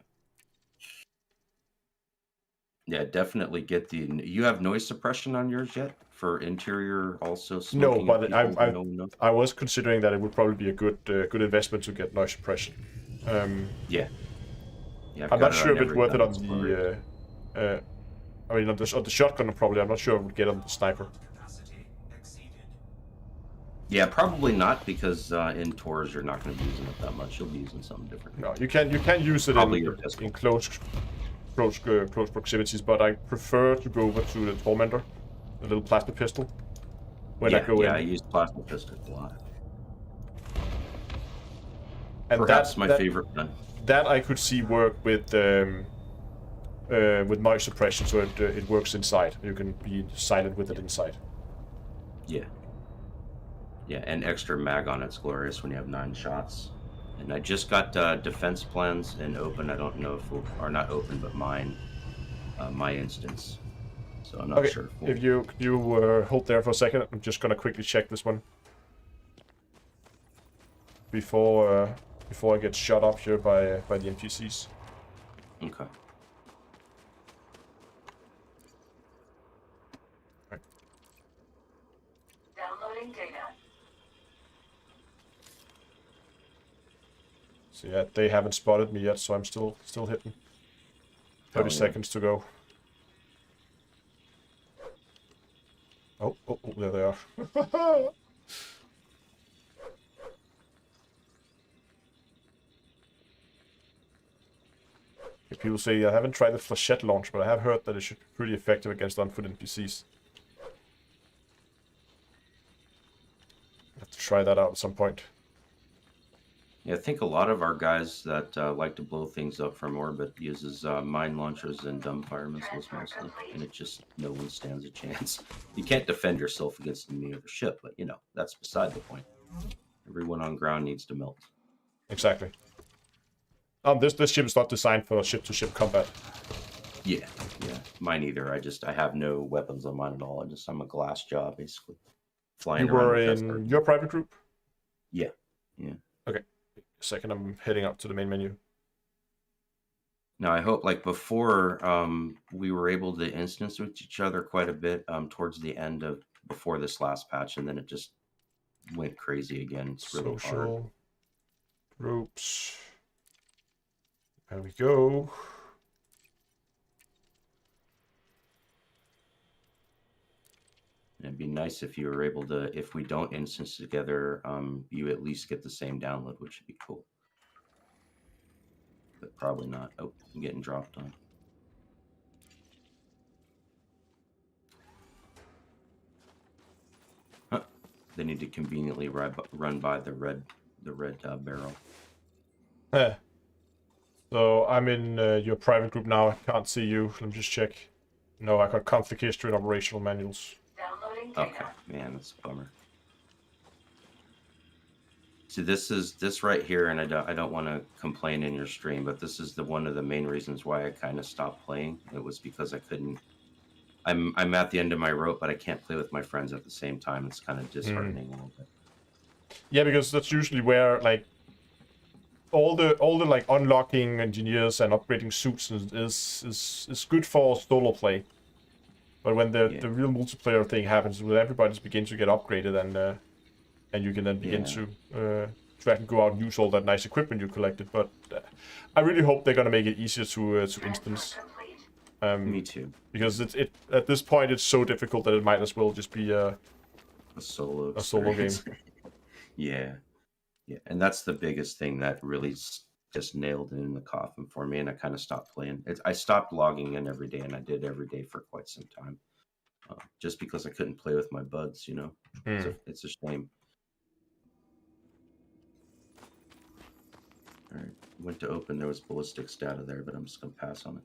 Yeah, definitely get the... You have noise suppression on yours yet? For interior also No, smoking? but if people I know enough? I was considering that it would probably be a good investment to get noise suppression. Yeah. Yeah, I've I'm got not sure on if it's every worth it gun on that's loaded. the. I mean, on the shotgun probably. I'm not sure I would get on the sniper. Capacity exceeded. Yeah, probably not, because in tours you're not going to be using it that much. You'll be using something different. No, you can use it Probably your pistol. in close proximities, but I prefer to go over to the Tormentor, the little plasma pistol. When I go I in, use plasma pistol a lot. and Perhaps my favorite gun. That I could see work with noise suppression, so it works inside. You can be silent with it inside. Yeah. Yeah, and extra mag on it's glorious when you have 9 shots. And I just got defense plans in open. I don't know if are not open, but my instance. So I'm not Okay, sure. if you hold there for a second, I'm just gonna quickly check this one before I get shot up here by the NPCs. Okay. Downloading data. So yeah, they haven't spotted me yet, so I'm still hitting. 30 yeah. seconds to go. Oh, there they are. People say I haven't tried the flechette launch, but I have heard that it should be pretty effective against on-foot NPCs. Have to try that out at some point. Yeah, I think a lot of our guys that like to blow things up from orbit uses mine launchers and dumbfire missiles mostly, and it just no one stands a chance. You can't defend yourself against any other ship, but you know that's beside the point. Everyone on ground needs to melt. Exactly. This ship is not designed for ship-to-ship combat. Yeah, mine either. I have no weapons on mine at all. I'm a glass job basically. Flying You were around with in your private group? Yeah. Okay. Second, I'm heading up to the main menu. Now I hope like before we were able to instance with each other quite a bit towards the end of before this last patch, and then it just went crazy again. It's really hard. Social groups. There we go. It'd be nice if you were able to, if we don't instance together, you at least get the same download, which would be cool. But probably not. Oh, I'm getting dropped on. Huh. They need to conveniently run by the red barrel. Yeah. So I'm in your private group now. I can't see you. Let me just check. No, I got conflict history and operational manuals. Downloading data. Okay, man, that's a bummer. See, this right here, and I don't want to complain in your stream, but this is one of the main reasons why I kind of stopped playing. It was because I couldn't. I'm at the end of my rope, but I can't play with my friends at the same time. It's kind of disheartening a little bit. Yeah, because that's usually where like all the like unlocking engineers and upgrading suits is good for solo play. But when the real multiplayer thing happens, when everybody's begins to get upgraded and you can then begin to try and go out and use all that nice equipment you collected. But I really hope they're gonna make it easier to instance. Me too. Because it at this point it's so difficult that it might as well just be a solo game. Yeah, and that's the biggest thing that really just nailed it in the coffin for me, and I kind of stopped playing. I stopped logging in every day, and I did every day for quite some time, just because I couldn't play with my buds. You know, it's a shame. All right, went to open. There was ballistics data there, but I'm just gonna pass on it.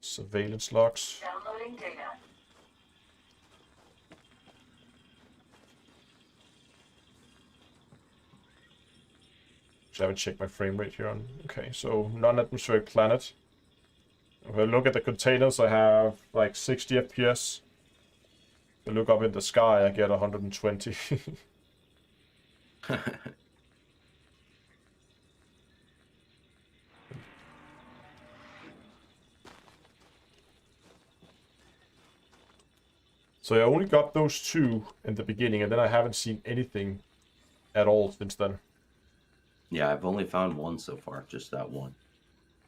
Surveillance logs. Downloading data. I haven't checked my frame rate here on. Okay, so non-atmospheric planet. If I look at the containers, I have like 60 FPS. If I look up in the sky, I get 120. So I only got those two in the beginning, and then I haven't seen anything at all since then. Yeah, I've only found one so far, just that one.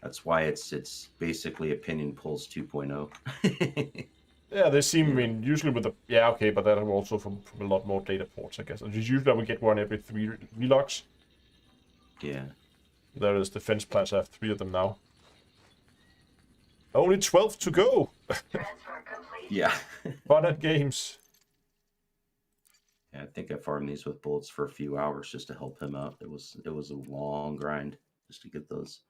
That's why it's basically opinion polls 2.0. Yeah, they seem, I mean, usually with the, yeah, okay, but that are also from a lot more data ports, I guess. And usually I would get one every 3 relogs. Yeah. There is defense plans, I have 3 of them now. Only 12 to go! Transfer complete. Yeah. Fun at games. Yeah, I think I farmed these with bullets for a few hours just to help him out. It was a long grind just to get those.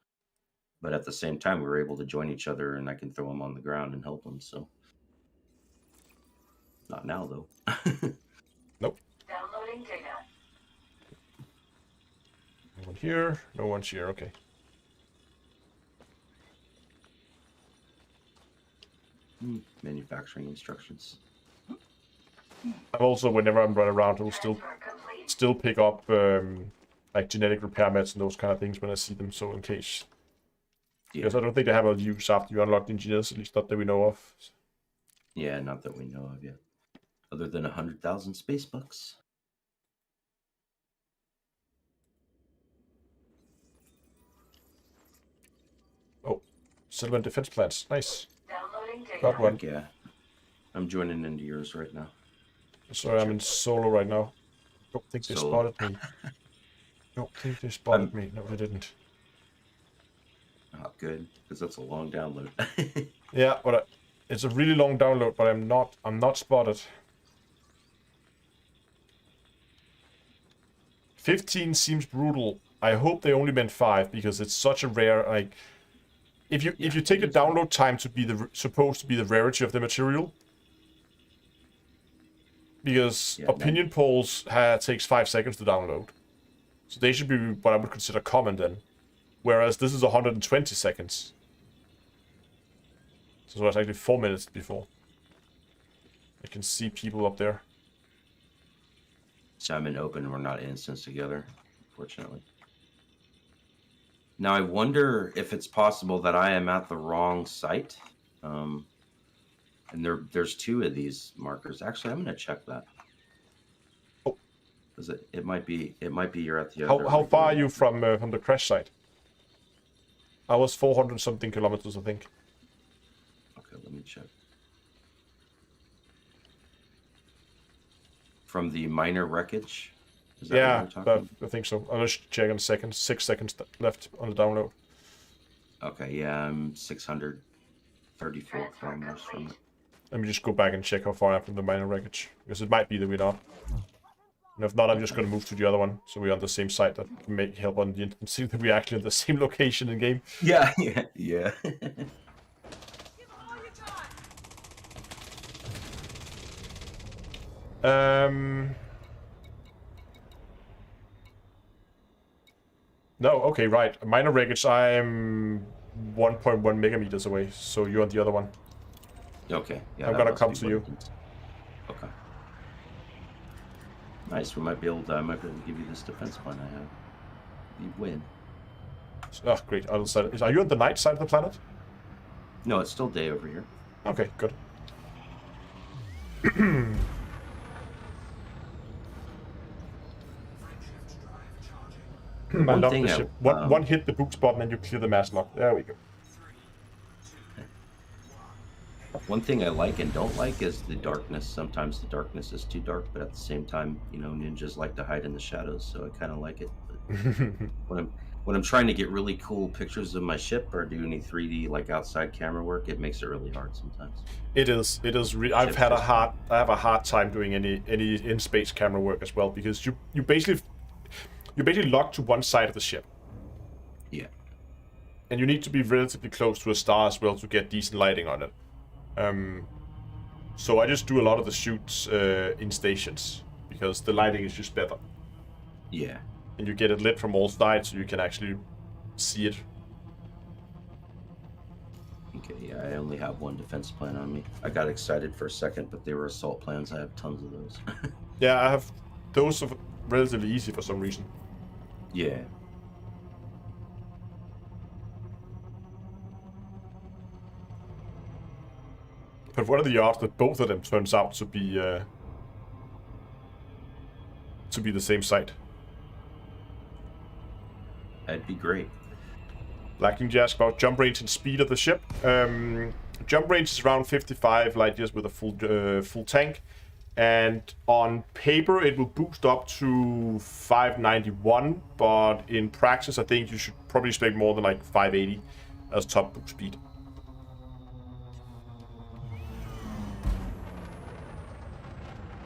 But at the same time, we were able to join each other, and I can throw him on the ground and help him, so. Not now, though. Nope. Downloading data. No one here, no one's here, okay. Manufacturing instructions. I've also, whenever I'm running around, I will Transfer complete. still pick up like genetic repair meds and those kind of things when I see them, so in case. Yeah. Because I don't think they have a use after you unlock the engineers, at least not that we know of. Yeah, not that we know of yet. Other than 100,000 space bucks. Oh, Sylvan defense plans. Nice. Downloading data. Got one. Heck yeah. I'm joining into yours right now. Sorry, I'm in solo right now. Don't think they Solo. spotted me. Don't think they spotted me. No, they didn't. Oh, good, because that's a long download. Yeah, but it's a really long download, but I'm not spotted. 15 seems brutal. I hope they only meant 5 because it's such a rare, like, if you take the download time to be supposed to be the rarity of the material, because opinion polls takes 5 seconds to download, so they should be what I would consider common then, whereas this is 120 seconds. So it's actually 4 minutes before. I can see people up there. So I'm in open, we're not instanced together, unfortunately. Now I wonder if it's possible that I am at the wrong site. And there's 2 of these markers. Actually, I'm gonna check that. Oh. Because it might be you're at the How other. how far are you from the crash site? I was 400 something kilometers, I think. Okay, let me check. From the minor wreckage? Is that Yeah, what we're talking? I think so. I'll just check in a second. 6 seconds left on the download. Okay, yeah, I'm 634 kilometers from it. Let me just go back and check how far I am from the minor wreckage, because it might be that we're not. And if not, I'm just going to move to the other one, so we're on the same site. That can help on the instant see that we're actually in the same location in game. Yeah. Give all you got. No, okay, right. Minor wreckage, I'm 1.1 megameters away, so you're on the other one. Okay, yeah. I'm that gonna must come be to what you. it is. Okay. Nice, I might be able to give you this defense plan I have. You win. Oh, great. Other side. Are you on the night side of the planet? No, it's still day over here. Okay, good. I love the ship. One hit the boot spot and then you clear the mass lock. There we go. One thing I like and don't like is the darkness. Sometimes the darkness is too dark, but at the same time, you know, ninjas like to hide in the shadows, so I kind of like it. But when I'm trying to get really cool pictures of my ship or do any 3D like outside camera work, it makes it really hard sometimes. It is. I have a hard time doing any in space camera work as well, because you basically locked to one side of the ship. Yeah. And you need to be relatively close to a star as well to get decent lighting on it. So I just do a lot of the shoots in stations, because the lighting is just better. Yeah. And you get it lit from all sides, so you can actually see it. Okay, yeah, I only have one defense plan on me. I got excited for a second, but they were assault plans. I have tons of those. Yeah, I have those are relatively easy for some reason. Yeah. But what are the odds that both of them turns out to be the same site? That'd be great. Lacking just about jump range and speed of the ship. Jump range is around 55 light years with a full tank, and on paper it will boost up to 591, but in practice I think you should probably expect more than like 580 as top boost speed.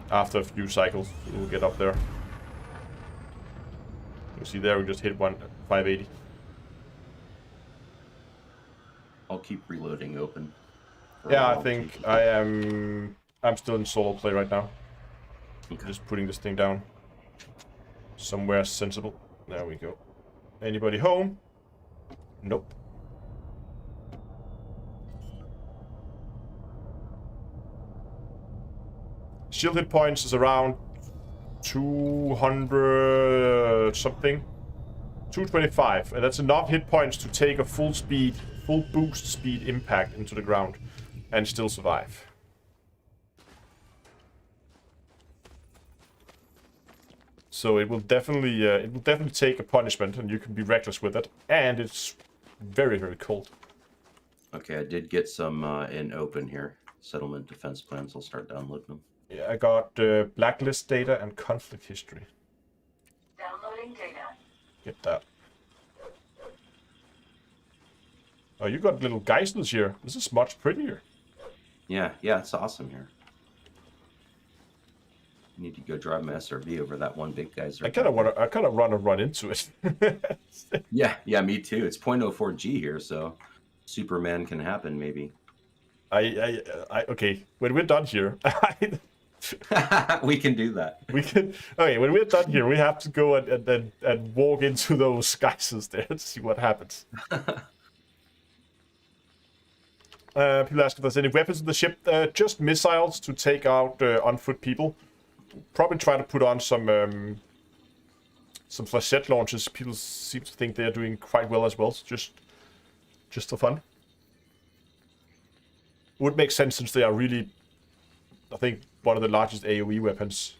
After a few cycles, it will get up there. You see there, we just hit 580. I'll keep reloading open. Yeah, I think I'm still in solo play right now. Okay. Just putting this thing down somewhere sensible. There we go. Anybody home? Nope. Shield hit points is around 200 something. 225, and that's enough hit points to take a full boost speed impact into the ground and still survive. So it will definitely take a punishment, and you can be reckless with it. And it's very, very cold. Okay, I did get some in open here. Settlement defense plans. I'll start downloading them. Yeah, I got blacklist data and conflict history. Downloading data. Get that. Oh, you got little geysers here. This is much prettier. Yeah, it's awesome here. Need to go drive my SRV over that one big geyser. I kind of want to run into it. Yeah, me too. It's 0.04G here, so Superman can happen maybe. Okay. When we're done here, We can do that. we can. Okay, when we're done here, we have to go and walk into those geysers there to see what happens. People ask if there's any weapons in the ship. Just missiles to take out on foot people. Probably try to put on some flechette launches. People seem to think they're doing quite well as well. So just for fun. Would make sense since they are really, I think, one of the largest AoE weapons.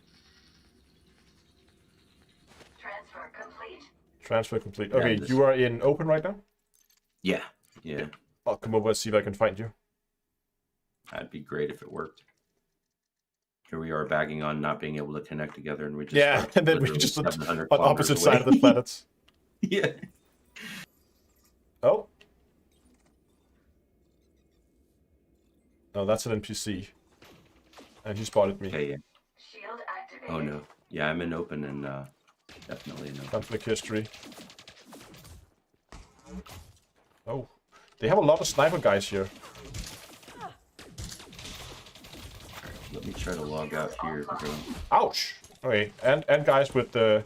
Transfer complete. Transfer complete. Yeah, Okay, this- you are in open right now? Yeah. I'll come over and see if I can find you. That'd be great if it worked. Here we are bagging on not being able to connect together, and we just Yeah, are and then we literally just on 700 opposite kilometers side of away. the planet. Yeah. Oh. No, that's an NPC. And he spotted me. Okay, yeah. Shield activated. Oh no. Yeah, I'm in open and definitely in open. Conflict history. Oh. They have a lot of sniper guys here. Let me try to log out here. Ouch! Okay, and guys with the...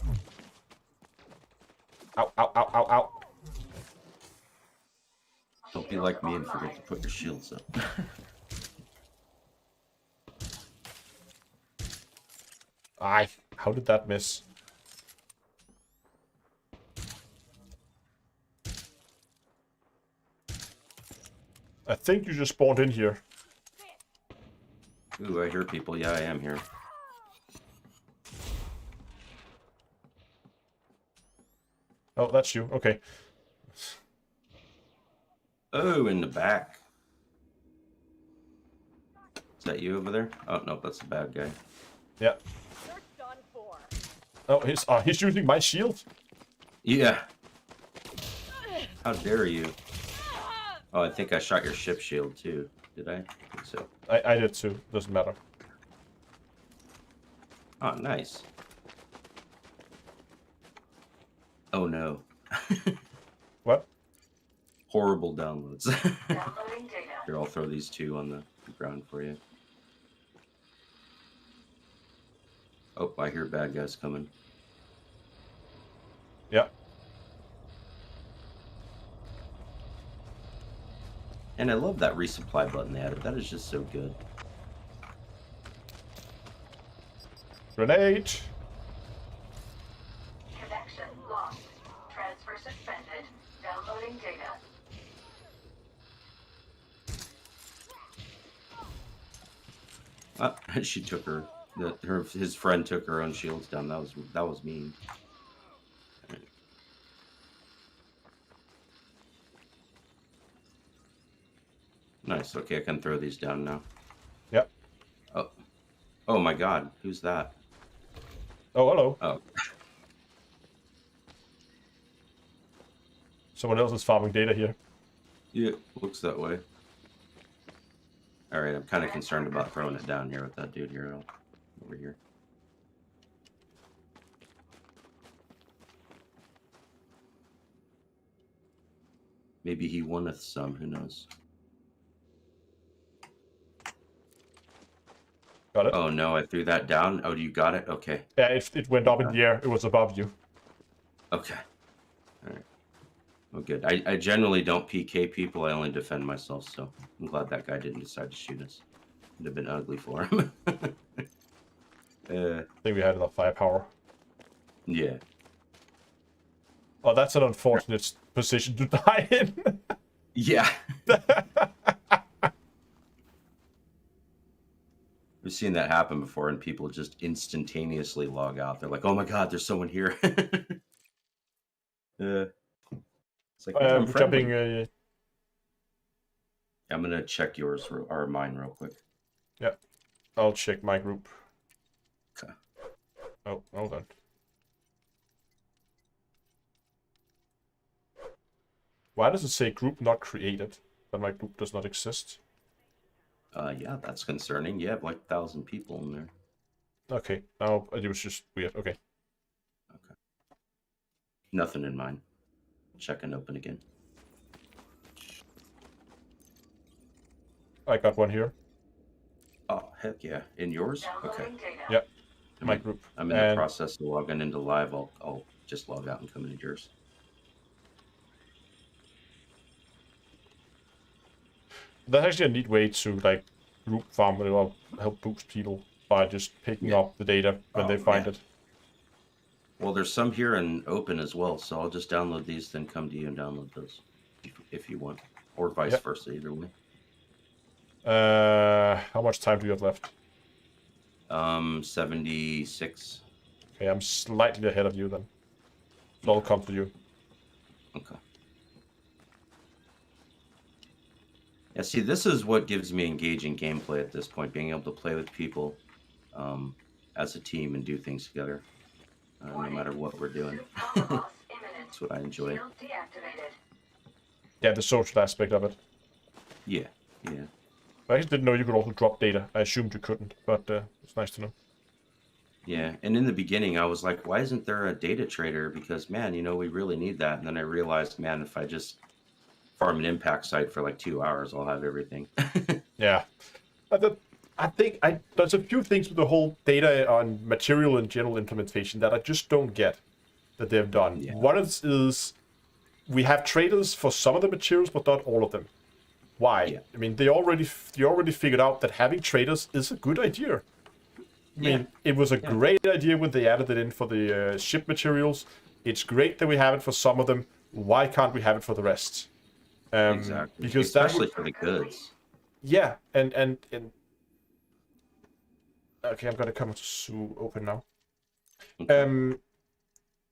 Ow, ow, ow, ow, ow. Don't be like me and forget to put your shields up. Aye, how did that miss? I think you just spawned in here. Ooh, I hear people. Yeah, I am here. Oh, that's you. Okay. Oh, in the back. Is that you over there? Oh, no, that's the bad guy. Yeah. You're done for. Oh, he's using my shield. Yeah. How dare you? Oh, I think I shot your ship shield too. Did I? I think so. I did too. Doesn't matter. Oh, nice. Oh no. What? Horrible downloads. Downloading data. Here, I'll throw these two on the ground for you. Oh, I hear bad guys coming. Yeah. And I love that resupply button they added. That is just so good. Grenade. Connection lost. Transfer suspended. Downloading data. She took her. His friend took her own shields down. That was mean. Nice. Okay, I can throw these down now. Yep. Oh my God, who's that? Oh, hello. Oh, Someone else is farming data here. yeah, looks that way. All right, I'm kind of concerned about throwing it down here with that dude here over here. Maybe he wanteth some. Who knows? Got it? Oh no, I threw that down. Oh, you got it? Okay. Yeah, it went up in the air. It was above you. Okay. All right. Well, good. I generally don't PK people. I only defend myself, so I'm glad that guy didn't decide to shoot us. It'd have been ugly for him. I think we had enough firepower. Yeah. Oh, that's an unfortunate position to die in. Yeah. We've seen that happen before, and people just instantaneously log out. They're like, "Oh my god, there's someone here." It's like, yeah, I'm friendly. jumping. I'm gonna check yours or mine real quick. Yeah, I'll check my group. Okay. Oh, hold on. Why does it say group not created? That my group does not exist. Yeah, that's concerning. You have like 1,000 people in there. Okay, now it was just weird. Okay. Okay. Nothing in mine. Check and open again. I got one here. Oh, heck yeah. In yours? Okay. Downloading data. Yep. My group. I'm in the process of logging into live. I'll just log out and come into yours. That's actually a neat way to like group farm or help boost people by just picking up the data when they find it. Well, there's some here in open as well, so I'll just download these, then come to you and download those if you want, or vice versa, either way. How much time do you have left? 76. Okay, I'm slightly ahead of you then. So I'll come to you. Okay. Yeah, see, this is what gives me engaging gameplay at this point, being able to play with people as a team and do things together, no matter what we're doing. That's what I enjoy. Shield deactivated. Yeah, the social aspect of it. Yeah, yeah. I actually didn't know you could also drop data. I assumed you couldn't, but it's nice to know. Yeah, and in the beginning, I was like, why isn't there a data trader? Because, man, we really need that. And then I realized, man, if I just farm an impact site for like 2 hours, I'll have everything. Yeah. I think there's a few things with the whole data on material and general implementation that I just don't get that they've done. Yeah. One is we have traders for some of the materials, but not all of them. Why? Yeah. I mean, they already figured out that having traders is a good idea. I mean, it was a great idea when they added it in for the ship materials. It's great that we have it for some of them. Why can't we have it for the rest? Exactly. Because especially for the goods. Yeah, and okay, I'm gonna come to open now. Okay.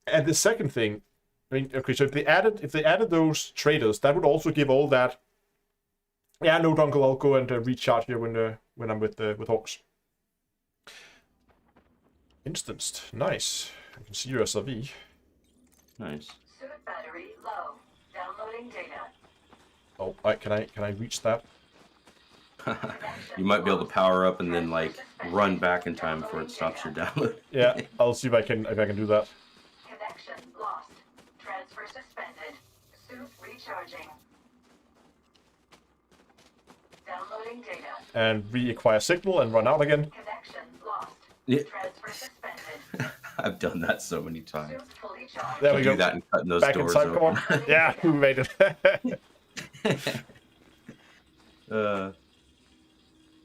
And the second thing, I mean, okay, so if they added those traders, that would also give all that. Yeah, no, Dunkel, I'll go and recharge here when I'm with Hawks. Instanced, nice. I can see your SRV. Nice. Suit battery low. Downloading data. Oh, can I reach that? You might be able to power up and then like run back in time before it stops your download. Yeah, I'll see if I can do that. Connection lost. Transfer suspended. Suit recharging. Downloading data. And reacquire signal and run out again. Connection lost. Yeah. Transfer suspended. I've done that so many times. Suit fully charged. There we Do go. that and cutting those Back in doors time, come open. on. Yeah, we made it.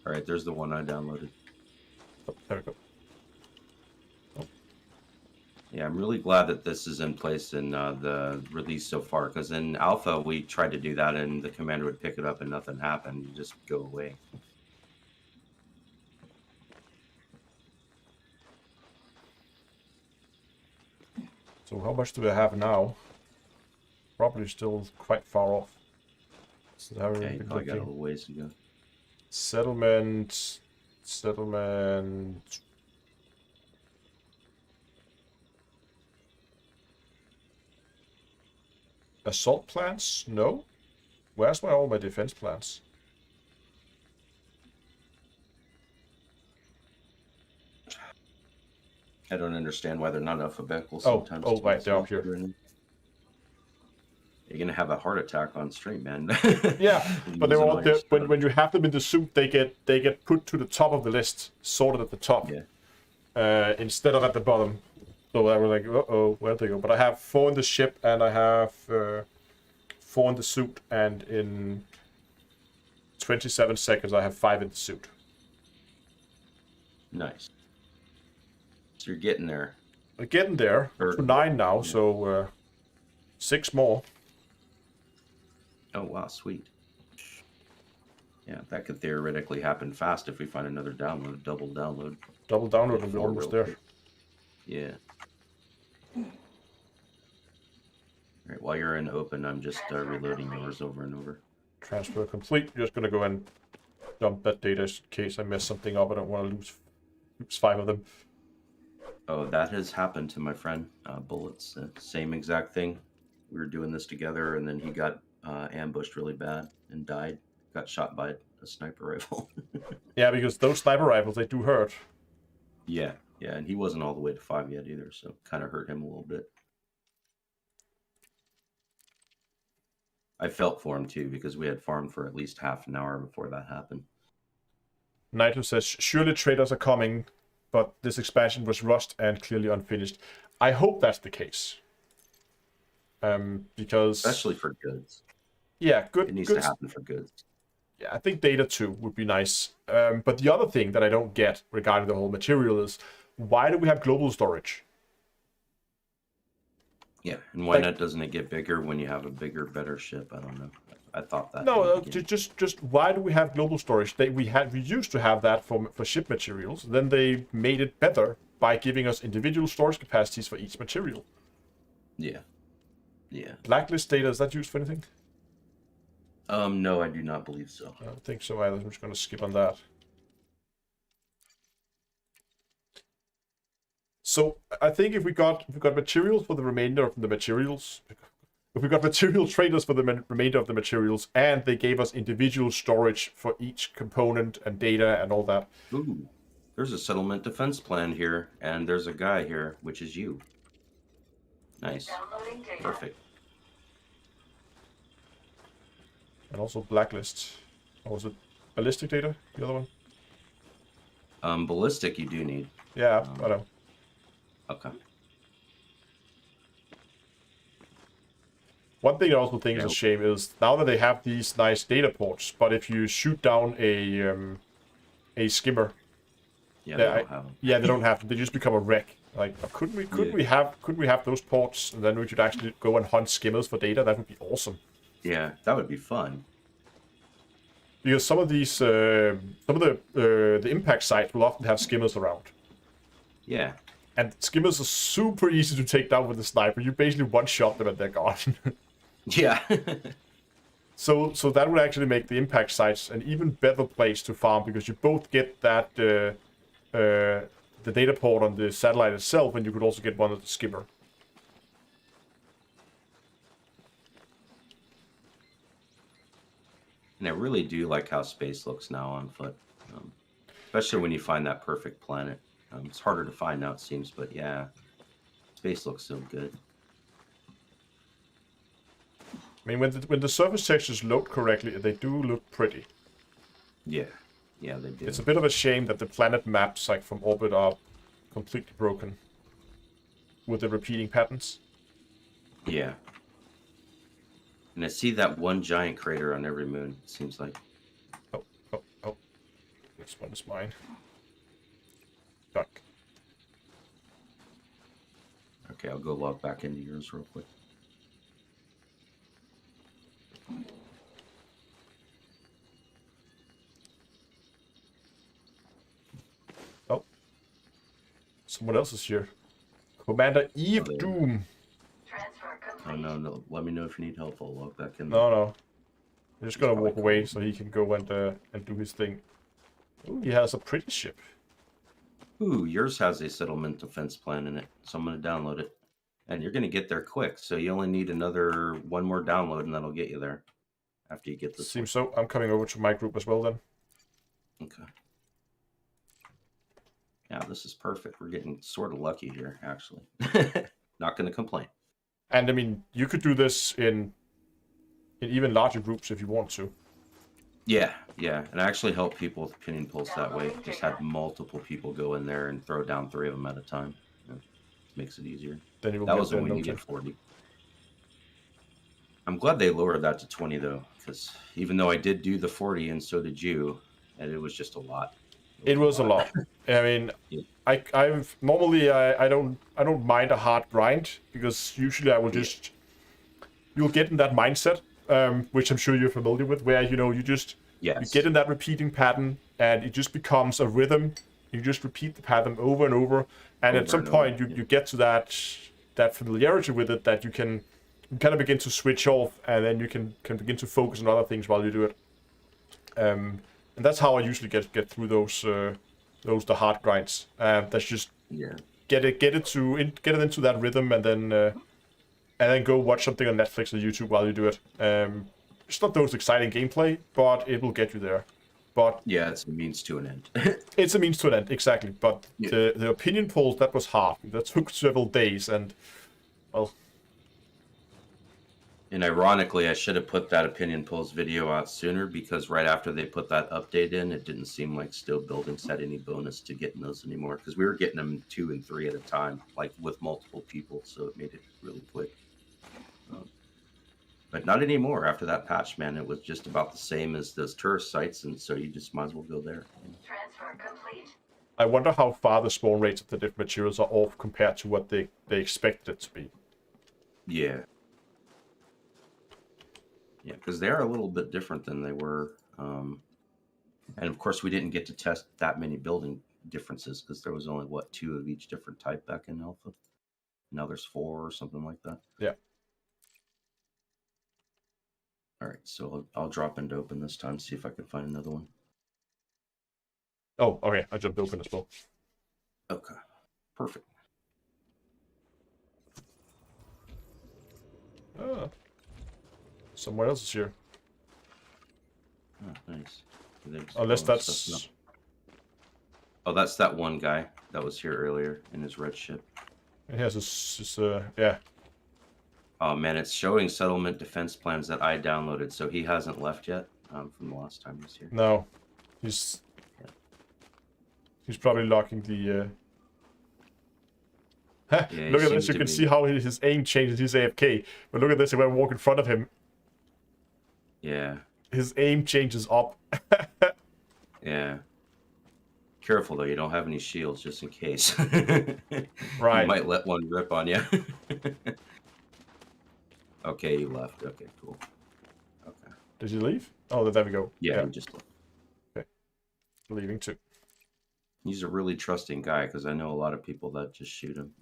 All right, there's the one I downloaded. Oh, there we go. Yeah, I'm really glad that this is in place in the release so far, because in alpha we tried to do that and the commander would pick it up and nothing happened. You just go away. So how much do we have now? Probably still quite far off. So how Okay, you probably got a little ways to go. Settlement. Assault plans? No. Where's all my defense plans? I don't understand why they're not alphabetical Oh, sometimes. oh, right, they're up here. You're gonna have a heart attack on stream, man. Yeah, but they're Losing all all your stuff. when you have them in the suit, they get put to the top of the list, sorted at the top, instead of at the bottom. So I was like, uh-oh, where'd they go? But I have 4 in the ship, and I have 4 in the suit, and in 27 seconds, I have 5 in the suit. Nice. So you're getting there. We're getting there. We're to 9 now, so 6 more. Oh wow, sweet. Yeah, that could theoretically happen fast if we find another download, double download. Double download and we're Four almost real there. quick. Yeah. All right, while you're in open, I'm just reloading yours over and over. Transfer complete. I'm just gonna go and dump that data in case I mess something up. I don't want to lose 5 of them. Oh, that has happened to my friend. Bullets, same exact thing. We were doing this together, and then he got ambushed really bad and died. Got shot by a sniper rifle. Yeah, because those sniper rifles, they do hurt. Yeah, and he wasn't all the way to 5 yet either, so kind of hurt him a little bit. I felt for him too, because we had farmed for at least half an hour before that happened. Naito says, surely traders are coming, but this expansion was rushed and clearly unfinished. I hope that's the case. Because... Especially for goods. Yeah, good. It needs good, to happen for goods. Yeah, I think data too would be nice. But the other thing that I don't get regarding the whole material is, why do we have global storage? Yeah, and why not doesn't it get bigger when you have a bigger, better ship? I don't know. I thought that. No, just why do we have global storage? We used to have that for ship materials. Then they made it better by giving us individual storage capacities for each material. Yeah. Blacklist data, is that used for anything? No, I do not believe so. I don't think so either. I'm just going to skip on that. So I think if we got materials for the remainder of the materials, if we got material traders for the remainder of the materials, and they gave us individual storage for each component and data and all that. Ooh, there's a settlement defense plan here, and there's a guy here, which is you. Nice. Downloading data. Perfect. And also blacklist. Or was it ballistic data? The other one? Ballistic you do need. Yeah, I know. Okay. One thing I also think is a shame is now that they have these nice data ports, but if you shoot down a skimmer, Yeah, they don't have them. Yeah, they don't have them. They just become a wreck. Like, couldn't we have those ports, and then we could actually go and hunt skimmers for data? That would be awesome. Yeah, that would be fun. Because some of these, the impact sites will often have skimmers around. Yeah. And skimmers are super easy to take down with the sniper. You basically one-shot them and they're gone. Yeah. So that would actually make the impact sites an even better place to farm, because you both get that the data port on the satellite itself, and you could also get one of the skimmer. And I really do like how space looks now on foot, especially when you find that perfect planet. It's harder to find now, it seems, but yeah, space looks so good. I mean, when the surface textures load correctly, they do look pretty. Yeah, they do. It's a bit of a shame that the planet maps, like from orbit, are completely broken with the repeating patterns. Yeah. And I see that one giant crater on every moon, it seems like. Oh. This one is mine. Duck. Okay, I'll go log back into yours real quick. Oh. Someone else is here. Commander Eve there. Doom. Transfer Oh, complete. no. Let me know if you need help. I'll log back in. No. I'm just gonna probably walk away so he can go and do his thing. Ooh, he has a pretty ship. Ooh, yours has a settlement defense plan in it, so I'm going to download it. And you're going to get there quick, so you only need one more download, and that'll get you there after you get this. Seems so. I'm coming over to my group as well then. Okay. Yeah, this is perfect. We're getting sort of lucky here, actually. Not going to complain. And I mean, you could do this in even larger groups if you want to. Yeah, and I actually help people with pinning pulse that way. Just had multiple people go in there and throw down 3 of them at a time. Yeah, makes it easier. Then you will That get was there when in you no get time. 40. I'm glad they lowered that to 20 though, because even though I did do the 40 and so did you, and it was just a lot. It was a lot. I mean, Yeah. I've normally I don't mind a hard grind, because usually I will you'll get in that mindset, which I'm sure you're familiar with, where you just You Yes. get in that repeating pattern, and it just becomes a rhythm. You just repeat the pattern over and over, and at Over some and over, point yeah. you get to that familiarity with it that you can kind of begin to switch off, and then you can begin to focus on other things while you do it. And that's how I usually get through those the hard grinds. That's just Yeah. get it into that rhythm, and then go watch something on Netflix or YouTube while you do it. It's not the most exciting gameplay, but it will get you there. But Yeah, it's a means to an end. it's a means to an end, exactly. But Yeah. the opinion polls, that was hard. That took several days, and well, And ironically, I should have put that opinion polls video out sooner, because right after they put that update in, it didn't seem like Still Buildings had any bonus to getting those anymore, because we were getting them 2 and 3 at a time, like with multiple people, so it made it really quick. But not anymore. After that patch, man, it was just about the same as those tourist sites, and so you just might as well go there. Transfer complete. I wonder how far the spawn rates of the different materials are off compared to what they expected it to be. Yeah. Yeah, because they are a little bit different than they were. And of course, we didn't get to test that many building differences, because there was only, 2 of each different type back in Alpha. Now there's 4 or something like that. Yeah. All right, so I'll drop into open this time, see if I can find another one. Oh, okay. I jumped open as well. Okay, perfect. Somewhere else is here. Oh, nice. Unless bonus that's... stuff. No. Oh, that's that one guy that was here earlier in his red ship. It has this yeah. Oh man, it's showing settlement defense plans that I downloaded, so he hasn't left yet from the last time he was here. No. He's probably locking the... Yeah, look he at this, seems you to can be. see how his aim changes. He's AFK. But look at this, if I walk in front of him, Yeah, his aim changes up. yeah. Careful though, you don't have any shields, just in case. Right. You might let one rip on you. Okay, you left. Okay, cool. Okay. Did he leave? Oh, there we go. Yeah, he just left. Leaving too. He's a really trusting guy, because I know a lot of people that just shoot him.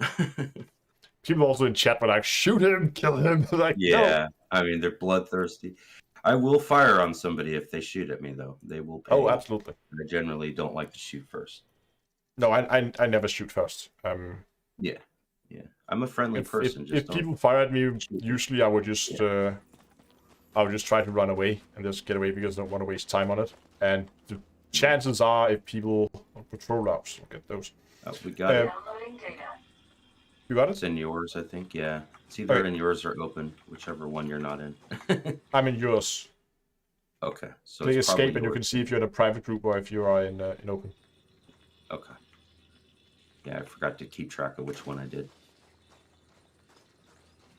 People also in chat were like, shoot him, kill him. Like, Yeah, I mean, they're bloodthirsty. I will fire on somebody if they shoot at me, though. They will pay. No. Oh, absolutely. I generally don't like to shoot first. No, I never shoot first. Yeah, yeah. I'm a friendly person. If people fire at me, usually I would just try to run away and just get away, because I don't want to waste time on it. And the chances are, if people on patrol routes, we'll get those. Oh, we got it. Downloading data. You got It's it? in yours, I think. Yeah, it's either Okay. in yours or open, whichever one you're not in. I'm in yours. Okay, so Click it's escape, probably and you can yours. see if you're in a private group or if you are in open. Okay. Yeah, I forgot to keep track of which one I did.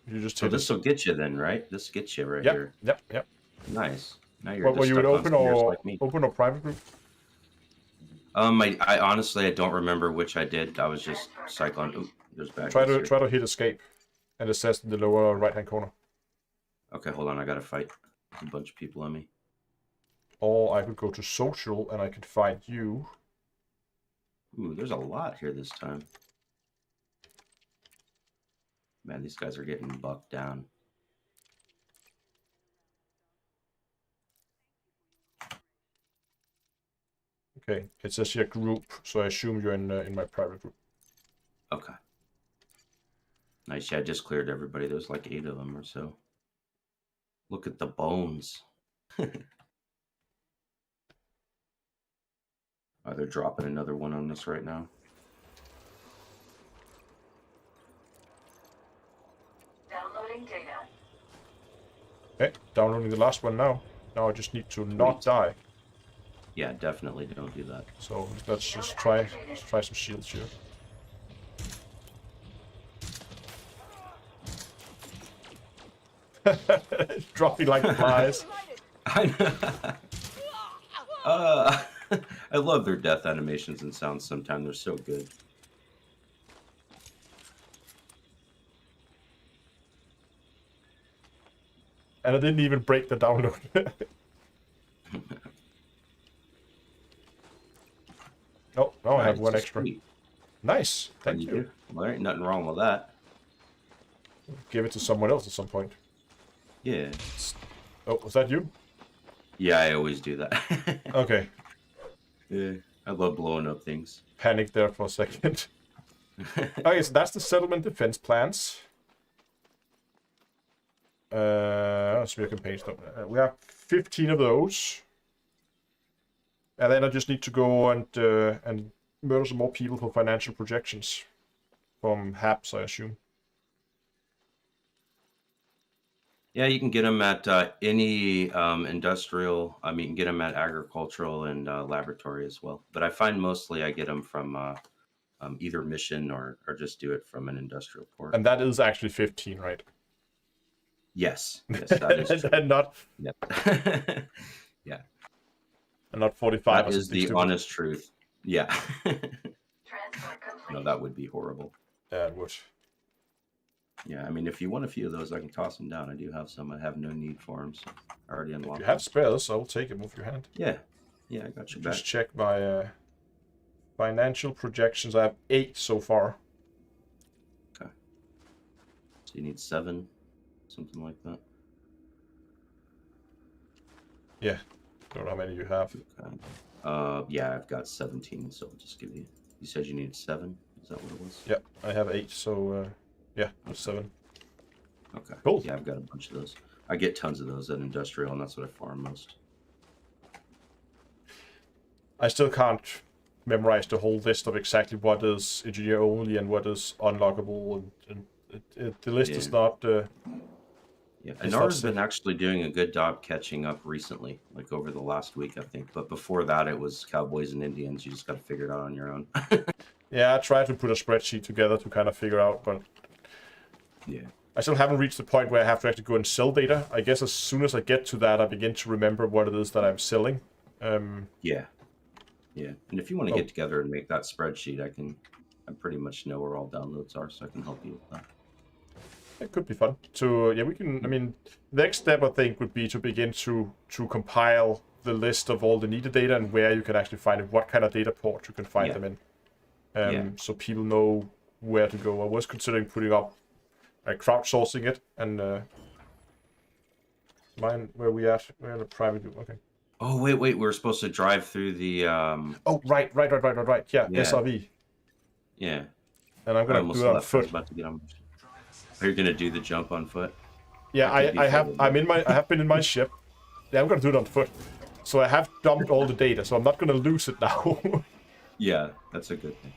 You just So hit this it. will get you then, right? This gets you right Yep, here. yep. Nice. Now you're What were just you in stuck on open stairs or like me. open or private group? I honestly, I don't remember which I did. I was just cycling. Oop, there's bad guys here. Try to hit escape, and it says in the lower right hand corner. Okay, hold on. I gotta fight a bunch of people on me. Or I could go to social and I could find you. Ooh, there's a lot here this time. Man, these guys are getting bucked down. Okay, it says here group, so I assume you're in my private group. Okay. Nice. Yeah, I just cleared everybody. There's like 8 of them or so. Look at the bones. Oh, they're dropping another one on us right now. Downloading data. Okay, downloading the last one now. Now I just need to not die. Yeah, definitely don't do that. So let's just try some shields here. Dropping like flies. I know. I love their death animations and sounds sometimes. They're so good. And I didn't even break the download. Oh, now I have Alright, one so extra. sweet. Nice. Thank you. do. Well, there ain't nothing wrong with that. Give it to someone else at some point. Yeah. Oh, was that you? Yeah, I always do that. Okay. Yeah, I love blowing up things. Panicked there for a second. Okay, so that's the settlement defense plans. Smear campaign stuff. We have 15 of those. And then I just need to go and murder some more people for financial projections. From HAPS, I assume. Yeah, you can get them at any industrial. I mean, you can get them at agricultural and laboratory as well. But I find mostly I get them from either mission or just do it from an industrial port. And that is actually 15, right? Yes, that is true. And not Yep. Yeah, and not 45. that is the honest truth. Yeah. Transfer complete. No, that would be horrible. Yeah, it would. Yeah, I mean, if you want a few of those, I can toss them down. I do have some. I have no need for them, so I already unlocked If you them. have spares, I will take them off your hand. Yeah, I got you back. Just check my financial projections. I have 8 so far. Okay. So you need 7, something like that. Yeah. Don't know how many you have. Okay. Yeah, I've got 17, so I'll just give you. You said you needed 7. Is that what it was? Yeah, I have 8, so yeah, that's 7. Okay. Cool. Yeah, I've got a bunch of those. I get tons of those at industrial, and that's what I farm most. I still can't memorize the whole list of exactly what is engineer only and what is unlockable, and the list is not. Yeah, It's Inara's not been actually doing a good job catching up recently, like over the last week, I think. But before that, it was Cowboys and Indians. You just got to figure it out on your own. Yeah, I tried to put a spreadsheet together to kind of figure out, but Yeah. I still haven't reached the point where I have to actually go and sell data. I guess as soon as I get to that, I begin to remember what it is that I'm selling. Yeah. Yeah. And if you want to Oh. get together and make that spreadsheet, I pretty much know where all downloads are, so I can help you with that. It could be fun. Yeah, we can. I mean, next step I think would be to begin to compile the list of all the needed data and where you can actually find it, what kind of data port you can find Yeah. them in, Yeah. so people know where to go. I was considering putting up, crowdsourcing it, and mine where we at? We're in a private group. Okay. Oh, wait. We're supposed to drive through the... Oh, right. Yeah, Yeah. SRV. Yeah. And I'm I gonna almost do it on left. I was foot. about to get on. Are you going to do the jump on foot? Yeah, That could be I have. fun. I have been in my ship. Yeah, I'm gonna do it on foot. So I have dumped all the data, so I'm not gonna lose it now. Yeah, that's a good thing.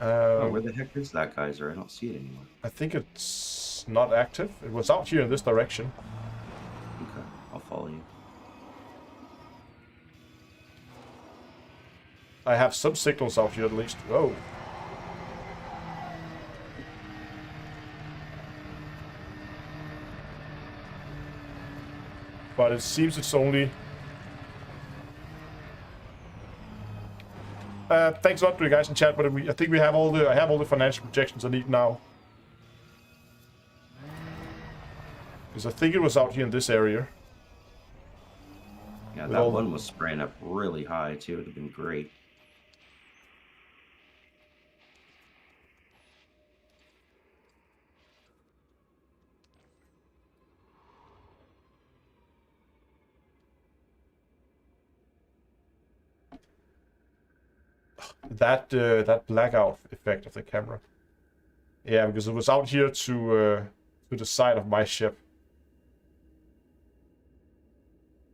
Oh, um, where the heck is that geyser? I don't see it anymore. I think it's not active. It was out here in this direction. Okay, I'll follow you. I have some signals out here at least. Whoa. But it seems it's only... thanks a lot to you guys in chat, but I think I have all the financial projections I need now. Because I think it was out here in this area. Yeah, With that all- one was spraying up really high, too. It would have been great. That blackout effect of the camera. Yeah, because it was out here to the side of my ship.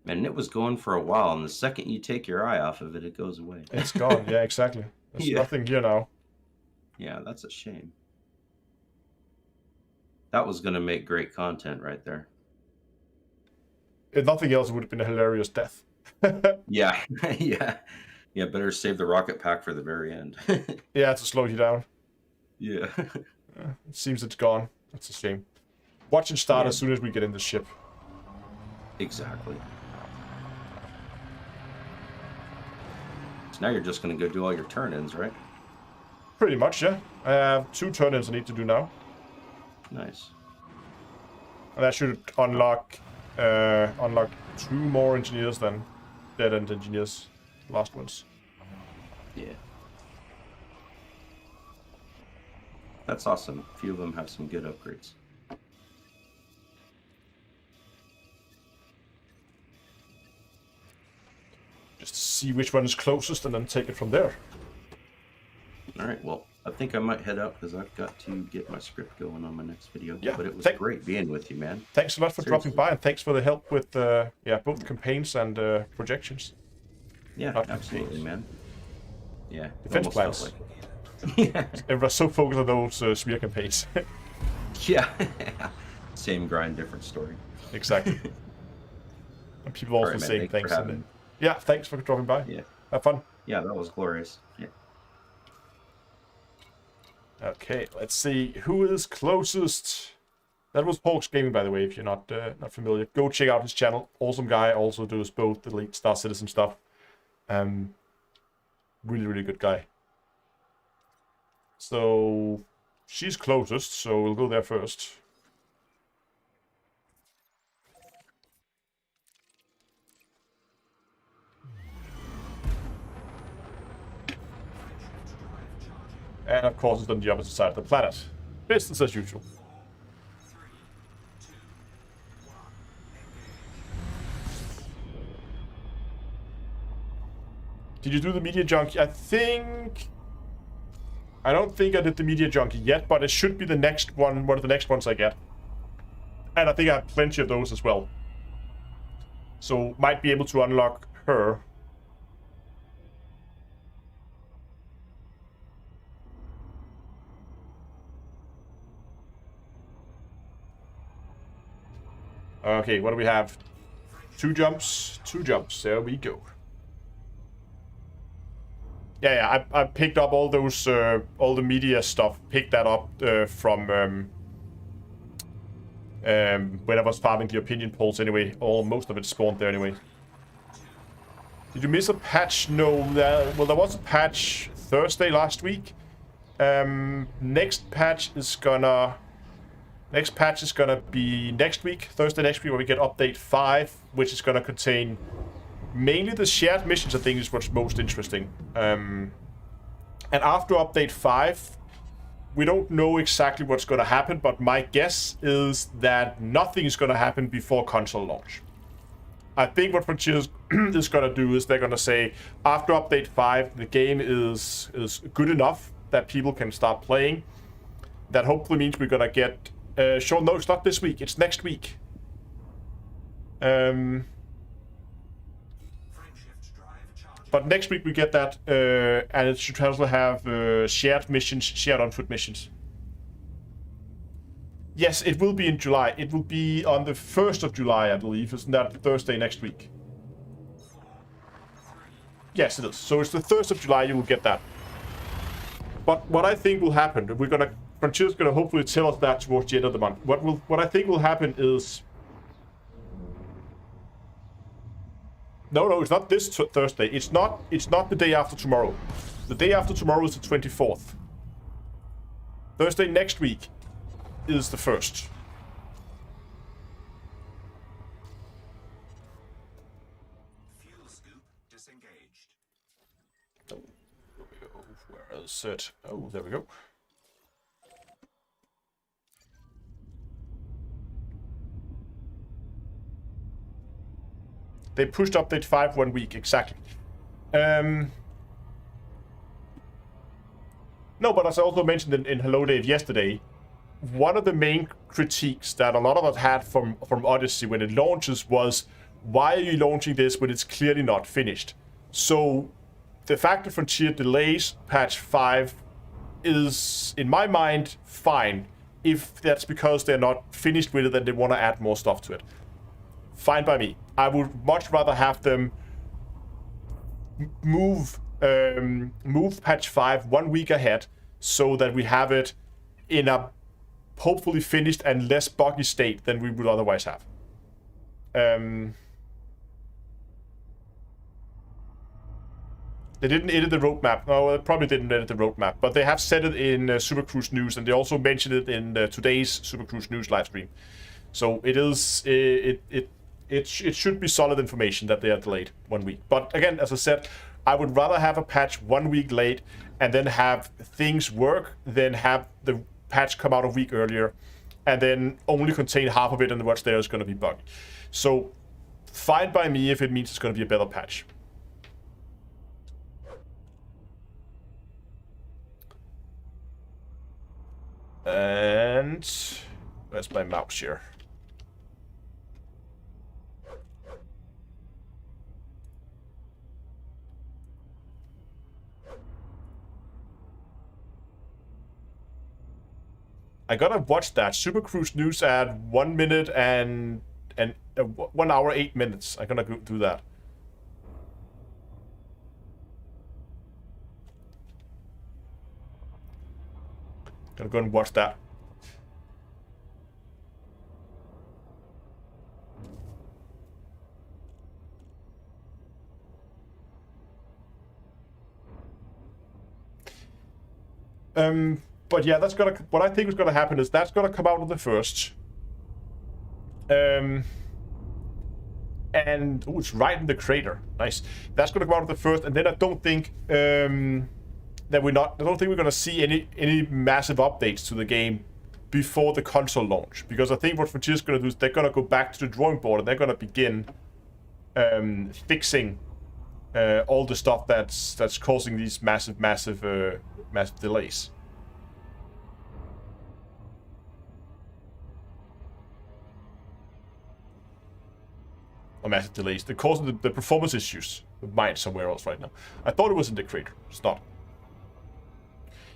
And it was going for a while, and the second you take your eye off of it, it goes away. It's gone. Yeah, exactly. There's Yeah. nothing here now. Yeah, that's a shame. That was going to make great content right there. If nothing else, it would have been a hilarious death. Yeah, yeah. Yeah, better save the rocket pack for the very end. Yeah, to slow you down. Yeah. It seems it's gone. That's a shame. Watch and start Yeah. as soon as we get in the ship. Exactly. So now you're just going to go do all your turn-ins, right? Pretty much, yeah. I have 2 turn-ins I need to do now. Nice. And that should unlock 2 more engineers than dead-end engineers. Last ones. Yeah. That's awesome. A few of them have some good upgrades. Just see which one is closest and then take it from there. All right, well, I think I might head out because I've got to get my script going on my next video. Yeah, But it was thank- great being with you, man. Thanks a lot for dropping Seriously. by, and thanks for the help with both campaigns and projections. Yeah, Not absolutely, campaigns. man. Yeah. it Defense almost felt like- Everyone's so focused on those smear campaigns. Yeah. Same grind, different story. Exactly. And people also Alright, man, saying thanks thanks. for And having then, yeah, thanks for dropping by. Yeah. Have fun. Yeah, that was glorious. Yeah. Okay, let's see who is closest. That was Pork's Gaming, by the way. If you're not familiar, go check out his channel. Awesome guy. Also does both the Elite Star Citizen stuff. Really good guy. So she's closest, so we'll go there first. And of course, it's on the opposite side of the planet. Business as usual. Did you do the media junkie? I don't think I did the media junkie yet, but it should be the next one of the next ones I get. And I think I have plenty of those as well. So might be able to unlock her. Okay, what do we have? 2 jumps. There we go. Yeah, I picked up all those, all the media stuff. Picked that up from when I was farming the opinion polls anyway. Most of it spawned there anyway. Did you miss a patch? No. Well, there was a patch Thursday last week. Next patch is gonna be next week, Thursday next week, where we get update 5, which is gonna contain mainly the shared missions. I think is what's most interesting. And after update 5, we don't know exactly what's gonna happen, but my guess is that nothing is gonna happen before console launch. I think what Frontiers is gonna do is they're gonna say after update 5, the game is good enough that people can start playing. That hopefully means we're gonna get. Sure, no, it's not this week. It's next week. But next week we get that, and it should also have shared missions, shared on-foot missions. Yes, it will be in July. It will be on the 1st of July, I believe. Isn't that Thursday next week? Yes, it is. So it's the 1st of July you will get that. But what I think will happen, Frontier's gonna hopefully tell us that towards the end of the month. What I think will happen is. No, it's not this Thursday. It's not the day after tomorrow. The day after tomorrow is the 24th. Thursday next week is the 1st. Fuel scoop disengaged. Where is it? Oh, there we go. They pushed update 5 1 week, exactly. No, but as I also mentioned in Hello Dave yesterday, one of the main critiques that a lot of us had from Odyssey when it launches was, why are you launching this when it's clearly not finished? So the fact that Frontier delays patch 5 is, in my mind, fine, if that's because they're not finished with it and they want to add more stuff to it. Fine by me. I would much rather have them move patch 5 1 week ahead, so that we have it in a hopefully finished and less buggy state than we would otherwise have. They didn't edit the roadmap. No, they probably didn't edit the roadmap, but they have said it in Super Cruise News, and they also mentioned it in today's Super Cruise News live stream. So it is it should be solid information that they are delayed 1 week. But again, as I said, I would rather have a patch 1 week late and then have things work than have patch come out a week earlier, and then only contain half of it, and what's there is going to be buggy. So, fine by me if it means it's going to be a better patch. And where's my mouse here? I gotta watch that Super Cruise news at 1 minute and 1 hour 8 minutes. I'm gonna go do that. Gonna go and watch that. But yeah, that's gonna. What I think is gonna happen is that's gonna come out on the 1st. And oh, it's right in the crater. Nice. That's gonna come out on the 1st, and then I don't think that we're not. I don't think we're gonna see any massive updates to the game before the console launch, because I think what Frontier's gonna do is they're gonna go back to the drawing board and they're gonna begin fixing all the stuff that's causing these massive delays. Or massive delays. They're causing the performance issues with mine somewhere else right now. I thought it was in the crater. It's not.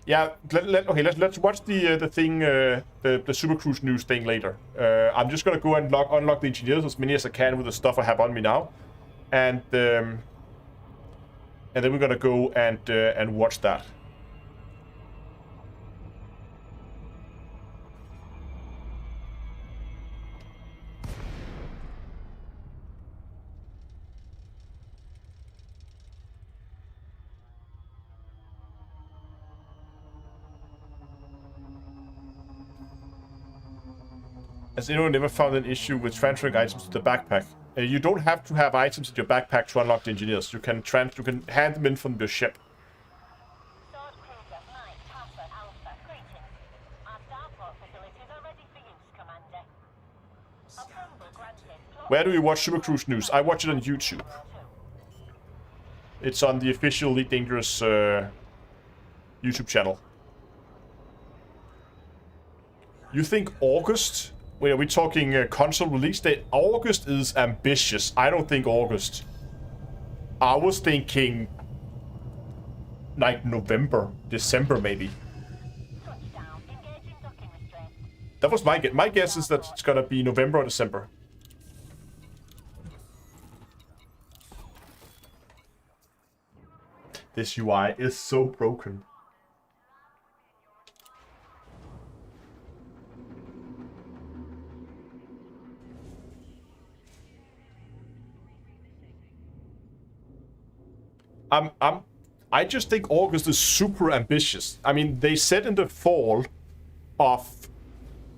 Yeah, let's watch the thing, the Super Cruise news thing later. I'm just gonna go and unlock the engineers as many as I can with the stuff I have on me now, and then we're gonna go and watch that. Has anyone ever found an issue with transferring items to the backpack? You don't have to have items in your backpack to unlock the engineers. You can hand them in from your ship. Where do you watch Super Cruise news? I watch it on YouTube. It's on the official Elite Dangerous YouTube channel. You think August? Wait, are we talking console release date? August is ambitious. I don't think August. I was thinking like November, December maybe. That was my guess. My guess is that it's gonna be November or December. This UI is so broken. I just think August is super ambitious. I mean, they said in the fall of...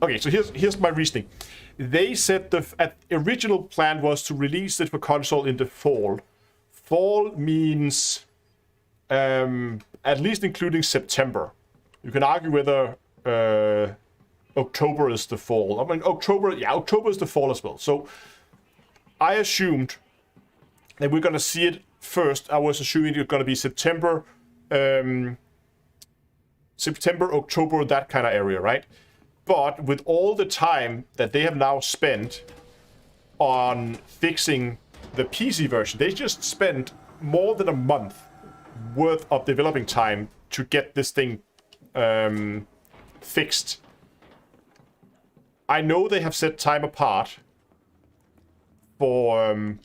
Okay, so here's my reasoning. They said the original plan was to release it for console in the fall. Fall means at least including September. You can argue whether October is the fall. I mean, October is the fall as well. So I assumed that we're going to see it first. I was assuming it's going to be September, October, that kind of area, right? But with all the time that they have now spent on fixing the PC version, they just spent more than a month worth of developing time to get this thing fixed. I know they have set time apart for...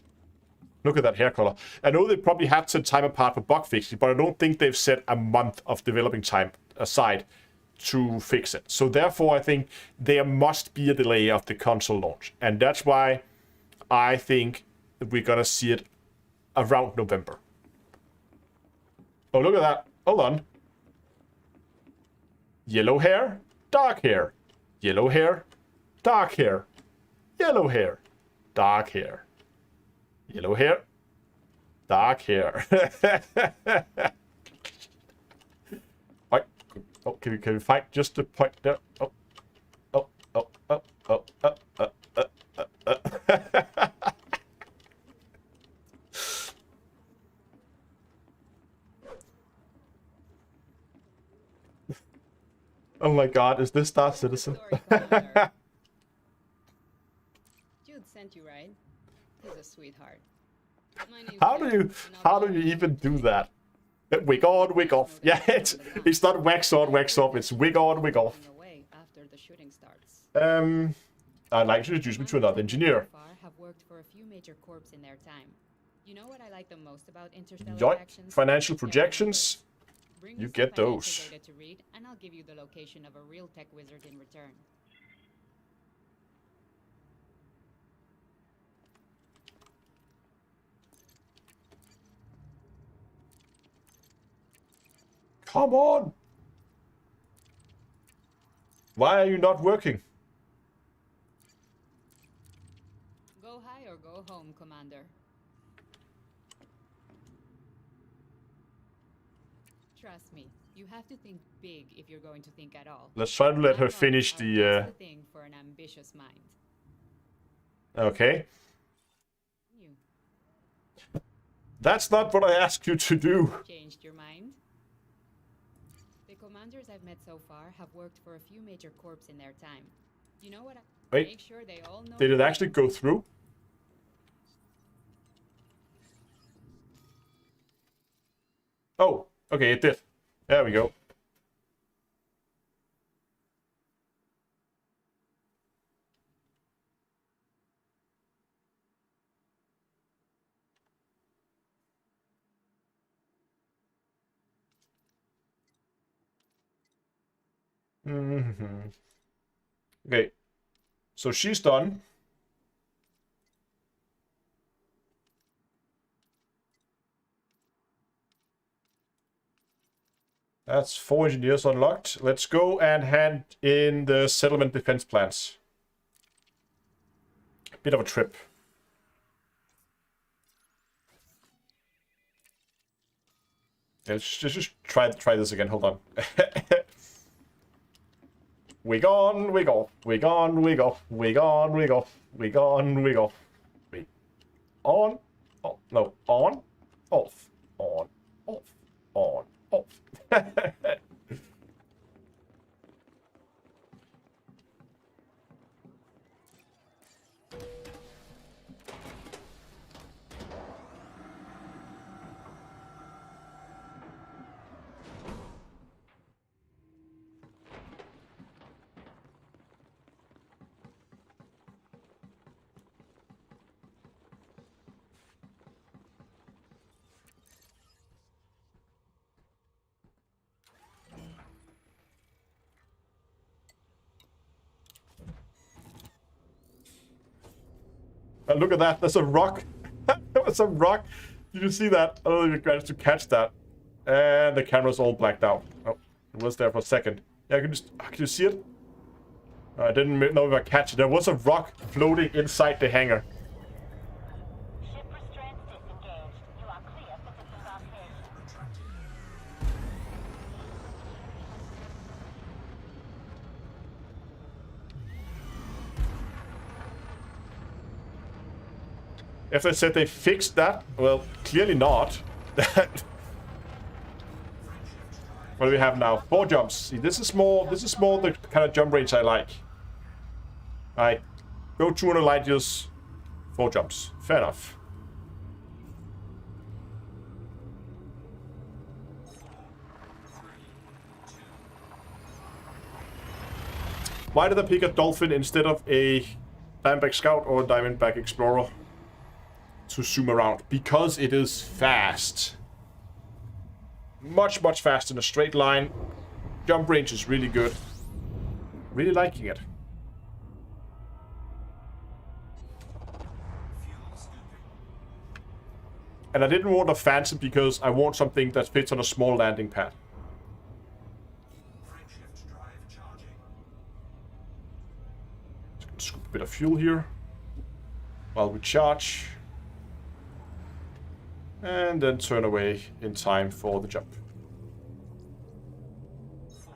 look at that hair color. I know they probably have set time apart for bug fixing, but I don't think they've set a month of developing time aside to fix it. So therefore, I think there must be a delay of the console launch. And that's why I think that we're going to see it around November. Oh, look at that. Hold on. Yellow hair, dark hair. Yellow hair, dark hair. Yellow hair, dark hair. Yellow hair, dark hair. Oh, can we find just the point there? Oh, oh, oh, oh, oh, oh, oh, oh, oh, oh. Oh my God, is this Star Citizen? Sorry, Commander. Jude sent you, right? He's a sweetheart. My name's How do Jen, you and I'll be how do you your even do assistant. that? Wig on, wig off. Yeah, it's not wax on, wax off. It's wig on, wig off. Going away after the shooting starts. I'd like to introduce me to another engineer. So far have worked for a few major corps in their time. You know what I like the most about interstellar Joint actions? financial Their projections. numbers. Bring You me some get financial those. data to read, and I'll give you the location of a real tech wizard in return. Come on. Why are you not working? Go high or go home, Commander. Trust me, you have to think big if you're going to think at all. Let's try to let her Our finish bodies are the. just the thing for an ambitious mind. Okay. You That's not what I asked you to do. changed your mind? The commanders I've met so far have worked for a few major corps in their time. You know what? Wait. Make sure they all know. Did it actually go through? Oh, okay, it did. There we go. Okay, so she's done. That's 4 engineers unlocked. Let's go and hand in the settlement defense plans. Bit of a trip. Let's just try this again. Hold on. Wig on, wig off, wig on, wig off, wig on, wig off, wig on, wig off. Wig on, oh, no, on, off, on, off, on, off. And look at that, there's a rock. There was a rock. Did you see that? I don't know if you managed to catch that. And the camera's all blacked out. Oh, it was there for a second. Yeah, can you see it? I didn't know if I catch it. There was a rock floating inside the hangar. Ship restraints disengaged. You are clear for disembarkation. If they said they fixed that, well, clearly not. What do we have now? 4 jumps. See, this is more the kind of jump range I like. Alright. Go 200 light years, 4 jumps. Fair enough. Why did I pick a Dolphin instead of a Diamondback Scout or a Diamondback Explorer to zoom around? Because it is fast. Much, much faster in a straight line. Jump range is really good. Really liking it. And I didn't want a Phantom because I want something that fits on a small landing pad. Frameshift drive charging. Scoop a bit of fuel here while we charge. And then turn away in time for the jump. 4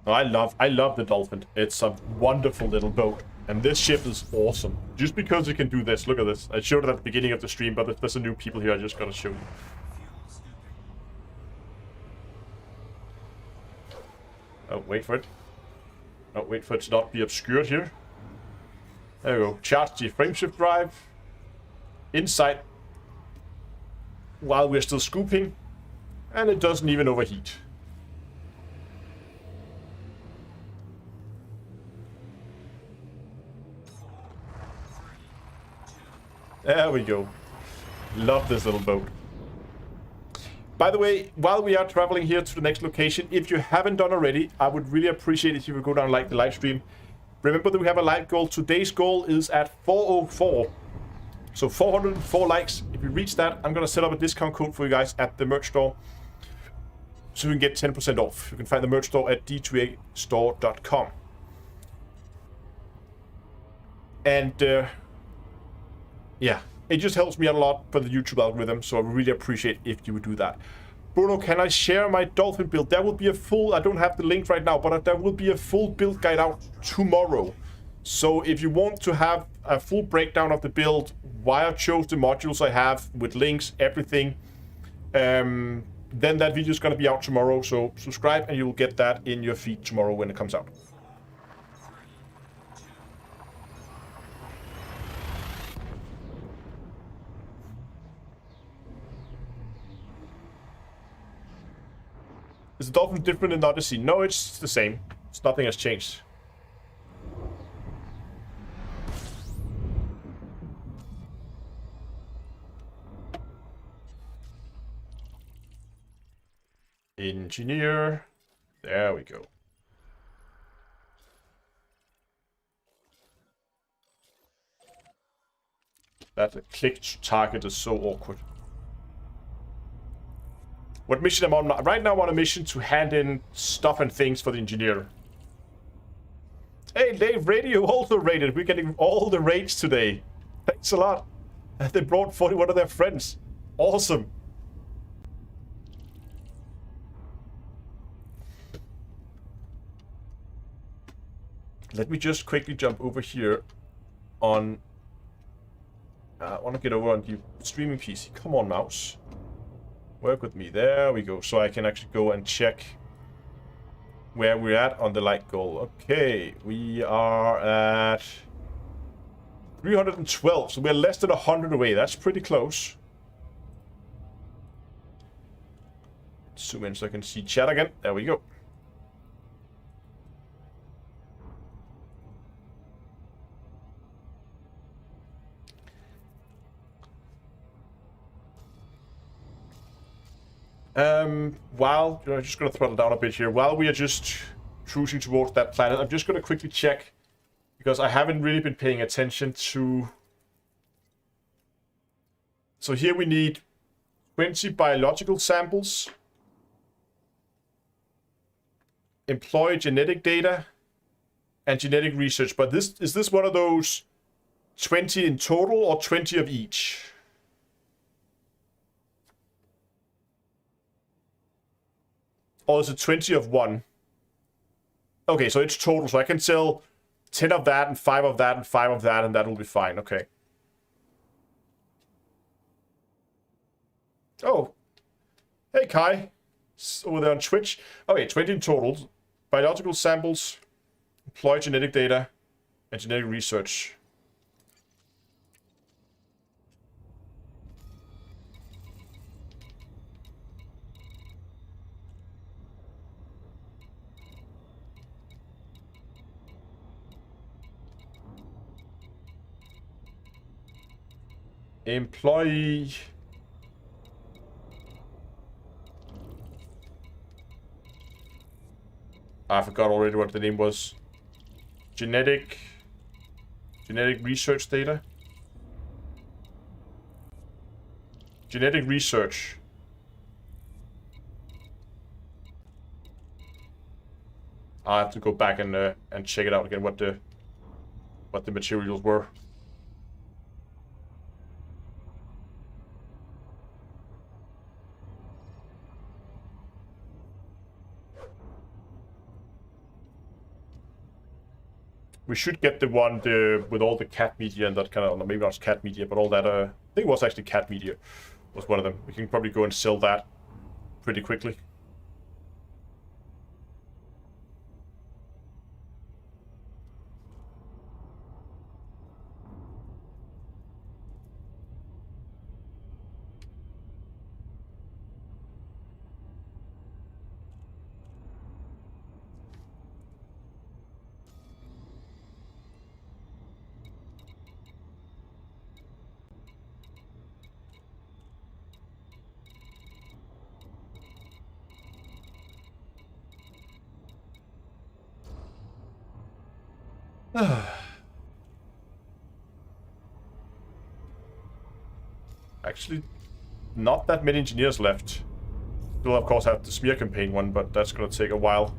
Oh, I love the Dolphin. It's a wonderful little boat. And this ship is awesome. Just because it can do this. Look at this. I showed it at the beginning of the stream, but if there's some new people here, I just gotta show you. Oh, wait for it. Oh, wait for it to not be obscured here. There we go. Charge the frameshift drive. Inside. While we're still scooping. And it doesn't even overheat. There we go. Love this little boat. By the way, while we are traveling here to the next location, if you haven't done already, I would really appreciate it if you would go down and like the live stream. Remember that we have a like goal. Today's goal is at 404. So 404 likes. If you reach that, I'm going to set up a discount code for you guys at the merch store. So you can get 10% off. You can find the merch store at d2astore.com. And yeah, it just helps me out a lot for the YouTube algorithm, so I would really appreciate if you would do that. Bruno, can I share my Dolphin build? There will be a full, I don't have the link right now, but there will be a full build guide out tomorrow. So if you want to have a full breakdown of the build, why I chose the modules I have with links, everything, then that video is going to be out tomorrow. So subscribe and you will get that in your feed tomorrow when it comes out. Is the Dolphin different in Odyssey? No, it's the same. Nothing has changed. Engineer. There we go. That click to target is so awkward. What mission am I on? Right now I'm on a mission to hand in stuff and things for the engineer. Hey, Dave Radio also rated. We're getting all the raids today. Thanks a lot. They brought 41 of their friends. Awesome. Let me just quickly jump over here on... I want to get over on the streaming PC. Come on, mouse. Work with me. There we go. So I can actually go and check where we're at on the light goal. Okay, we are at 312. So we're less than 100 away. That's pretty close. Zoom in so I can see chat again. There we go. While I'm just going to throttle down a bit here, while we are just cruising towards that planet, I'm just going to quickly check, because I haven't really been paying attention to... So here we need 20 biological samples, employ genetic data, and genetic research. But is this one of those 20 in total or 20 of each? Or is it 20 of one? Okay, so it's total. So I can sell 10 of that and 5 of that and 5 of that, and that will be fine. Okay. Oh. Hey, Kai. Over there on Twitch. Okay, 20 in total. Biological samples, employ genetic data, and genetic research. Employee. I forgot already what the name was. Genetic research data. Genetic research. I have to go back and check it out again. What the materials were. We should get the one with all the cat media and that kind of, maybe not cat media, but all that. I think it was actually cat media was one of them. We can probably go and sell that pretty quickly. Actually, not that many engineers left. Still, of course, have the smear campaign one, but that's gonna take a while.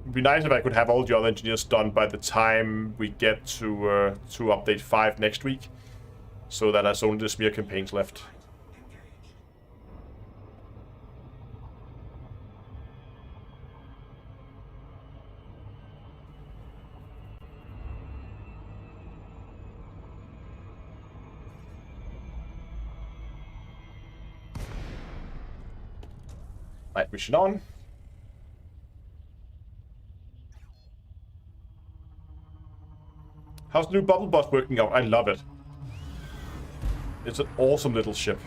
It'd be nice if I could have all the other engineers done by the time we get to update 5 next week, so that there's only the smear campaigns left. Night mission on. How's the new bubble bus working out? I love it. It's an awesome little ship.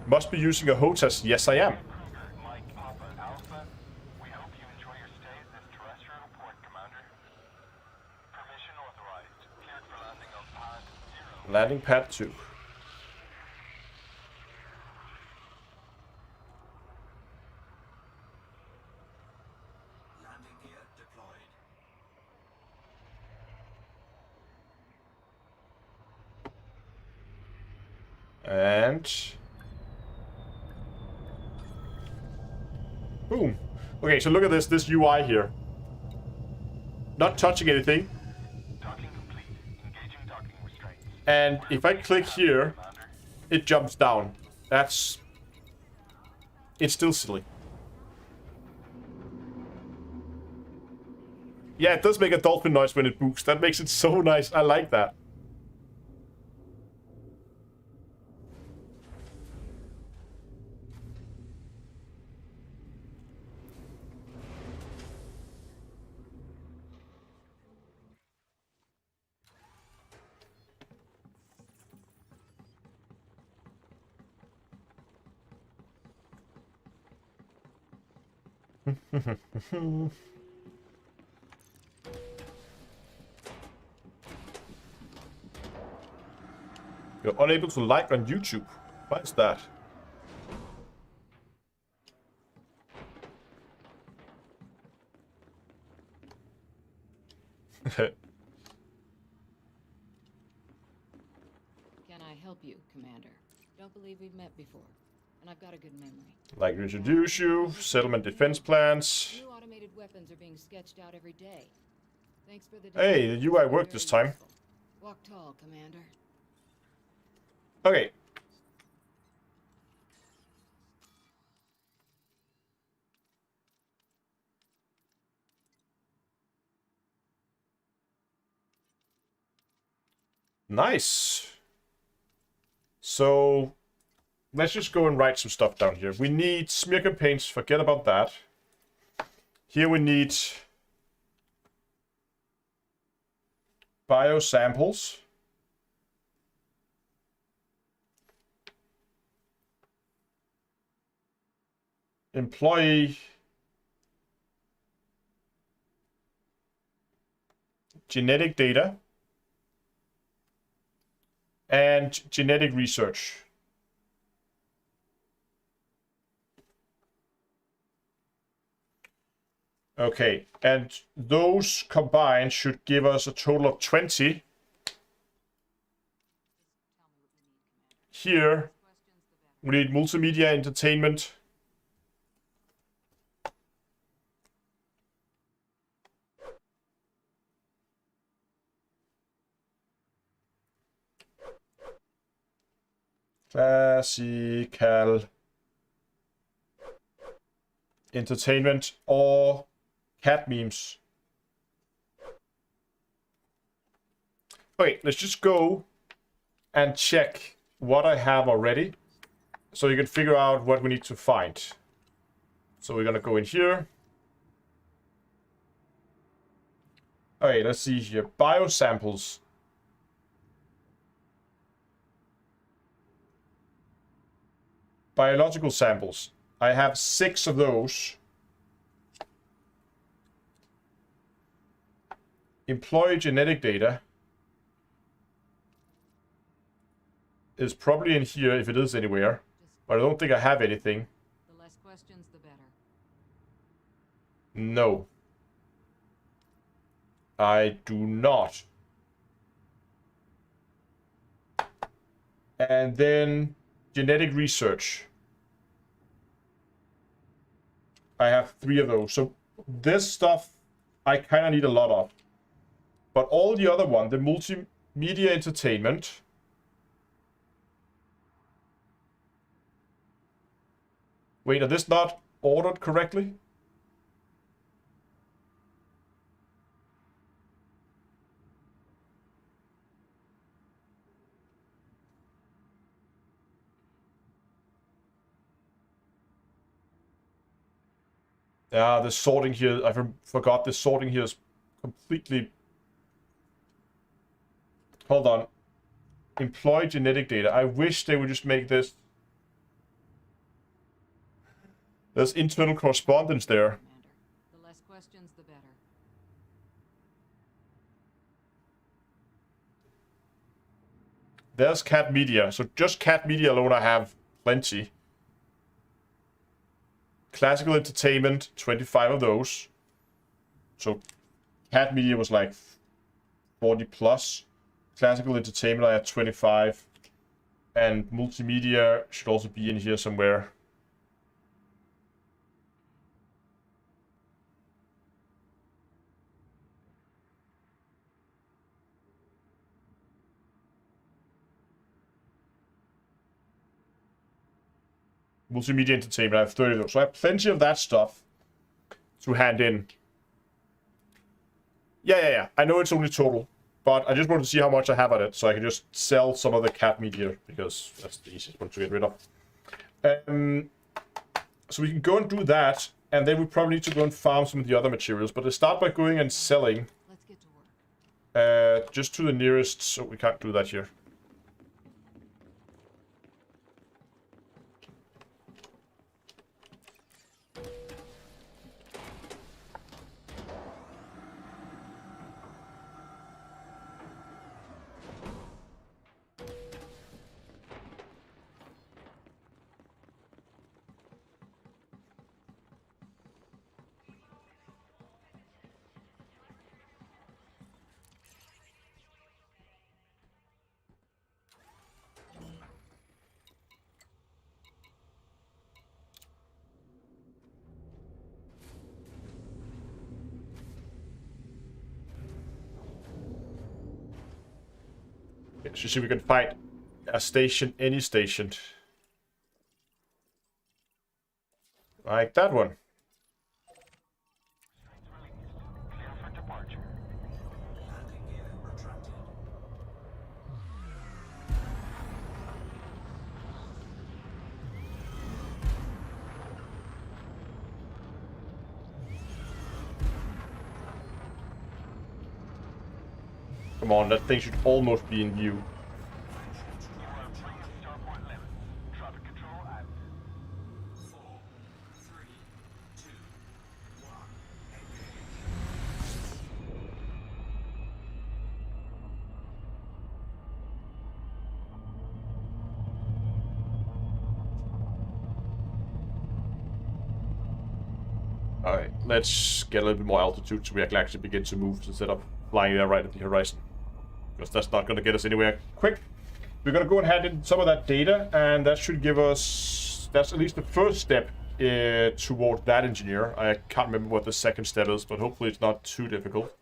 Must be using a HOTAS. Yes, I am. Mike Papa Alpha, we hope you enjoy your stay at this terrestrial port, Commander. Permission authorized. Cleared for landing on pad 0. Landing pad 2. Landing gear deployed. And boom. Okay, so look at this UI here. Not touching anything. Docking complete. Engaging docking restraints. And if I click here, it jumps down. It's still silly. Yeah, it does make a dolphin noise when it books. That makes it so nice. I like that. You're unable to like on YouTube. Why is that? Can I help you, Commander? Don't believe we've met before, and I've got a good memory. Like to introduce you, settlement defense plans. New automated weapons are being sketched out every day. Thanks for the Hey, the UI worked this time. Walk tall, Commander. Okay. Nice. So let's just go and write some stuff down here. We need smear campaigns. Forget about that. Here we need biosamples. Employee genetic data and genetic research. Okay, and those combined should give us a total of 20. Here, we need multimedia entertainment. Classical entertainment or cat memes. Okay, let's just go and check what I have already, so you can figure out what we need to find. So we're gonna go in here. Okay, let's see here. Biosamples. Biological samples. I have 6 of those. Employee genetic data is probably in here if it is anywhere, but I don't think I have anything. The less questions, the better. No. I do not. And then genetic research. I have 3 of those. So this stuff I kind of need a lot of. But all the other one, the multimedia entertainment. Wait, are this not ordered correctly? Yeah, the sorting here, I forgot the sorting here is completely... Hold on. Employee genetic data. I wish they would just make this... There's internal correspondence there. Commander. The less questions, the better. There's cat media. So just cat media alone I have plenty. Classical entertainment, 25 of those. So cat media was like 40 plus. Classical entertainment I had 25. And multimedia should also be in here somewhere. Multimedia entertainment, I have 30 of those. So I have plenty of that stuff to hand in. Yeah. I know it's only total, but I just wanted to see how much I have at it, so I can just sell some of the cat media, because that's the easiest one to get rid of. So we can go and do that, and then we probably need to go and farm some of the other materials. But let's start by going and selling. Let's get to work. Just to the nearest, so we can't do that here. Let's see if we can find a station, any station. Like that one. Clear for departure. Come on, that thing should almost be in view. You are free of starport limits. Traffic control out. 4, 3, 2, 1. Alright, let's get a little bit more altitude so we can actually begin to move instead of flying there right at the horizon. Because that's not going to get us anywhere quick. We're going to go and hand in some of that data, and that should give us... That's at least the first step toward that engineer. I can't remember what the second step is, but hopefully it's not too difficult.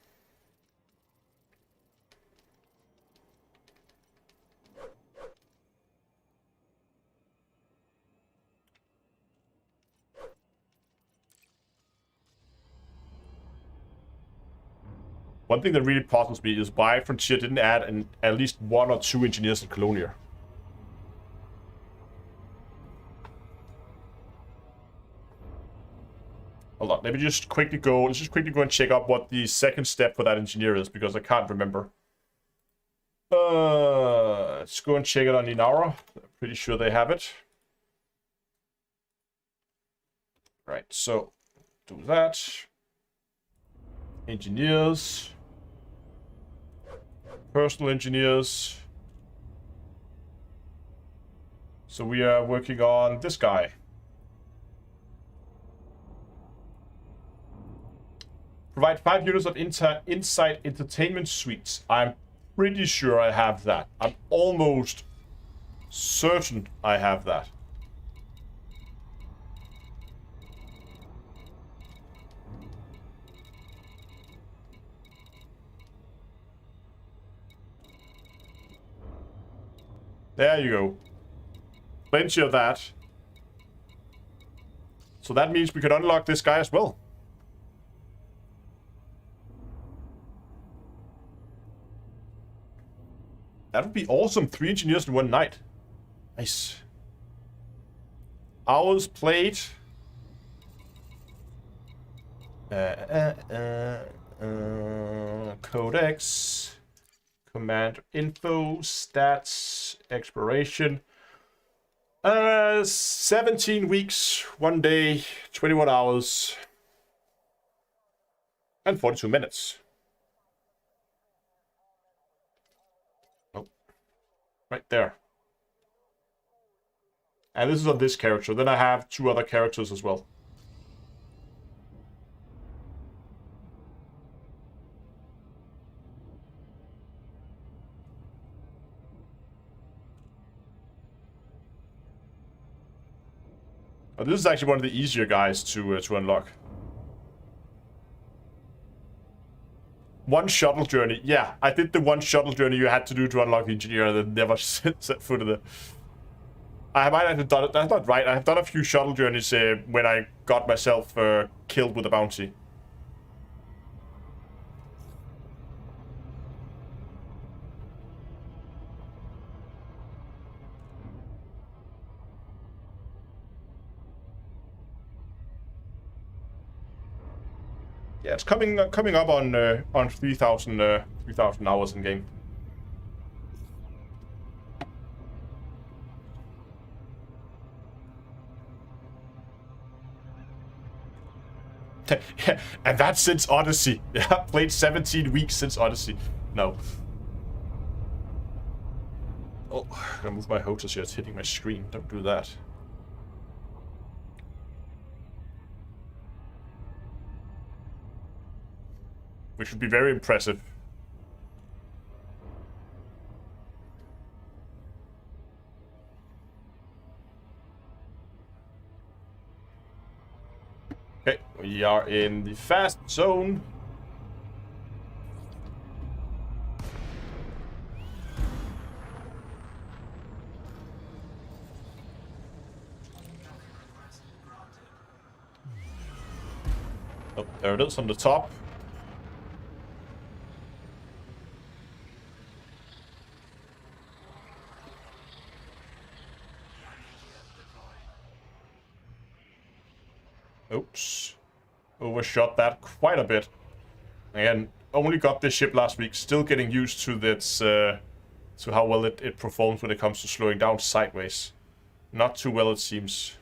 One thing that really puzzles me is why Frontier didn't add at least 1 or 2 engineers in Colonia. Hold on, let me just quickly go. Let's just quickly go and check up what the second step for that engineer is, because I can't remember. Let's go and check it on Inara. I'm pretty sure they have it. Right, so do that. Engineers. Personal engineers. So we are working on this guy. Provide 5 units of Insight Entertainment Suites. I'm pretty sure I have that. I'm almost certain I have that. There you go. Plenty of that. So that means we could unlock this guy as well. That would be awesome. 3 engineers in one night. Nice. Hours played. Codex. Command info. Stats. Exploration. 17 weeks. 1 day. 21 hours. And 42 minutes. Right there. And this is on this character. Then I have 2 other characters as well. Oh, this is actually one of the easier guys to unlock. 1 shuttle journey. Yeah, I did the 1 shuttle journey you had to do to unlock the engineer and then never set foot in it. I might have done it. That's not right. I have done a few shuttle journeys when I got myself killed with a bounty. Yeah, it's coming up on 3,000 hours in game. Yeah, and that's since Odyssey. Yeah, played 17 weeks since Odyssey. No. Oh, I'm gonna move my HOTAS here. It's hitting my screen. Don't do that. Which would be very impressive. Okay, we are in the fast zone. Oh, there it is on the top. Oops. Overshot that quite a bit. Again, only got this ship last week. Still getting used to this, to how well it performs when it comes to slowing down sideways. Not too well, it seems.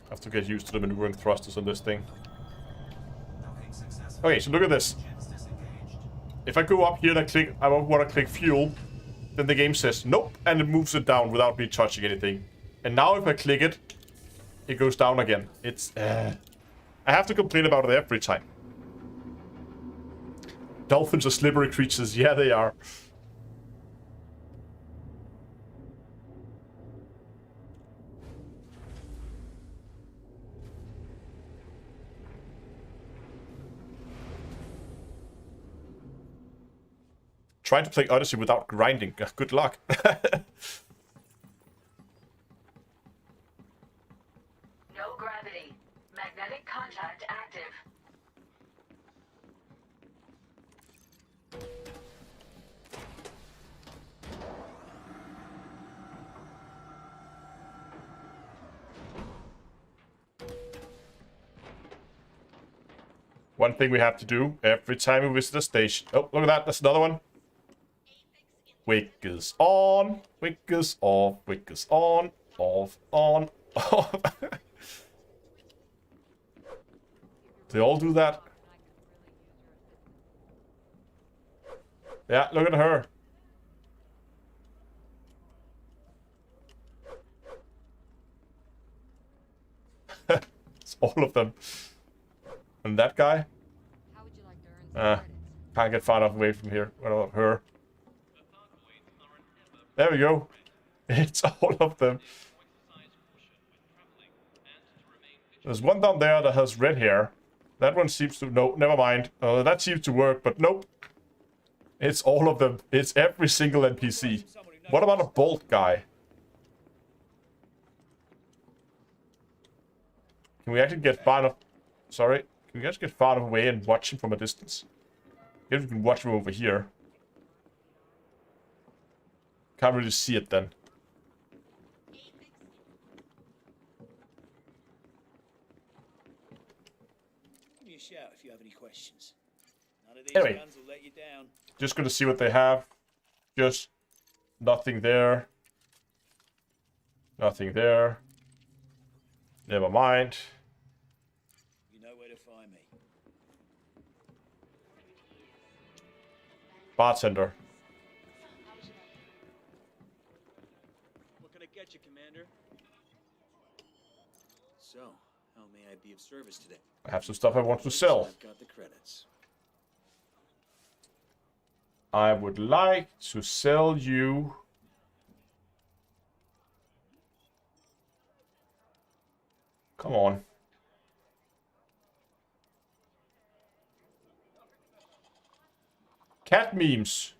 Have to get used to the maneuvering thrusters on this thing. Okay, so look at this. If I go up here and I click, I want to click fuel, then the game says nope, and it moves it down without me touching anything. And now if I click it, it goes down again. It's I have to complain about it every time. Dolphins are slippery creatures. Yeah, they are. Try to play Odyssey without grinding. Good luck. No gravity. Magnetic contact active. One thing we have to do every time we visit a station. Oh, look at that. That's another one. Wick is on. Wick is off. Wick is on. Off. On. Off. They all do that. Yeah, look at her. It's all of them. And that guy? How would you like to earn some credits? Can't get far enough away from here. What about her? There we go. It's all of them. There's one down there that has red hair. That one seems to... No, never mind. That seems to work, but nope. It's all of them. It's every single NPC. What about a bolt guy? Can we actually get far enough... Sorry. Can we actually get far enough away and watch him from a distance? Maybe we can watch him over here. Can't really see it then. Give me a shout if you have any questions. None of these Anyway. guns will let you down. Just gonna see what they have. Just nothing there. Nothing there. Never mind. You know where to find me. Bartender. What can I get you, Commander? So, how may I be of service today? I have some stuff I want to sell. I've got the credits. I would like to sell you... Come on. Cat memes.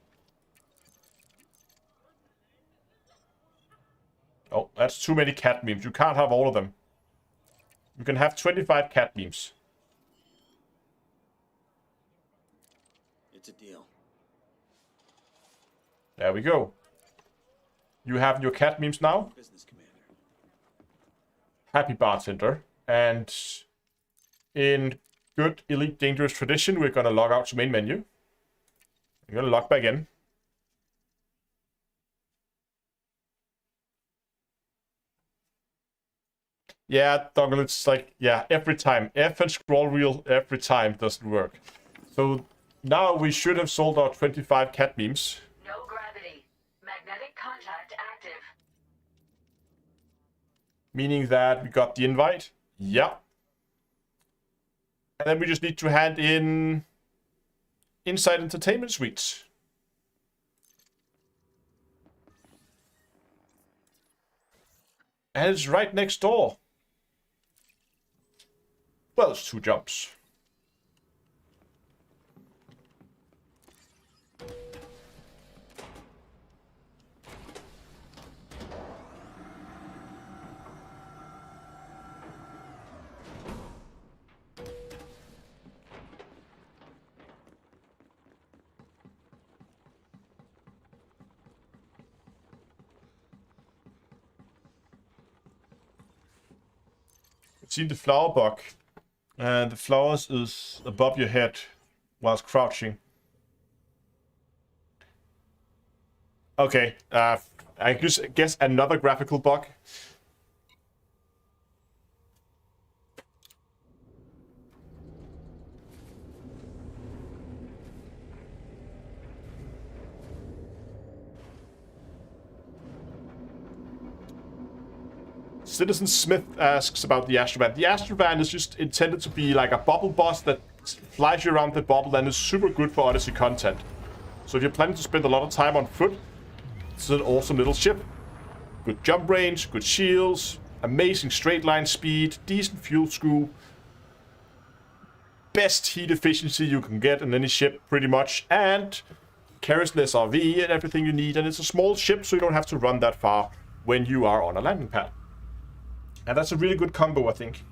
Oh, that's too many cat memes. You can't have all of them. You can have 25 cat memes. It's a deal. There we go. You have your cat memes now. Business, Commander. Happy bartender. And in good elite dangerous tradition, we're gonna log out to main menu. We're gonna log back in. Yeah, Dongle, it's like, yeah, every time. F and scroll wheel every time doesn't work. So now we should have sold our 25 cat memes. No gravity. Magnetic contact active. Meaning that we got the invite. Yeah. And then we just need to hand in Inside Entertainment Suites. And it's right next door. Well, it's 2 jumps. See the flower buck, and the flowers is above your head whilst crouching. Okay, I just guess another graphical bug. Citizen Smith asks about the Astrovan. The Astrovan is just intended to be like a bubble bus that flies you around the bubble and is super good for Odyssey content. So if you're planning to spend a lot of time on foot, it's an awesome little ship. Good jump range, good shields, amazing straight line speed, decent fuel scoop. Best heat efficiency you can get in any ship, pretty much. And carries an SRV and everything you need. And it's a small ship, so you don't have to run that far when you are on a landing pad. And that's a really good combo, I think.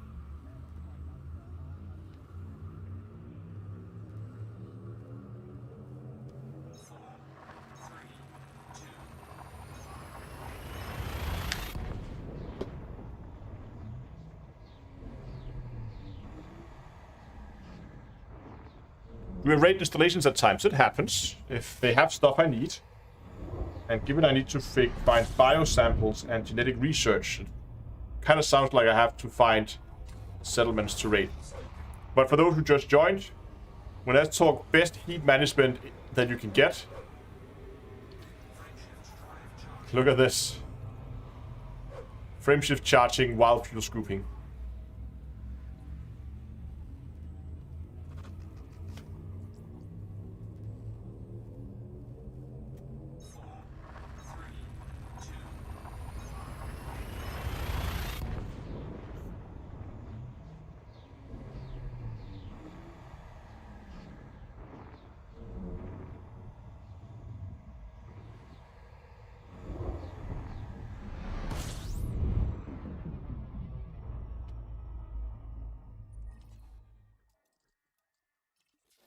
We rate installations at times. It happens. If they have stuff I need. And given I need to find biosamples and genetic research, it kind of sounds like I have to find settlements to raid. But for those who just joined, when I talk best heat management that you can get, look at this. Frameshift charging while fuel scooping.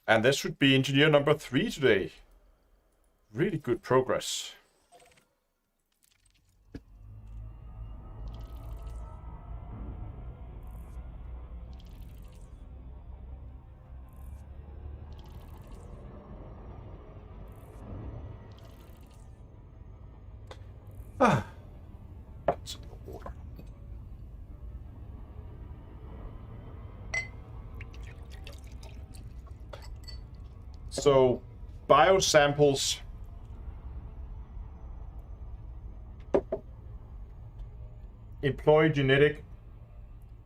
And this should be engineer number 3 today. Really good progress. Ah. That's a little water. So, biosamples employ genetic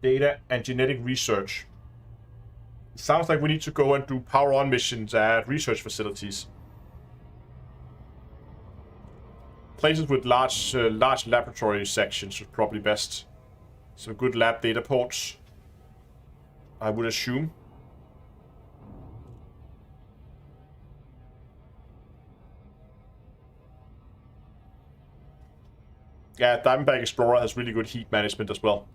data and genetic research. It sounds like we need to go and do power-on missions at research facilities. Places with large laboratory sections is probably best. Some good lab data ports, I would assume. Yeah, Diamondback Explorer has really good heat management as well.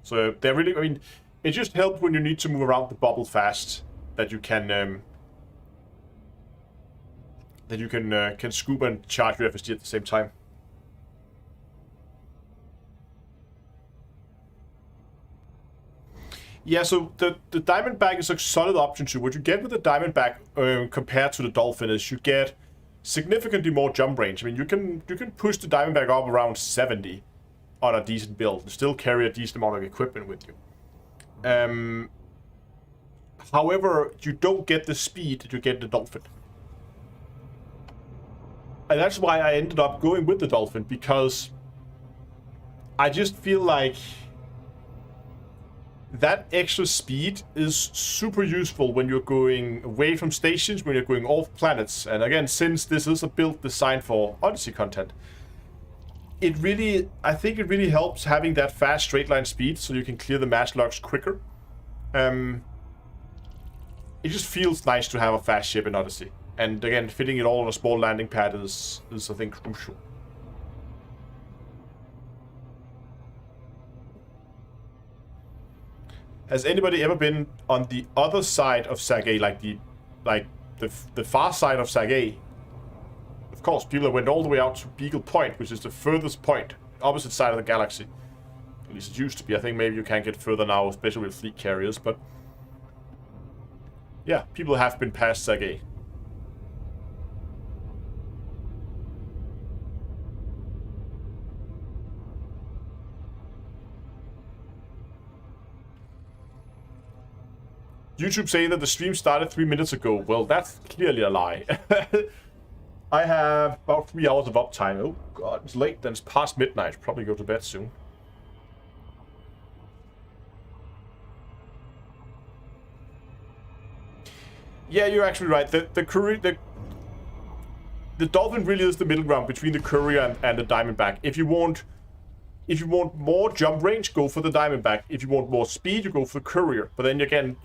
So they're really, I mean, it just helps when you need to move around the bubble fast, that you can scoop and charge your FSD at the same time. Yeah, so the Diamondback is a solid option too. What you get with the Diamondback compared to the Dolphin is you get significantly more jump range. I mean, you can push the Diamondback up around 70 on a decent build and still carry a decent amount of equipment with you. However, you don't get the speed that you get in the Dolphin. And that's why I ended up going with the Dolphin, because I just feel like that extra speed is super useful when you're going away from stations, when you're going off planets. And again, since this is a build designed for Odyssey content, I think it really helps having that fast straight line speed so you can clear the mass logs quicker. It just feels nice to have a fast ship in Odyssey. And again, fitting it all on a small landing pad is I think, crucial. Has anybody ever been on the other side of Sag-A, like the far side of Sag-A? Of course, people that went all the way out to Beagle Point, which is the furthest point, opposite side of the galaxy. At least it used to be. I think maybe you can get further now, especially with fleet carriers, but yeah, people have been past Sag-A. YouTube saying that the stream started 3 minutes ago. Well, that's clearly a lie. I have about 3 hours of uptime. Oh god, it's late, then it's past midnight. Probably go to bed soon. Yeah, you're actually right. The Dolphin really is the middle ground between the Courier and the Diamondback. If you want more jump range, go for the Diamondback. If you want more speed, you go for the Courier. But then again,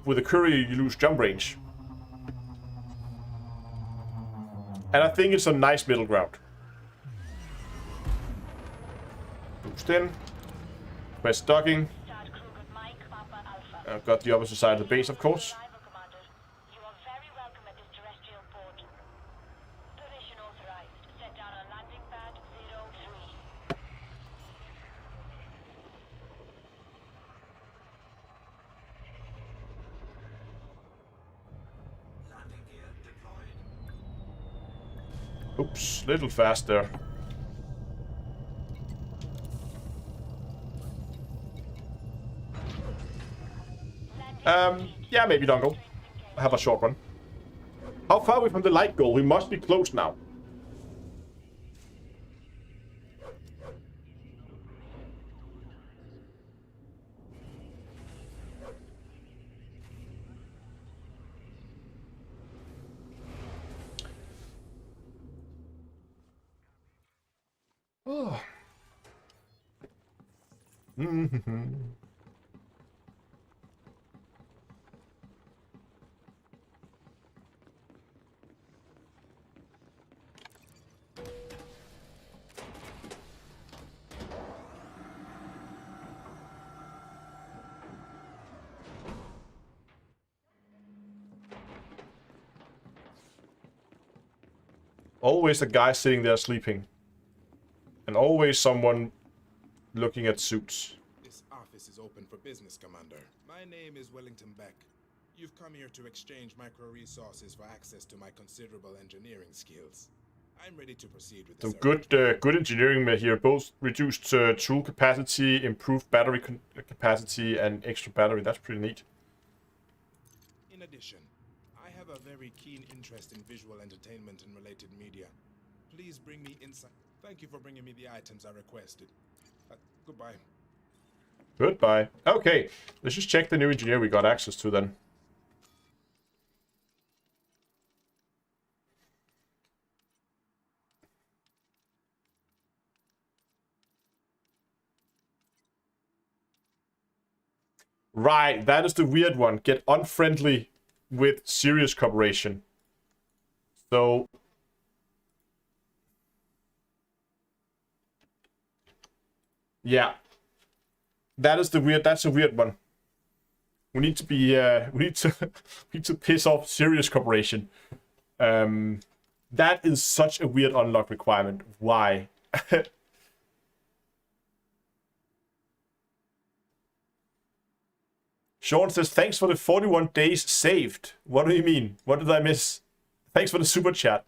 with the Courier, you lose jump range. And I think it's a nice middle ground. Boost in. Press docking. I've got the opposite side of the base, of course. Oops, little fast there. Yeah, maybe Dongle. I have a short one. How far are we from the light goal? We must be close now. Oh. Always a guy sitting there sleeping. And always someone looking at suits. This office is open for business, Commander. My name is Wellington Beck. You've come here to exchange micro-resources for access to my considerable engineering skills. I'm ready to proceed with Some this. good engineering here. Both reduced tool capacity, improved battery capacity, and extra battery. That's pretty neat. In addition, I have a very keen interest in visual entertainment and related media. Please bring me insight. Thank you for bringing me the items I requested. Goodbye. Goodbye. Okay, let's just check the new engineer we got access to then. Right, that is the weird one. Get unfriendly with Sirius Corporation. So... yeah. That's a weird one. We need to be, we need to piss off Sirius Corporation. That is such a weird unlock requirement. Why? Sean says, thanks for the 41 days saved. What do you mean? What did I miss? Thanks for the super chat.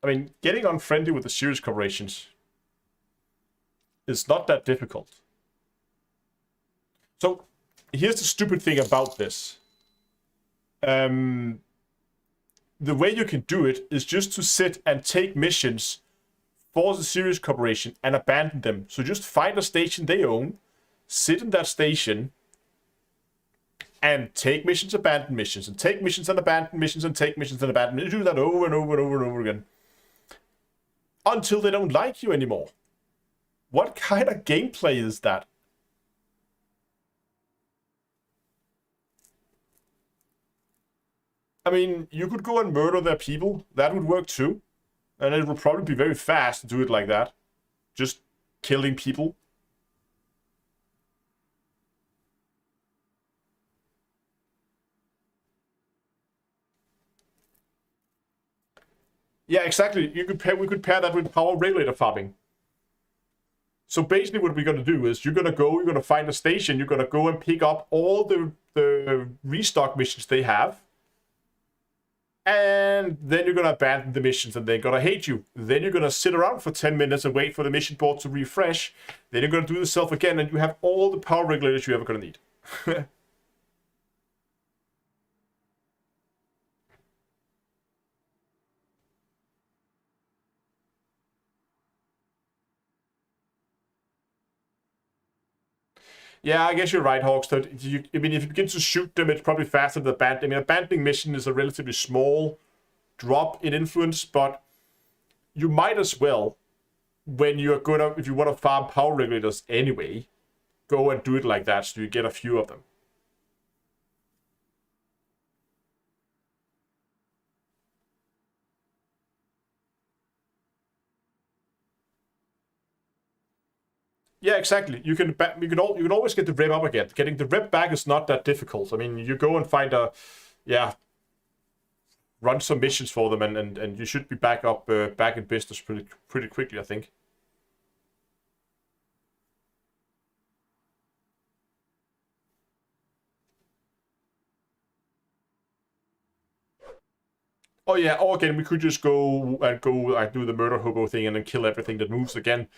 I mean, getting unfriendly with the Sirius corporations is not that difficult. So, here's the stupid thing about this. The way you can do it is just to sit and take missions for the Sirius Corporation and abandon them. So just find a station they own, sit in that station, and take missions, abandon missions, and take missions and abandon missions, and take missions and abandon missions. You do that over and over and over and over again. Until they don't like you anymore. What kind of gameplay is that? I mean, you could go and murder their people. That would work too. And it would probably be very fast to do it like that. Just killing people. Yeah, exactly. We could pair that with power regulator farming. So basically what we're going to do is you're going to find a station, you're going to go and pick up all the restock missions they have. And then you're going to abandon the missions and they're going to hate you. Then you're going to sit around for 10 minutes and wait for the mission board to refresh. Then you're going to do this self again and you have all the power regulators you're ever going to need. Yeah, I guess you're right, Hawkstad. I mean, if you begin to shoot them, it's probably faster than abandoning. I mean, abandoning mission is a relatively small drop in influence, but you might as well, when you're gonna, if you want to farm power regulators anyway, go and do it like that so you get a few of them. Yeah, exactly. You can always get the rep up again. Getting the rep back is not that difficult. I mean, you go and find run some missions for them, and you should be back in business pretty quickly, I think. Oh yeah, or again, we could just go like do the murder hobo thing and then kill everything that moves again.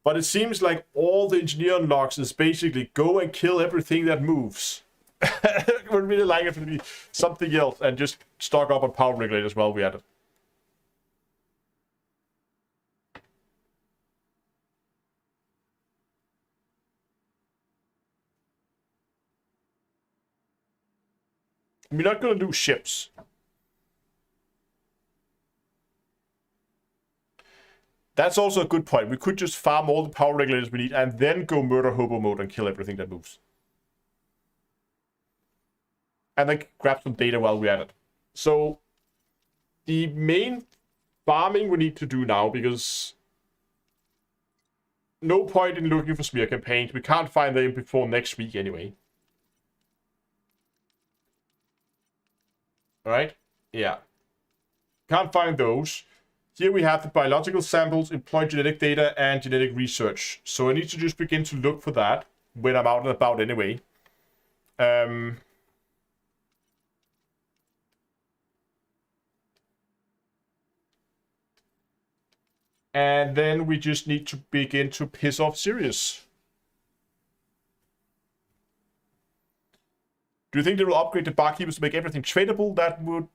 But it seems like all the engineer unlocks is basically go and kill everything that moves. I would really like it to be something else and just stock up on power regulators while we're at it. We're not going to do ships. That's also a good point. We could just farm all the power regulators we need and then go murder hobo mode and kill everything that moves. And then grab some data while we're at it. So the main farming we need to do now, because no point in looking for smear campaigns. We can't find them before next week anyway. Alright? Yeah. Can't find those. Here we have the biological samples, employed genetic data, and genetic research. So I need to just begin to look for that when I'm out and about anyway. And then we just need to begin to piss off Sirius. Do you think they will upgrade the barkeepers to make everything tradable? That would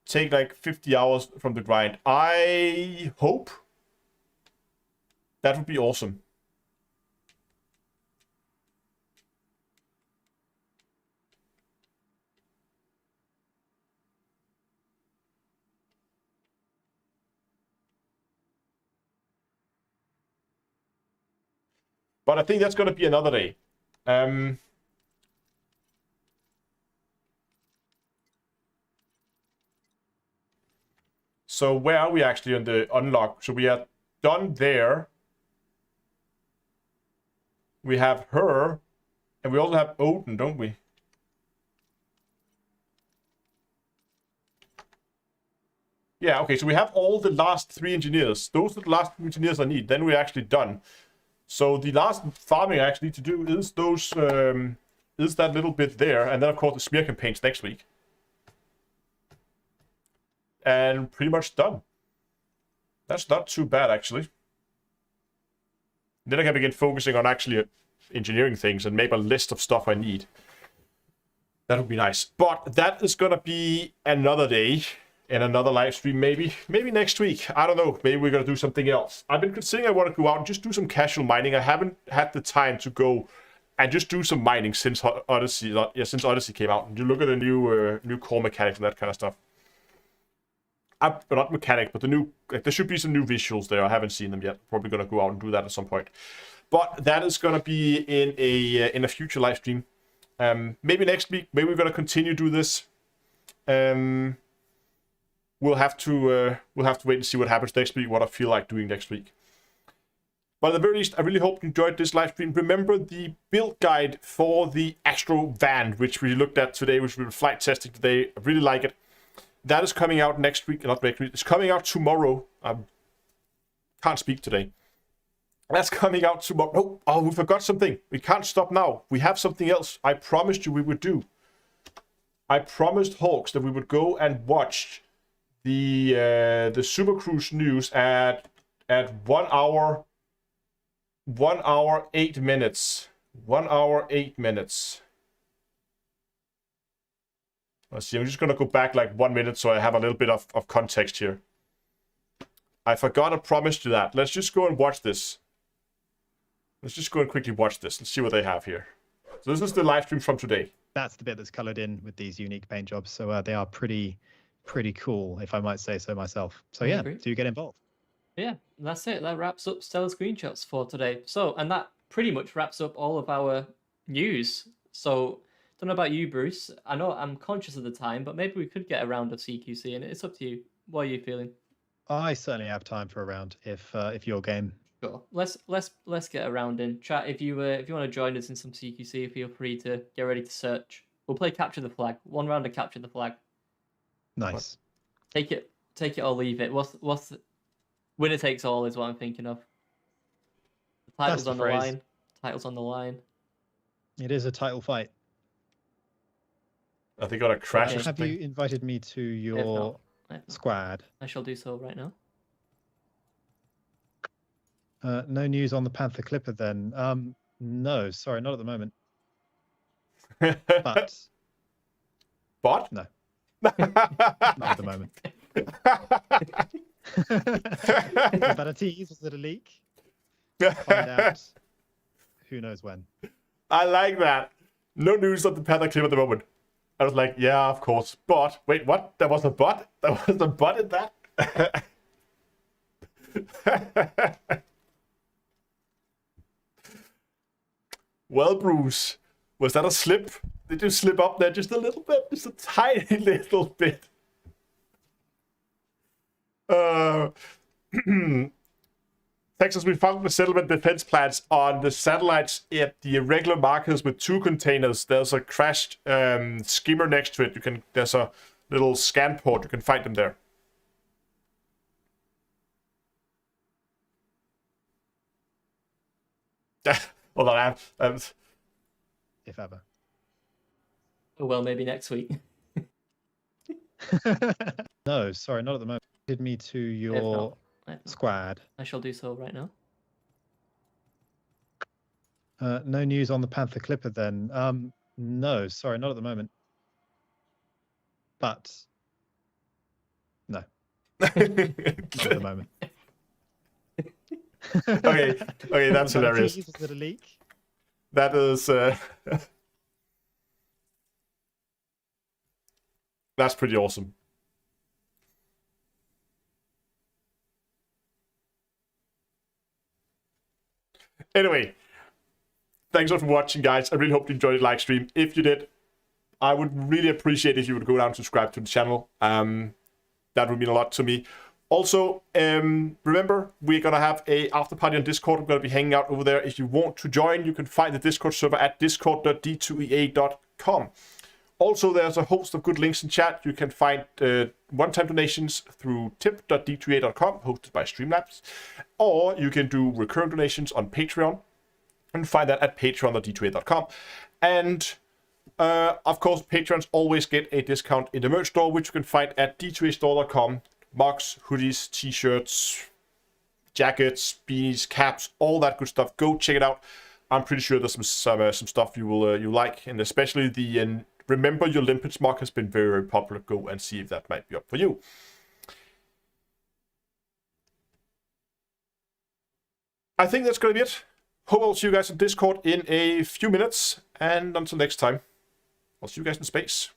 take like 50 hours from the grind. I hope. That would be awesome. But I think that's going to be another day. So where are we actually on the unlock? So we are done there. We have her. And we also have Odin, don't we? Yeah, okay, so we have all the last 3 engineers. Those are the last 3 engineers I need. Then we're actually done. So the last farming I actually need to do is those, is that little bit there, and then of course the smear campaigns next week. And pretty much done. That's not too bad actually. Then I can begin focusing on actually engineering things and make a list of stuff I need. That would be nice. But that is gonna be another day. In another live stream, maybe next week. I don't know. Maybe we're gonna do something else. I've been considering I want to go out and just do some casual mining. I haven't had the time to go and just do some mining since Odyssey. Yeah, since Odyssey came out. And you look at the new core mechanics and that kind of stuff. Not mechanic, but the new. Like, there should be some new visuals there. I haven't seen them yet. Probably gonna go out and do that at some point. But that is gonna be in a future live stream. Maybe next week. Maybe we're gonna continue to do this. We'll have to wait and see what happens next week, what I feel like doing next week. But at the very least, I really hope you enjoyed this live stream. Remember the build guide for the Astro van, which we looked at today, which we were flight testing today. I really like it. That is coming out next week, not next week. It's coming out tomorrow. I can't speak today. That's coming out tomorrow. Oh, we forgot something. We can't stop now. We have something else I promised you we would do. I promised Hawks that we would go and watch the Super Cruise news at 1 hour 8 minutes. 1 hour 8 minutes. Let's see, I'm just gonna go back like 1 minute so I have a little bit of context here. I forgot I promised you that. Let's just go and watch this. Let's just go and quickly watch this. Let's see what they have here. So this is the live stream from today. That's the bit that's colored in with these unique paint jobs. So they are pretty cool, if I might say so myself. So yeah, do get involved. Yeah, that's it. That wraps up Stellar Screenshots for today. So, and that pretty much wraps up all of our news. So, don't know about you, Bruce. I know I'm conscious of the time, but maybe we could get a round of CQC, and it's up to you. What are you feeling? I certainly have time for a round if you're game. Sure. Let's get a round in. Chat, if you want to join us in some CQC, feel free to get ready to search. We'll play Capture the Flag. 1 round of Capture the Flag. Nice. Take it or leave it. What's the... Winner takes all is what I'm thinking of. The title's on the line. Title's on the line. It is a title fight. I think I got a crash or Have something. you invited me to your squad? I shall do so right now. No news on the Panther Clipper then. No, sorry, not at the moment. But no. Not at the moment. Was that a tease? Was it a leak? Find out. Who knows when? I like that. No news on the Panther Clip at the moment. I was like, yeah, of course. But wait, what? There was a but? There was a but in that? Well, Bruce, was that a slip? Did you slip up there just a little bit? Just a tiny little bit. Texas, we found the settlement defense plans on the satellites at the irregular markers with 2 containers. There's a crashed skimmer next to it. There's a little scan port. You can find them there. Hold on, if ever. Oh, well, maybe next week. No, sorry, not at the moment. Did me to your squad? I shall do so right now. No news on the Panther Clipper then. No, sorry, not at the moment. But no. Not at the moment. Okay, that's hilarious. Is it a leak? That is that's pretty awesome. Anyway, thanks a lot for watching, guys. I really hope you enjoyed the live stream. If you did, I would really appreciate if you would go down and subscribe to the channel. That would mean a lot to me. Also, remember, we're going to have a after party on Discord. I'm going to be hanging out over there. If you want to join, you can find the Discord server at discord.d2ea.com. Also, there's a host of good links in chat. You can find one-time donations through tip.d2ea.com, hosted by Streamlabs. Or you can do recurring donations on Patreon, and find that at patreon.d2ea.com. And of course, patrons always get a discount in the merch store, which you can find at d2astore.com. Mugs, hoodies, t-shirts, jackets, beanies, caps, all that good stuff. Go check it out. I'm pretty sure there's some stuff you will you like, and especially the Remember Your Limpets mug has been very, very popular. Go and see if that might be up for you. I think that's going to be it. Hope I'll see you guys on Discord in a few minutes, and until next time, I'll see you guys in space.